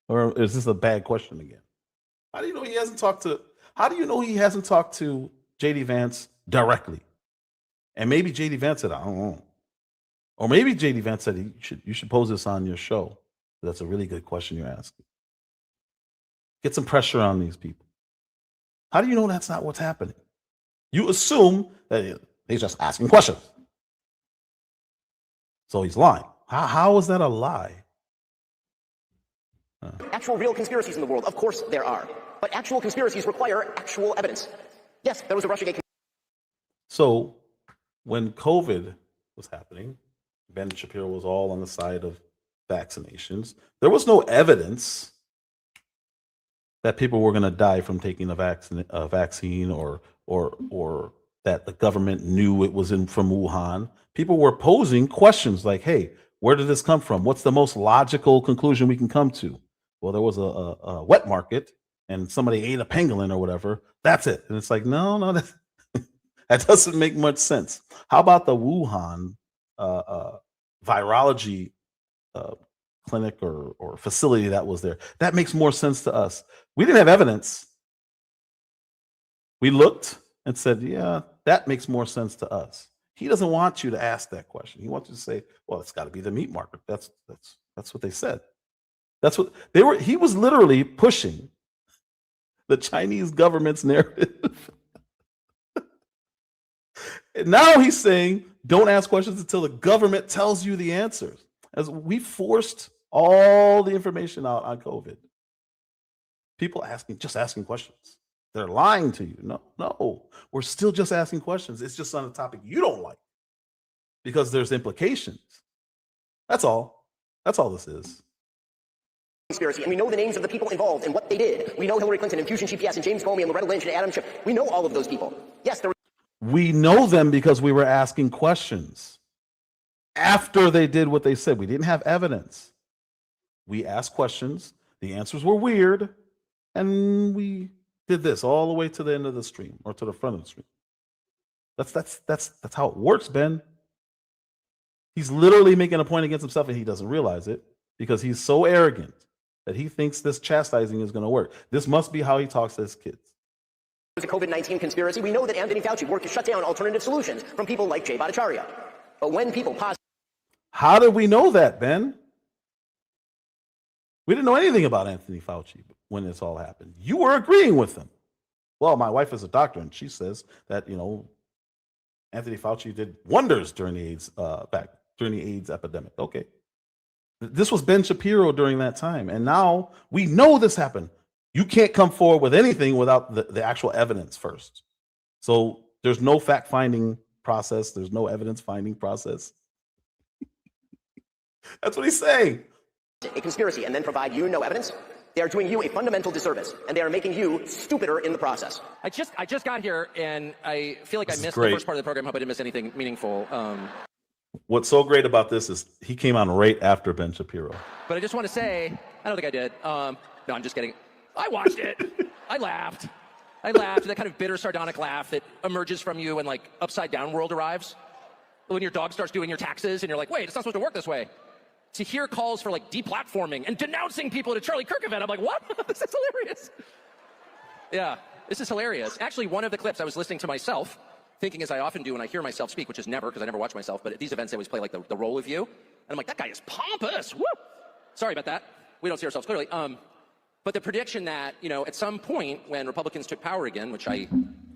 Or is this a bad question again? How do you know he hasn't talked to J.D. Vance directly? And maybe J.D. Vance said, I don't know. Or maybe J.D. Vance said, you should pose this on your show. That's a really good question you're asking. Get some pressure on these people. How do you know that's not what's happening? You assume that he's just asking questions. So he's lying. How is that a lie? Actual real conspiracies in the world, of course there are. But actual conspiracies require actual evidence. Yes, there was a Russiagate. So when COVID was happening, Ben Shapiro was all on the side of vaccinations. There was no evidence that people were going to die from taking a vaccine or that the government knew it was from Wuhan. People were posing questions like, hey, where did this come from? What's the most logical conclusion we can come to? Well, there was a wet market and somebody ate a pangolin or whatever. That's it. And it's like, no, that doesn't make much sense. How about the Wuhan virology clinic or facility that was there? That makes more sense to us. We didn't have evidence. We looked and said, yeah, that makes more sense to us. He doesn't want you to ask that question. He wants you to say, well, it's got to be the meat market. That's what they said. That's what they were. He was literally pushing the Chinese government's narrative. And now he's saying, don't ask questions until the government tells you the answers. As we forced all the information out on COVID. People just asking questions. they're lying to you. No, we're still just asking questions. It's just on a topic you don't like because there's implications. That's all. That's all this is. Conspiracy, and we know the names of the people involved and what they did. We know Hillary Clinton and Fusion GPS and James Comey and Loretta Lynch and Adam Schiff. We know all of those people. Yes, we know them because we were asking questions after they did what they said. We didn't have evidence. We asked questions. The answers were weird, and we did this all the way to the end of the stream or to the front of the stream. That's how it works, Ben. He's literally making a point against himself, and he doesn't realize it because he's so arrogant that he thinks this chastising is going to work. This must be how he talks to his kids. There's a COVID-19 conspiracy. We know that Anthony Fauci worked to shut down alternative solutions from people like Jay Bhattacharya. But when people How did we know that, Ben? We didn't know anything about Anthony Fauci when this all happened. You were agreeing with him. Well, my wife is a doctor, and she says that, Anthony Fauci did wonders during the AIDS epidemic. Okay. This was Ben Shapiro during that time. And now we know this happened. You can't come forward with anything without the actual evidence first. So there's no fact-finding process. There's no evidence-finding process. That's what he's saying. A conspiracy and then provide you no evidence, they are doing you a fundamental disservice, and they are making you stupider in the process. I just got here, and I feel like I missed the first part of the program. Hope I didn't miss anything meaningful. What's so great about this is he came on right after Ben Shapiro. But I just want to say, I don't think I did. No, I'm just kidding. I watched it. I laughed. That kind of bitter, sardonic laugh that emerges from you when, like, Upside Down World arrives. When your dog starts doing your taxes, and you're like, wait, it's not supposed to work this way. To hear calls for, like, deplatforming and denouncing people at a Charlie Kirk event, I'm like, what? This is hilarious. Yeah, this is hilarious. Actually, one of the clips I was listening to myself, thinking as I often do when I hear myself speak, which is never, because I never watch myself, but at these events, they always play, like, the role of you. And I'm like, that guy is pompous. Woo! Sorry about that. We don't see ourselves clearly. But the prediction that, at some point when Republicans took power again, which I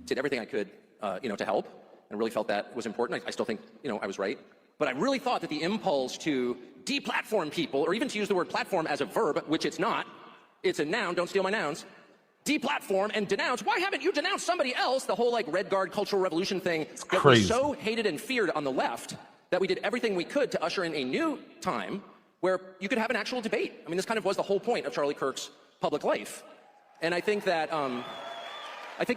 did everything I could, to help, and really felt that was important. I still think, I was right. But I really thought that the impulse to deplatform people, or even to use the word platform as a verb, which it's not, it's a noun, don't steal my nouns, deplatform and denounce. Why haven't you denounced somebody else? The whole, like, Red Guard cultural revolution thing that was so hated and feared on the left that we did everything we could to usher in a new time where you could have an actual debate. I mean, this kind of was the whole point of Charlie Kirk's public life. And I think that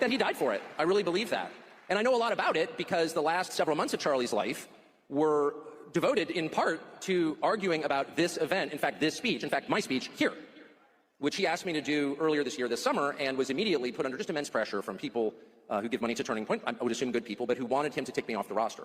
he died for it. I really believe that. And I know a lot about it because the last several months of Charlie's life were devoted in part to arguing about this event, in fact, this speech, in fact, my speech here, which he asked me to do earlier this year, this summer, and was immediately put under just immense pressure from people who give money to Turning Point, I would assume good people, but who wanted him to take me off the roster.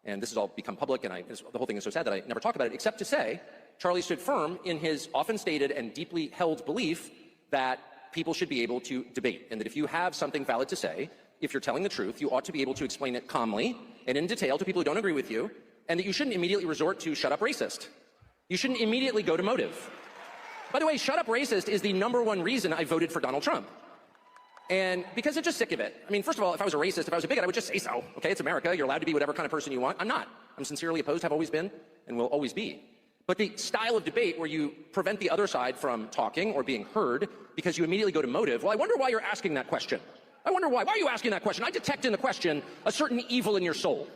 And this has all become public, and the whole thing is so sad that I never talk about it, except to say Charlie stood firm in his often stated and deeply held belief that people should be able to debate, and that if you have something valid to say, if you're telling the truth, you ought to be able to explain it calmly and in detail to people who don't agree with you, and that you shouldn't immediately resort to shut up racist. You shouldn't immediately go to motive. By the way, shut up racist is the #1 reason I voted for Donald Trump. And because I'm just sick of it. I mean, first of all, if I was a racist, if I was a bigot, I would just say so. Okay, it's America. You're allowed to be whatever kind of person you want. I'm not. I'm sincerely opposed, have always been, and will always be. But the style of debate where you prevent the other side from talking or being heard because you immediately go to motive, well, I wonder why you're asking that question. I wonder why. Why are you asking that question? I detect in the question a certain evil in your soul.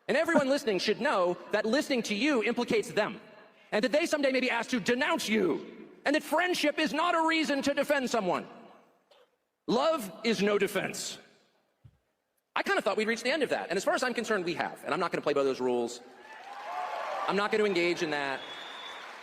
And everyone listening should know that listening to you implicates them, and that they someday may be asked to denounce you, and that friendship is not a reason to defend someone. Love is no defense. I kind of thought we'd reach the end of that, and as far as I'm concerned, we have, and I'm not going to play by those rules. I'm not going to engage in that.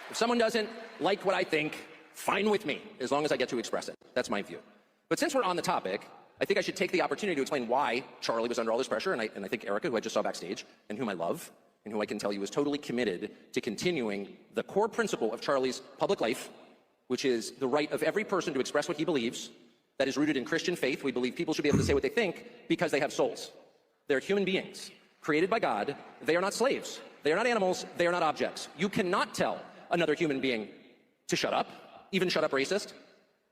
If someone doesn't like what I think, fine with me, as long as I get to express it. That's my view. But since we're on the topic, I think I should take the opportunity to explain why Charlie was under all this pressure, and I think Erica, who I just saw backstage, and whom I love, and who I can tell you is totally committed to continuing the core principle of Charlie's public life, which is the right of every person to express what he believes. That is rooted in Christian faith. We believe people should be able to say what they think because they have souls. They're human beings, created by God. They are not slaves. They are not animals. They are not objects. You cannot tell another human being to shut up, even shut up racist,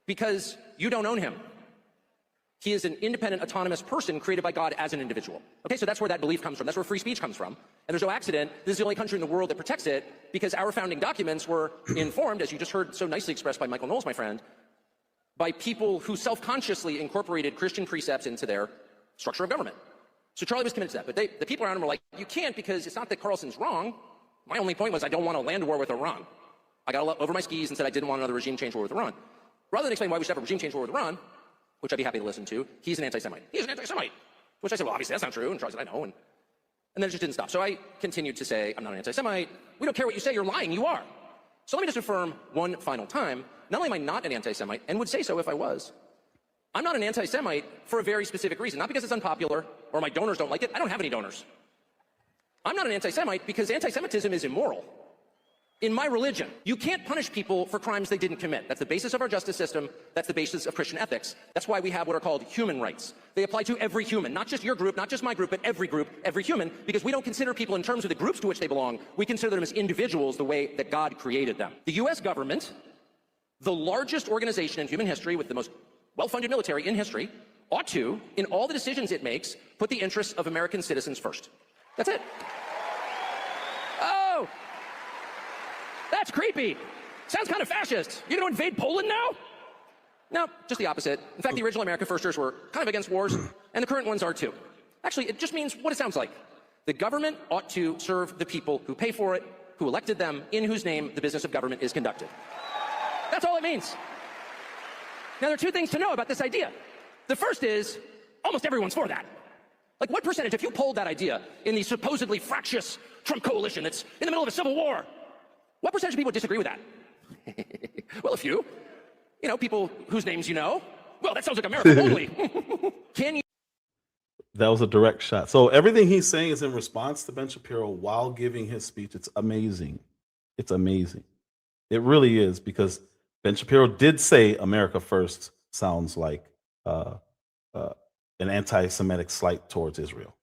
because you don't own him. He is an independent, autonomous person created by God as an individual. Okay, so that's where that belief comes from. That's where free speech comes from. And there's no accident. This is the only country in the world that protects it because our founding documents were informed, as you just heard so nicely expressed by Michael Knowles, my friend, by people who self-consciously incorporated Christian precepts into their structure of government. So Charlie was committed to that, but the people around him were like, you can't, because it's not that Carlson's wrong. My only point was I don't want a land war with Iran. I got over my skis and said I didn't want another regime change war with Iran. Rather than explain why we should have a regime change war with Iran, which I'd be happy to listen to, he's an anti-Semite. He's an anti-Semite. Which I said, well, obviously that's not true. And Charlie said, I know. And then it just didn't stop. So I continued to say, I'm not an anti-Semite. We don't care what you say. You're lying. You are. So let me just affirm one final time. Not only am I not an anti-Semite, and would say so if I was, I'm not an anti-Semite for a very specific reason. Not because it's unpopular or my donors don't like it. I don't have any donors. I'm not an anti-Semite because anti-Semitism is immoral. In my religion, you can't punish people for crimes they didn't commit. That's the basis of our justice system. That's the basis of Christian ethics. That's why we have what are called human rights. They apply to every human, not just your group, not just my group, but every group, every human, because we don't consider people in terms of the groups to which they belong. We consider them as individuals the way that God created them. The US government, the largest organization in human history with the most well-funded military in history, ought to, in all the decisions it makes, put the interests of American citizens first. That's it. Oh! That's creepy. Sounds kind of fascist. You're going to invade Poland now? No, just the opposite. In fact, the original America Firsters were kind of against wars, and the current ones are too. Actually, it just means what it sounds like. The government ought to serve the people who pay for it, who elected them, in whose name the business of government is conducted. That's all it means. Now, there are two things to know about this idea. The first is, almost everyone's for that. Like, what percentage, if you polled that idea in the supposedly fractious Trump coalition that's in the middle of a civil war, what percentage of people disagree with that? Well, a few. You know, people whose names you know. Well, that sounds like America only. Can you? That was a direct shot. So everything he's saying is in response to Ben Shapiro while giving his speech. It's amazing. It's amazing. It really is, because Ben Shapiro did say America first sounds like an anti-Semitic slight towards Israel.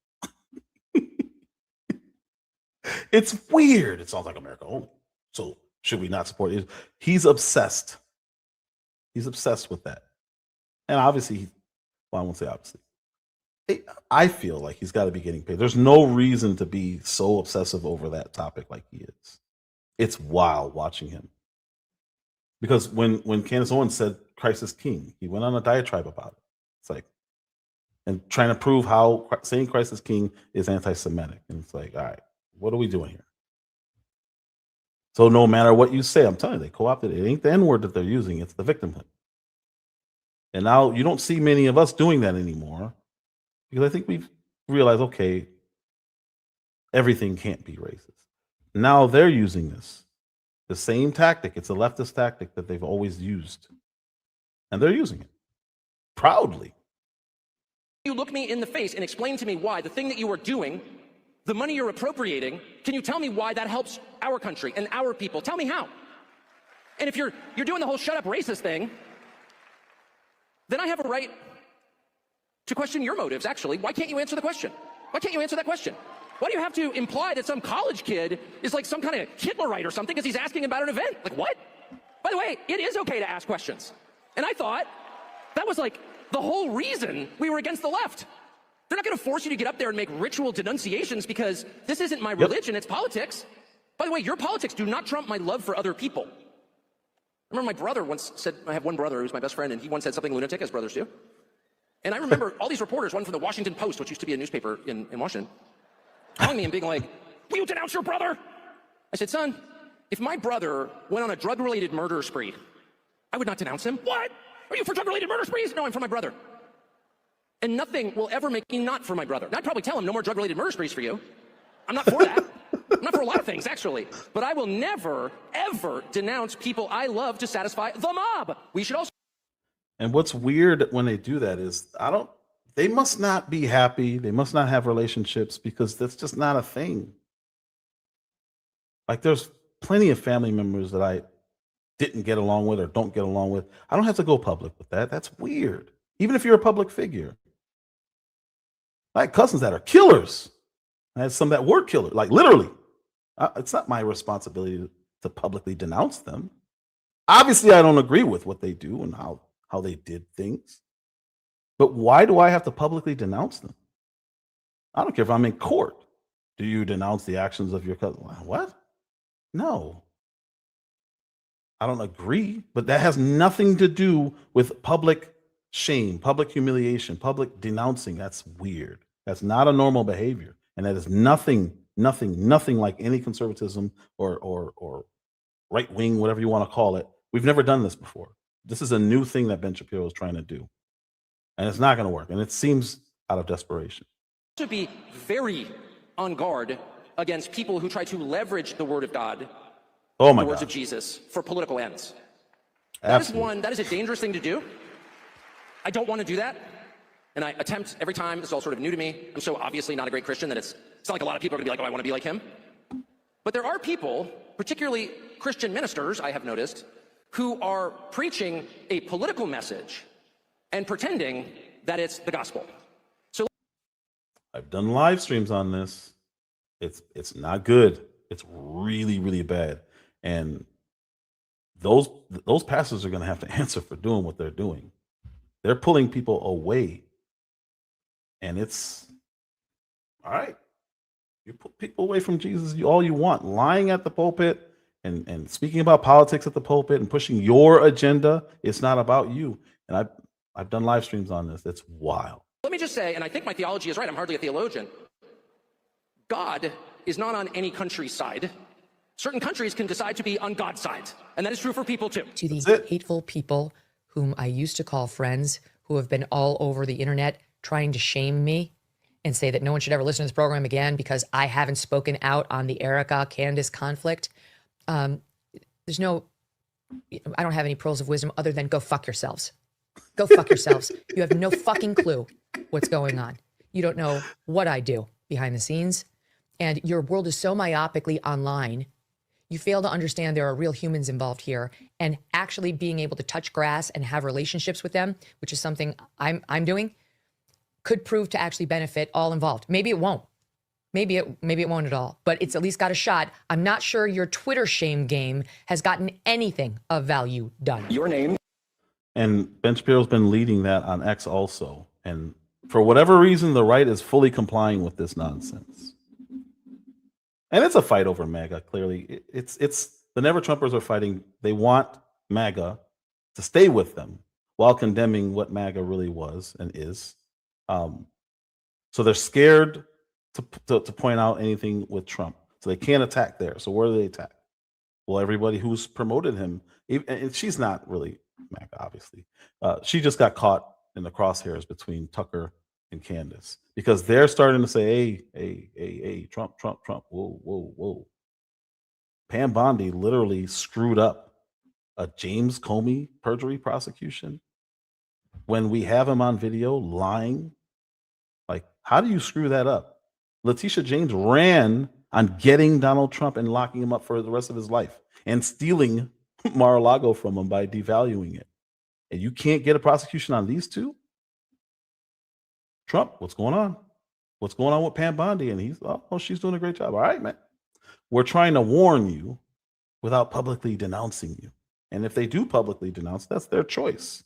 It's weird. It sounds like America only. So should we not support it? He's obsessed. He's obsessed with that. And obviously, well, I won't say obviously. I feel like he's got to be getting paid. There's no reason to be so obsessive over that topic like he is. It's wild watching him. Because when Candace Owens said Christ is king, he went on a diatribe about it. It's like, and trying to prove how saying Christ is king is anti-Semitic. And it's like, all right, what are we doing here? So no matter what you say, I'm telling you, they co-opted it. It ain't the N-word that they're using, it's the victimhood. And now you don't see many of us doing that anymore, because I think we've realized, okay, everything can't be racist. Now they're using this. The same tactic. It's a leftist tactic that they've always used. And they're using it proudly. You look me in the face and explain to me why the thing that you are doing, the money you're appropriating, can you tell me why that helps our country and our people? Tell me how. And if you're doing the whole shut up racist thing, then I have a right to question your motives, actually. Why can't you answer the question? Why can't you answer that question? Why do you have to imply that some college kid is like some kind of Hitlerite or something because he's asking about an event? Like, what? By the way, it is okay to ask questions. And I thought that was like the whole reason we were against the left. They're not going to force you to get up there and make ritual denunciations because this isn't my religion, it's politics. By the way, your politics do not trump my love for other people. I remember my brother once said, I have one brother who's my best friend, and he once said something lunatic, as brothers do. And I remember all these reporters, one from the Washington Post, which used to be a newspaper in Washington, calling me and being like, will you denounce your brother? I said, son, if my brother went on a drug-related murder spree, I would not denounce him. What? Are you for drug-related murder sprees? No, I'm for my brother. And nothing will ever make me not for my brother. And I'd probably tell him no more drug-related murder sprees for you. I'm not for that. I'm not for a lot of things, actually. But I will never, ever denounce people I love to satisfy the mob. We should also... And what's weird when they do that is, they must not be happy. They must not have relationships, because that's just not a thing. Like, there's plenty of family members that I didn't get along with or don't get along with. I don't have to go public with that. That's weird. Even if you're a public figure. I had cousins that are killers. I had some that were killers, like literally. It's not my responsibility to publicly denounce them. Obviously, I don't agree with what they do and how they did things. But why do I have to publicly denounce them? I don't care if I'm in court. Do you denounce the actions of your cousin? What? No. I don't agree, but that has nothing to do with public shame, public humiliation, public denouncing. That's weird. That's not a normal behavior. And that is nothing like any conservatism or right wing, whatever you want to call it. We've never done this before. This is a new thing that Ben Shapiro is trying to do. And it's not going to work. And it seems out of desperation. To be very on guard against people who try to leverage the word of God, oh my the words God. of Jesus, for political ends. Absolutely. That is a dangerous thing to do. I don't want to do that. And I attempt every time. This is all sort of new to me. I'm so obviously not a great Christian that it's not like a lot of people are going to be like, oh, I want to be like him. But there are people, particularly Christian ministers, I have noticed, who are preaching a political message and pretending that it's the gospel. So I've done live streams on this. It's not good. It's really, really bad. And those pastors are going to have to answer for doing what they're doing. They're pulling people away. And it's all right. You put people away from Jesus all you want, lying at the pulpit and speaking about politics at the pulpit and pushing your agenda. It's not about you. And I've done live streams on this. It's wild. let me just say, and I think my theology is right, I'm hardly a theologian, God is not on any country's side. Certain countries can decide to be on God's side, and that is true for people too. To the hateful people whom I used to call friends, who have been all over the internet trying to shame me and say that no one should ever listen to this program again because I haven't spoken out on the Erica-Candace conflict. There's no, I don't have any pearls of wisdom other than go fuck yourselves. Go fuck yourselves. You have no fucking clue what's going on. You don't know what I do behind the scenes. And your world is so myopically online, you fail to understand there are real humans involved here, and actually being able to touch grass and have relationships with them, which is something I'm doing, could prove to actually benefit all involved. Maybe it won't. Maybe it won't at all, but it's at least got a shot. I'm not sure your Twitter shame game has gotten anything of value done. Your name. And Ben Shapiro's been leading that on X also. And for whatever reason, the right is fully complying with this nonsense. And it's a fight over MAGA, clearly. It's the Never Trumpers are fighting. They want MAGA to stay with them while condemning what MAGA really was and is. So they're scared to point out anything with Trump. So they can't attack there. So where do they attack? Well, everybody who's promoted him, and she's not really MAGA, obviously. She just got caught in the crosshairs between Tucker and Candace because they're starting to say, hey, Trump, whoa. Pam Bondi literally screwed up a James Comey perjury prosecution when we have him on video lying. Like, how do you screw that up? Letitia James ran on getting Donald Trump and locking him up for the rest of his life and stealing Mar-a-Lago from him by devaluing it. And you can't get a prosecution on these two? Trump, what's going on? What's going on with Pam Bondi? And he's, oh, she's doing a great job. All right, man. We're trying to warn you without publicly denouncing you. And if they do publicly denounce, that's their choice.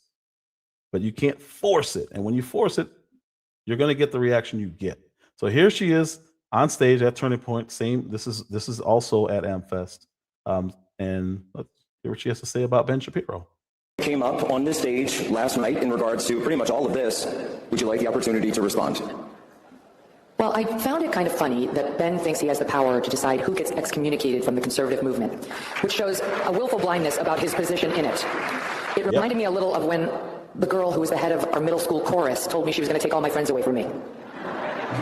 But you can't force it. And when you force it, you're going to get the reaction you get. So here she is on stage at Turning Point. Same. This is also at Amfest. And let's hear what she has to say about Ben Shapiro. Came up on this stage last night in regards to pretty much all of this. Would you like the opportunity to respond? Well, I found it kind of funny that Ben thinks he has the power to decide who gets excommunicated from the conservative movement, which shows a willful blindness about his position in it. It reminded me a little of when the girl who was the head of our middle school chorus told me she was going to take all my friends away from me.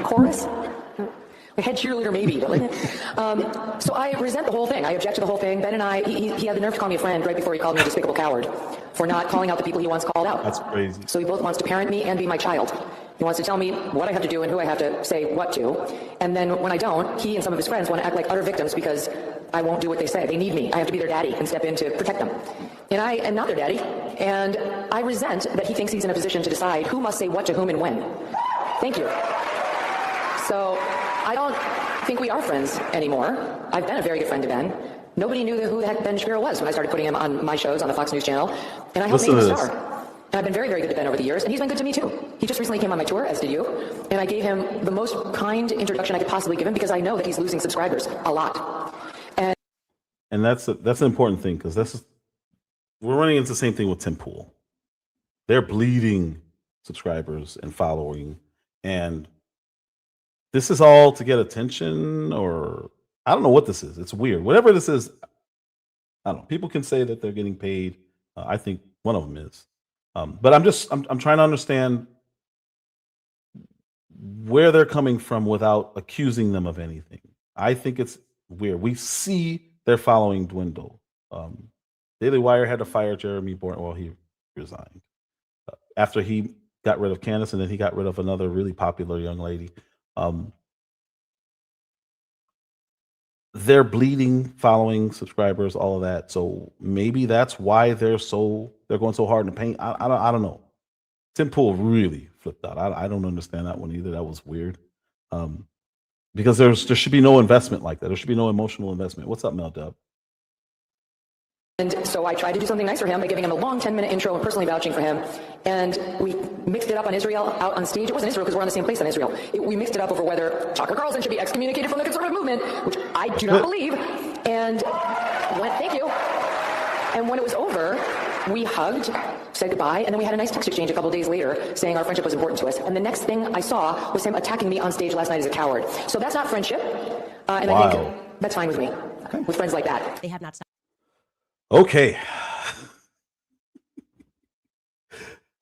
Chorus? The head cheerleader, maybe. So I resent the whole thing. I object to the whole thing. Ben and I, he had the nerve to call me a friend right before he called me a despicable coward for not calling out the people he once called out. That's crazy. So he both wants to parent me and be my child. He wants to tell me what I have to do and who I have to say what to. And then when I don't, he and some of his friends want to act like utter victims because I won't do what they say. They need me. I have to be their daddy and step in to protect them. And I am not their daddy. And I resent that he thinks he's in a position to decide who must say what to whom and when. Thank you. So I don't think we are friends anymore. I've been a very good friend to Ben. Nobody knew who the heck Ben Shapiro was when I started putting him on my shows on the Fox News channel. And I helped make him a star. And I've been very, very good to Ben over the years, and he's been good to me too. He just recently came on my tour, as did you, and I gave him the most kind introduction I could possibly give him because I know that he's losing subscribers a lot. And that's an important thing because we're running into the same thing with Tim Pool. They're bleeding subscribers and following, and this is all to get attention, or I don't know what this is. It's weird. Whatever this is, I don't know. People can say that they're getting paid. I think one of them is, but I'm trying to understand where they're coming from without accusing them of anything. I think it's weird. We see their following dwindle. Daily Wire had to fire Jeremy Bourne. Well, he resigned after he got rid of Candace, and then he got rid of another really popular young lady. They're bleeding following subscribers, all of that. So maybe that's why they're going so hard in the paint. I don't know. Tim Pool really flipped out. I don't understand that one either. That was weird. Because there should be no investment like that. There should be no emotional investment. What's up, Mel Dub? And so I tried to do something nice for him by giving him a long 10-minute intro and personally vouching for him. And we mixed it up on Israel out on stage. It wasn't Israel because we're on the same place on Israel. We mixed it up over whether Tucker Carlson should be excommunicated from the conservative movement, which I do not believe. And thank you. And when it was over, we hugged, said goodbye, and then we had a nice text exchange a couple days later saying our friendship was important to us. And the next thing I saw was him attacking me on stage last night as a coward. So that's not friendship. And wow. I think that's fine with me, with friends like that. They have not stopped. Okay.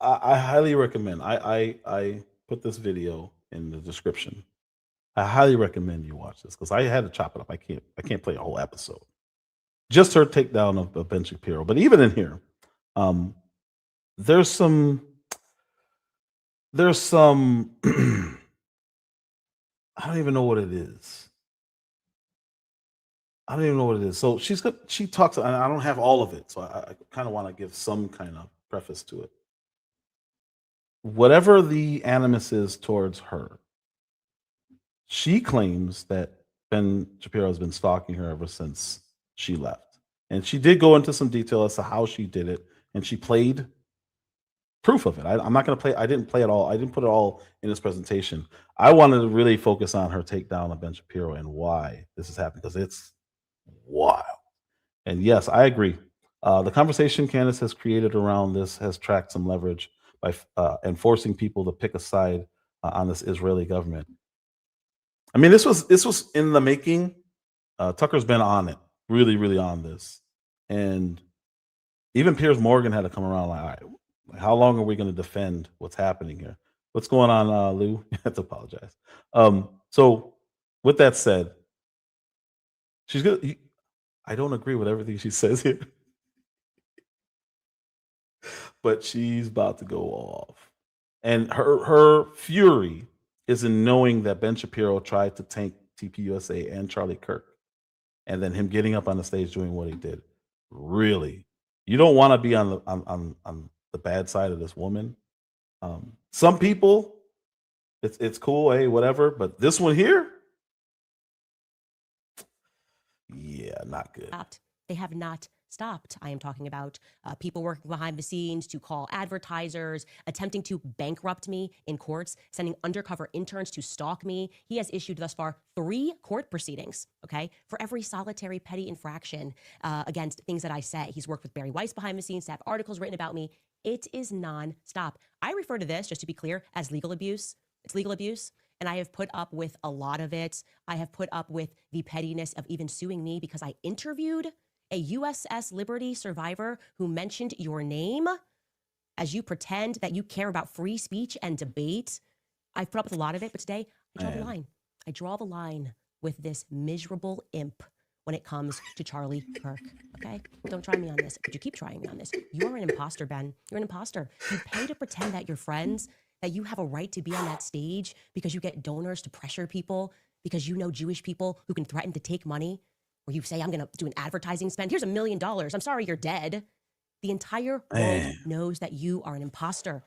I highly recommend. I put this video in the description. I highly recommend you watch this because I had to chop it up. I can't play a whole episode. Just her takedown of Ben Shapiro. But even in here, there's some I don't even know what it is. So she talks, and I don't have all of it, so I kind of want to give some kind of preface to it. Whatever the animus is towards her, she claims that Ben Shapiro has been stalking her ever since she left. And she did go into some detail as to how she did it, and she played proof of it. I'm not going to play. I didn't play it all. I didn't put it all in this presentation. I wanted to really focus on her takedown of Ben Shapiro and why this is happening, because it's wild. And yes, I agree. The conversation Candace has created around this has tracked some leverage by enforcing people to pick a side on this Israeli government. I mean, this was in the making. Tucker's been on it, really, really on this. And even Piers Morgan had to come around like, all right, how long are we going to defend what's happening here? What's going on, Lou? I have to apologize. So with that said, she's good. I don't agree with everything she says here, but she's about to go off. And her fury is in knowing that Ben Shapiro tried to tank TPUSA and Charlie Kirk, and then him getting up on the stage doing what he did. Really, you don't want to be on the bad side of this woman. Some people, it's cool, hey, whatever. But this one here, yeah, not good. They have not stopped. I am talking about people working behind the scenes to call advertisers, attempting to bankrupt me in courts, sending undercover interns to stalk me. He has issued thus far 3 court proceedings, okay, for every solitary petty infraction against things that I say. He's worked with Barry Weiss behind the scenes to have articles written about me. It is non-stop. I refer to this, just to be clear, as legal abuse. It's legal abuse. And I have put up with a lot of it. I have put up with the pettiness of even suing me because I interviewed a USS Liberty survivor who mentioned your name as you pretend that you care about free speech and debate. I've put up with a lot of it, but today I draw the line. I draw the line with this miserable imp when it comes to Charlie Kirk, okay? Don't try me on this, but you keep trying me on this. You're an imposter, Ben. You're an imposter. You pay to pretend that you're friends, that you have a right to be on that stage because you get donors to pressure people, because you know Jewish people who can threaten to take money, or you say, I'm going to do an advertising spend. Here's $1 million. I'm sorry, you're dead. The entire world knows that you are an imposter.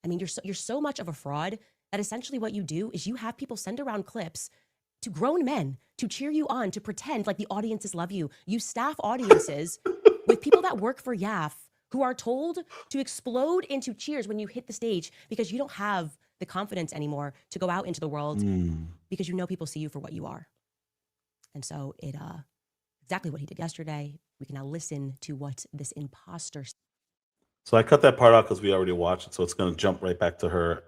I mean, you're so much of a fraud that essentially what you do is you have people send around clips to grown men to cheer you on, to pretend like the audiences love you. You staff audiences with people that work for YAF who are told to explode into cheers when you hit the stage because you don't have the confidence anymore to go out into the world because you know people see you for what you are. And so exactly what he did yesterday. We can now listen to what this imposter So I cut that part out because we already watched it. So it's going to jump right back to her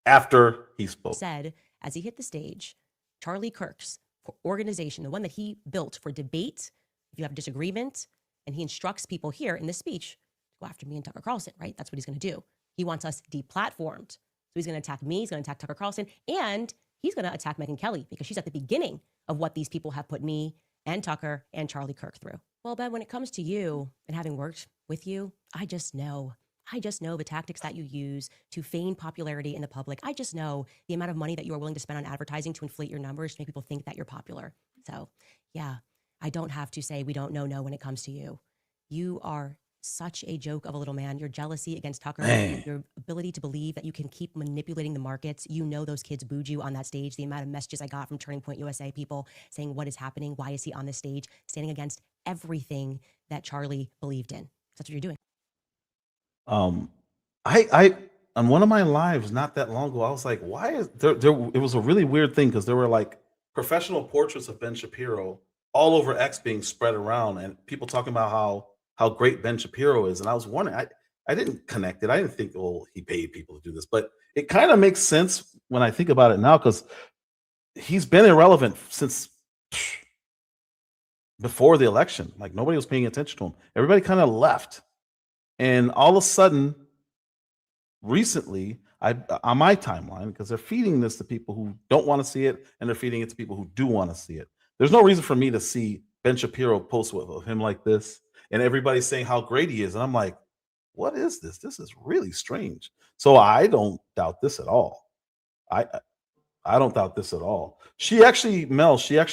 after he spoke. said as he hit the stage. Charlie Kirk's organization, the one that he built for debate, if you have a disagreement, and he instructs people here in this speech, go after me and Tucker Carlson, right? That's what he's going to do. He wants us deplatformed. So he's going to attack me, he's going to attack Tucker Carlson, and he's going to attack Megyn Kelly because she's at the beginning of what these people have put me and Tucker and Charlie Kirk through. Well, Ben, when it comes to you and having worked with you, I just know the tactics that you use to feign popularity in the public. I just know the amount of money that you are willing to spend on advertising to inflate your numbers to make people think that you're popular. So yeah, I don't have to say we don't know no when it comes to you. You are such a joke of a little man. Your jealousy against Tucker, your ability to believe that you can keep manipulating the markets. You know those kids booed you on that stage. The amount of messages I got from Turning Point USA people saying, what is happening? Why is he on this stage? Standing against everything that Charlie believed in. That's what you're doing. I on one of my lives not that long ago, I was like, why is there it was a really weird thing because there were like professional portraits of Ben Shapiro all over X being spread around and people talking about how great Ben Shapiro is. And I was wondering, I didn't connect it. I didn't think, oh, he paid people to do this, but it kind of makes sense when I think about it now because he's been irrelevant since before the election. Like nobody was paying attention to him. Everybody kind of left. And all of a sudden, recently, on my timeline, because they're feeding this to people who don't want to see it, and they're feeding it to people who do want to see it. There's no reason for me to see Ben Shapiro post with him like this, and everybody's saying how great he is, and I'm like, what is this? This is really strange. So I don't doubt this at all. I don't doubt this at all. She actually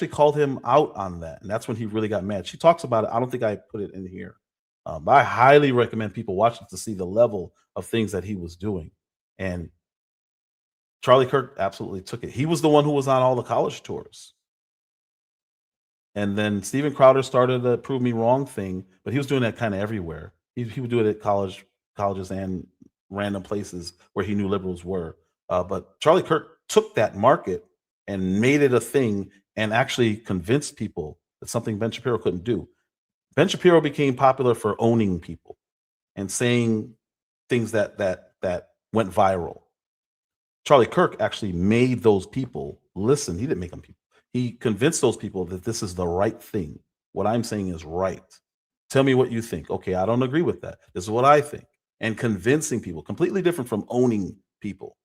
called him out on that, and that's when he really got mad. She talks about it. I don't think I put it in here. I highly recommend people watch it to see the level of things that he was doing. And Charlie Kirk absolutely took it. He was the one who was on all the college tours. And then Steven Crowder started the prove me wrong thing, but he was doing that kind of everywhere. He would do it at colleges and random places where he knew liberals were. But Charlie Kirk took that market and made it a thing and actually convinced people that something Ben Shapiro couldn't do. Ben Shapiro became popular for owning people and saying things that went viral. Charlie Kirk actually made those people listen. He didn't make them people. He convinced those people that this is the right thing. What I'm saying is right. Tell me what you think. Okay, I don't agree with that. This is what I think. And convincing people, completely different from owning people.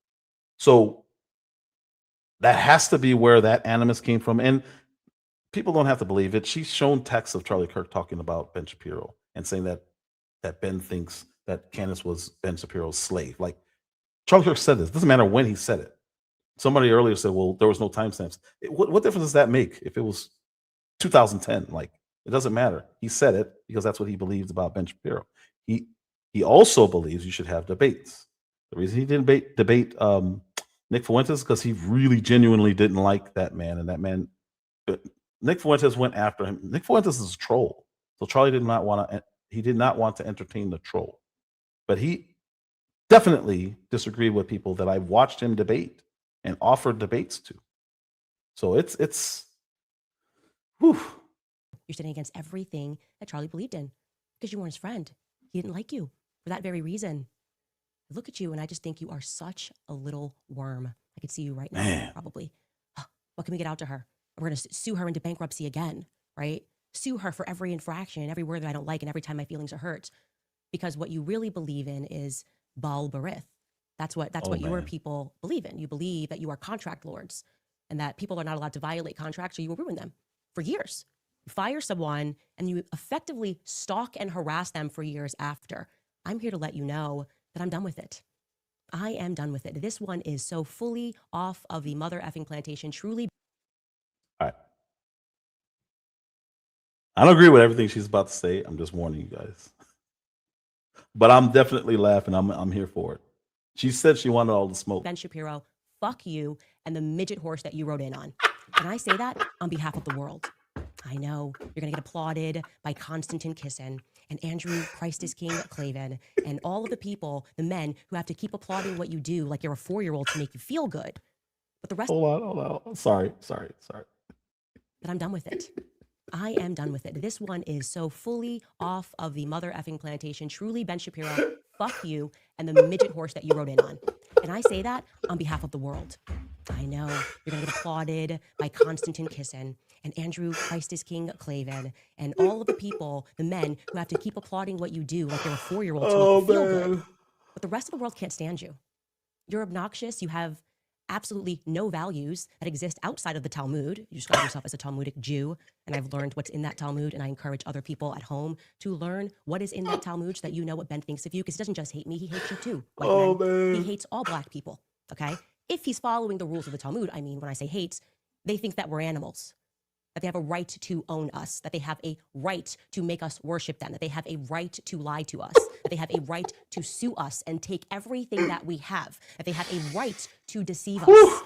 So that has to be where that animus came from. And people don't have to believe it. She's shown texts of Charlie Kirk talking about Ben Shapiro and saying that Ben thinks that Candace was Ben Shapiro's slave. Like Charlie Kirk said this. It doesn't matter when he said it. Somebody earlier said, well, there was no timestamps. What difference does that make if it was 2010? Like, it doesn't matter. He said it because that's what he believes about Ben Shapiro. He also believes you should have debates. The reason he didn't debate Nick Fuentes because he really genuinely didn't like that man. And that man, Nick Fuentes went after him. Nick Fuentes is a troll. So Charlie did not want to entertain the troll. But he definitely disagreed with people that I watched him debate and offered debates to. So it's whew. You're standing against everything that Charlie believed in because you weren't his friend. He didn't like you for that very reason. I look at you and I just think you are such a little worm. I could see you right now, probably. What can we get out to her? We're going to sue her into bankruptcy again, right? Sue her for every infraction and every word that I don't like and every time my feelings are hurt. Because what you really believe in is Baal Barith. That's what your people believe in. You believe that you are contract lords and that people are not allowed to violate contracts or you will ruin them for years. You fire someone and you effectively stalk and harass them for years after. I'm here to let you know that I'm done with it. I am done with it. This one is so fully off of the mother effing plantation, truly. All right. I don't agree with everything she's about to say. I'm just warning you guys. But I'm definitely laughing. I'm here for it. She said she wanted all the smoke. Ben Shapiro, fuck you and the midget horse that you rode in on. And I say that on behalf of the world. I know you're going to get applauded by Konstantin Kisin and Andrew Christ is King Clavin and all of the people, the men who have to keep applauding what you do like you're a 4-year-old to make you feel good. But the rest... Hold on. Sorry. But I'm done with it. I am done with it. This one is so fully off of the mother effing plantation. Truly, Ben Shapiro, fuck you and the midget horse that you rode in on. And I say that on behalf of the world. I know you're gonna get applauded by Konstantin Kisin and Andrew Christ is King Clavin and all of the people, the men who have to keep applauding what you do like they're a 4-year-old to make you feel good. But the rest of the world can't stand you. You're obnoxious. You have absolutely no values that exist outside of the Talmud. You describe yourself as a Talmudic Jew, and I've learned what's in that Talmud, and I encourage other people at home to learn what is in that Talmud so that you know what Ben thinks of you, because he doesn't just hate me, he hates you too. White men. He hates all black people, okay? If he's following the rules of the Talmud, I mean, when I say hates, they think that we're animals, that they have a right to own us, that they have a right to make us worship them, that they have a right to lie to us, that they have a right to sue us and take everything that we have, that they have a right to deceive us,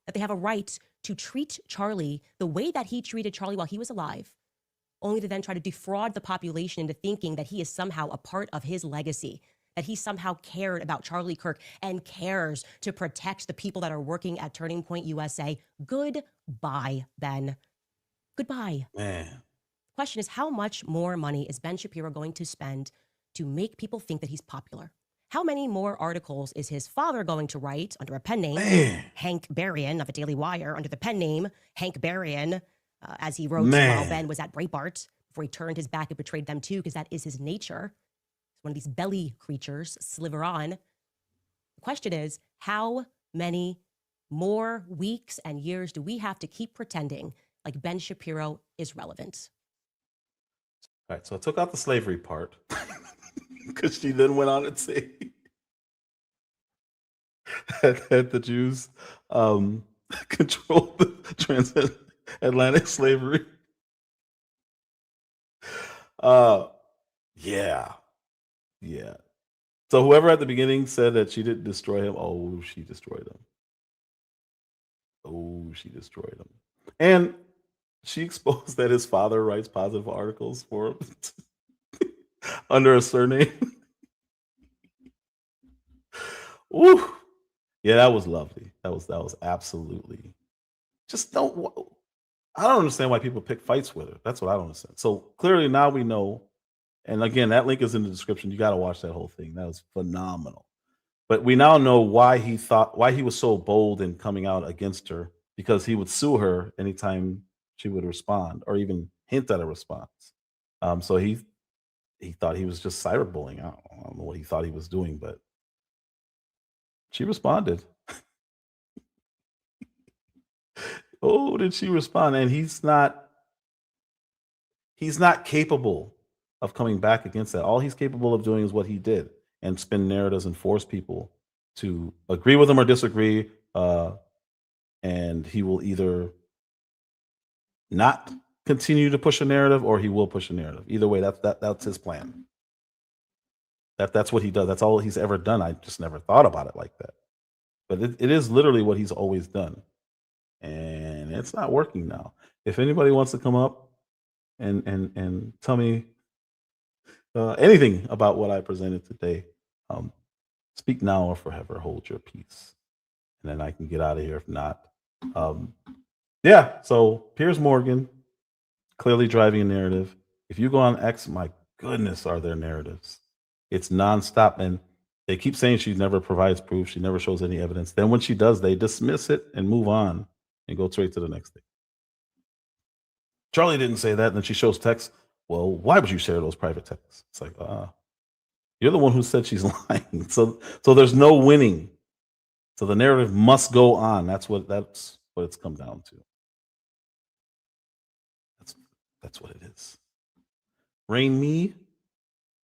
that they have a right to treat Charlie the way that he treated Charlie while he was alive, only to then try to defraud the population into thinking that he is somehow a part of his legacy, that he somehow cared about Charlie Kirk and cares to protect the people that are working at Turning Point USA. Goodbye, Ben. Goodbye. Man. Question is, how much more money is Ben Shapiro going to spend to make people think that he's popular? How many more articles is his father going to write under a pen name, Hank Berrien of the Daily Wire, under the pen name Hank Berrien, as he wrote while Ben was at Breitbart, before he turned his back and betrayed them too, because that is his nature. He's one of these belly creatures, sliver on. The question is, how many more weeks and years do we have to keep pretending like Ben Shapiro is relevant? All right, so I took out the slavery part because she then went on and say that the Jews controlled the transatlantic slavery. Yeah. So whoever at the beginning said that she didn't destroy him, oh, she destroyed him. And she exposed that his father writes positive articles for him under a surname. Woo. Yeah, that was lovely. That was absolutely just don't. I don't understand why people pick fights with her. That's what I don't understand. So clearly now we know. And again, that link is in the description. You got to watch that whole thing. That was phenomenal. But we now know why he was so bold in coming out against her, because he would sue her anytime she would respond or even hint at a response. So he thought he was just cyberbullying. I don't know what he thought he was doing, but she responded. Oh, did she respond? And he's not capable of coming back against that. All he's capable of doing is what he did, and spin narratives and force people to agree with him or disagree. And he will either not continue to push a narrative, or he will push a narrative. Either way, that's his plan. That's what he does. That's all he's ever done. I just never thought about it like that. But it is literally what he's always done. And it's not working now. If anybody wants to come up and tell me anything about what I presented today, speak now or forever hold your peace. And then I can get out of here if not. Yeah, so Piers Morgan, clearly driving a narrative. If you go on X, my goodness, are there narratives? It's nonstop. And they keep saying she never provides proof. She never shows any evidence. Then when she does, they dismiss it and move on and go straight to the next thing. Charlie didn't say that. And then she shows text. Well, why would you share those private texts? It's like, you're the one who said she's lying. So there's no winning. So the narrative must go on. That's what it's come down to. That's what it is. Rain Me,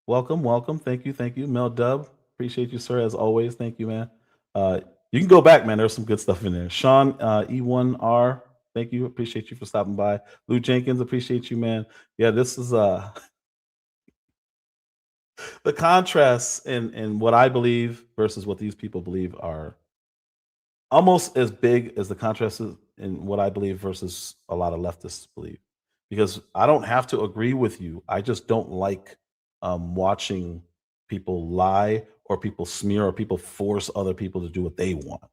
welcome. Thank you. Mel Dub, appreciate you, sir, as always. Thank you, man. You can go back, man. There's some good stuff in there. Sean E1R, thank you. Appreciate you for stopping by. Lou Jenkins, appreciate you, man. Yeah, this is the contrasts in what I believe versus what these people believe are almost as big as the contrasts in what I believe versus a lot of leftists believe. Because I don't have to agree with you. I just don't like watching people lie or people smear or people force other people to do what they want.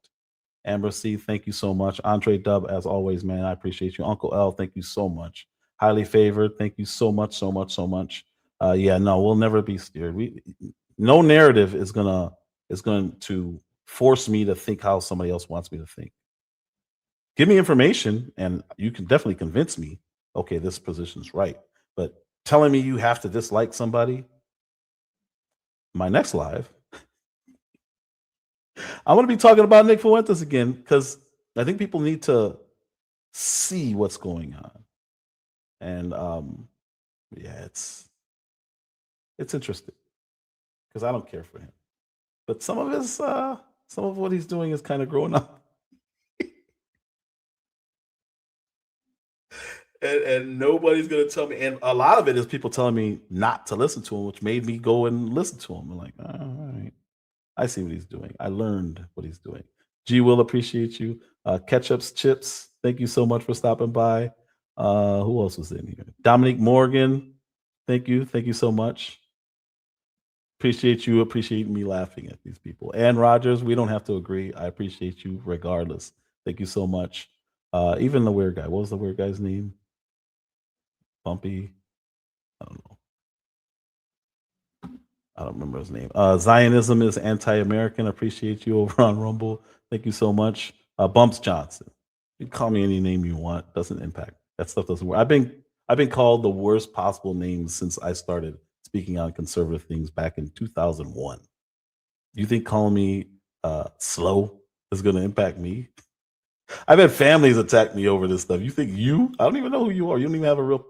Amber C, thank you so much. Andre Dub, as always, man, I appreciate you. Uncle L, thank you so much. highly favored. Thank you so much, so much, so much. Yeah, no, we'll never be steered. No narrative is going to force me to think how somebody else wants me to think. Give me information, and you can definitely convince me, okay, this position's right. But telling me you have to dislike somebody, my next live, I'm going to be talking about Nick Fuentes again, because I think people need to see what's going on. And yeah, it's interesting, because I don't care for him. But some of what he's doing is kind of growing up. And nobody's gonna tell me. And a lot of it is people telling me not to listen to him, which made me go and listen to him. I'm like, all right, I see what he's doing. I learned what he's doing. G will appreciate you. Ketchup's Chips, thank you so much for stopping by. Who else was in here? Dominique Morgan, thank you so much. Appreciate you appreciating me laughing at these people. Ann Rogers, we don't have to agree. I appreciate you regardless. Thank you so much. Even the weird guy. What was the weird guy's name? Bumpy. I don't know. I don't remember his name. Zionism is anti-American. Appreciate you over on Rumble. Thank you so much. Bumps Johnson. You can call me any name you want. Doesn't impact. That stuff doesn't work. I've been called the worst possible names since I started speaking on conservative things back in 2001. You think calling me slow is going to impact me? I've had families attack me over this stuff. You think I don't even know who you are. You don't even have a real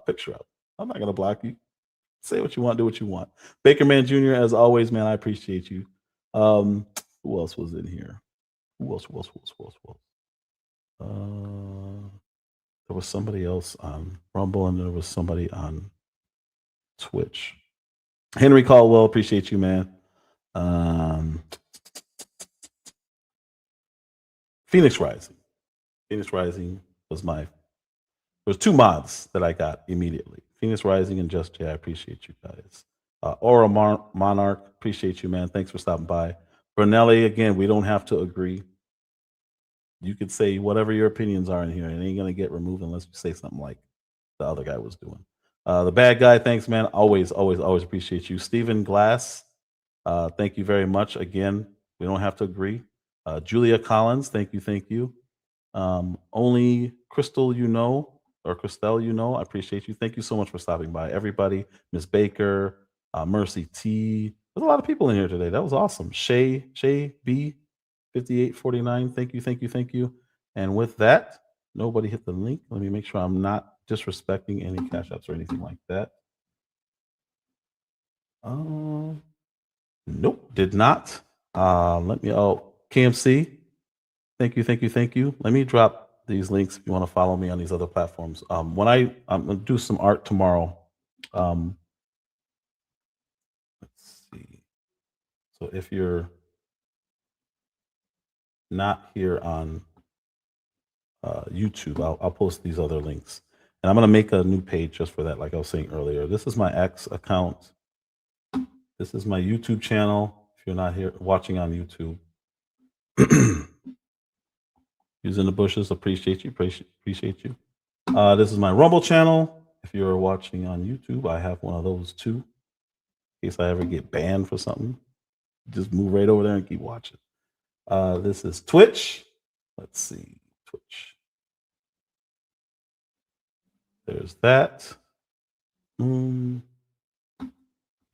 picture up. I'm not going to block you. Say what you want, do what you want. Baker Man Jr., as always, man, I appreciate you. Who else was in here? Who else? There was somebody else on Rumble, and there was somebody on Twitch. Henry Caldwell, appreciate you, man. Phoenix Rising. Phoenix Rising was there's two mods that I got immediately. Phoenix Rising and Just Jay, I appreciate you guys. Aura Monarch, appreciate you, man. Thanks for stopping by. Brunelli, again, we don't have to agree. You could say whatever your opinions are in here, and it ain't going to get removed unless you say something like the other guy was doing. The bad guy, thanks, man. Always appreciate you. Stephen Glass, thank you very much. Again, we don't have to agree. Julia Collins, thank you. Only Crystal, or Christelle, I appreciate you. Thank you so much for stopping by. Everybody, Miss Baker, Mercy T. There's a lot of people in here today. That was awesome. Shay B, 5849. Thank you. And with that, nobody hit the link. Let me make sure I'm not disrespecting any cash apps or anything like that. Nope, did not. KMC, thank you. Let me drop these links if you want to follow me on these other platforms. I'm going to do some art tomorrow. Let's see. So if you're not here on YouTube, I'll post these other links. And I'm going to make a new page just for that, like I was saying earlier. This is my X account. This is my YouTube channel. If you're not here watching on YouTube. Using the bushes, appreciate you. This is my Rumble channel. If you're watching on YouTube, I have one of those too. In case I ever get banned for something, just move right over there and keep watching. This is Twitch. Let's see, Twitch. There's that. And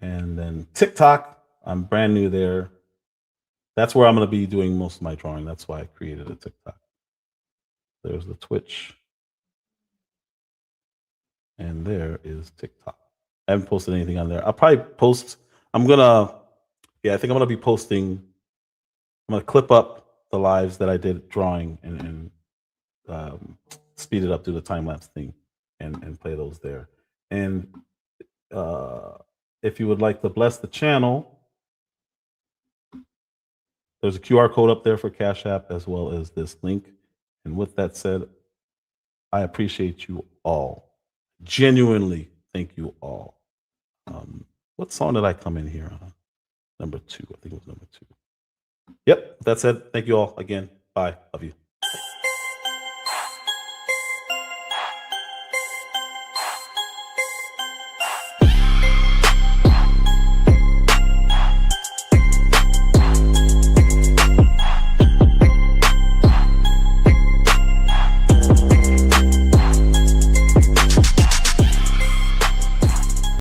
then TikTok. I'm brand new there. That's where I'm going to be doing most of my drawing. That's why I created a TikTok. There's the Twitch. And there is TikTok. I haven't posted anything on there. I'll probably post. I think I'm going to be posting. I'm going to clip up the lives that I did drawing and speed it up, do the time lapse thing, and play those there. And if you would like to bless the channel, there's a QR code up there for Cash App as well as this link. And with that said, I appreciate you all. Genuinely, thank you all. What song did I come in here on? Number 2. I think it was number 2. Yep, that's it. Thank you all again. Bye. Love you.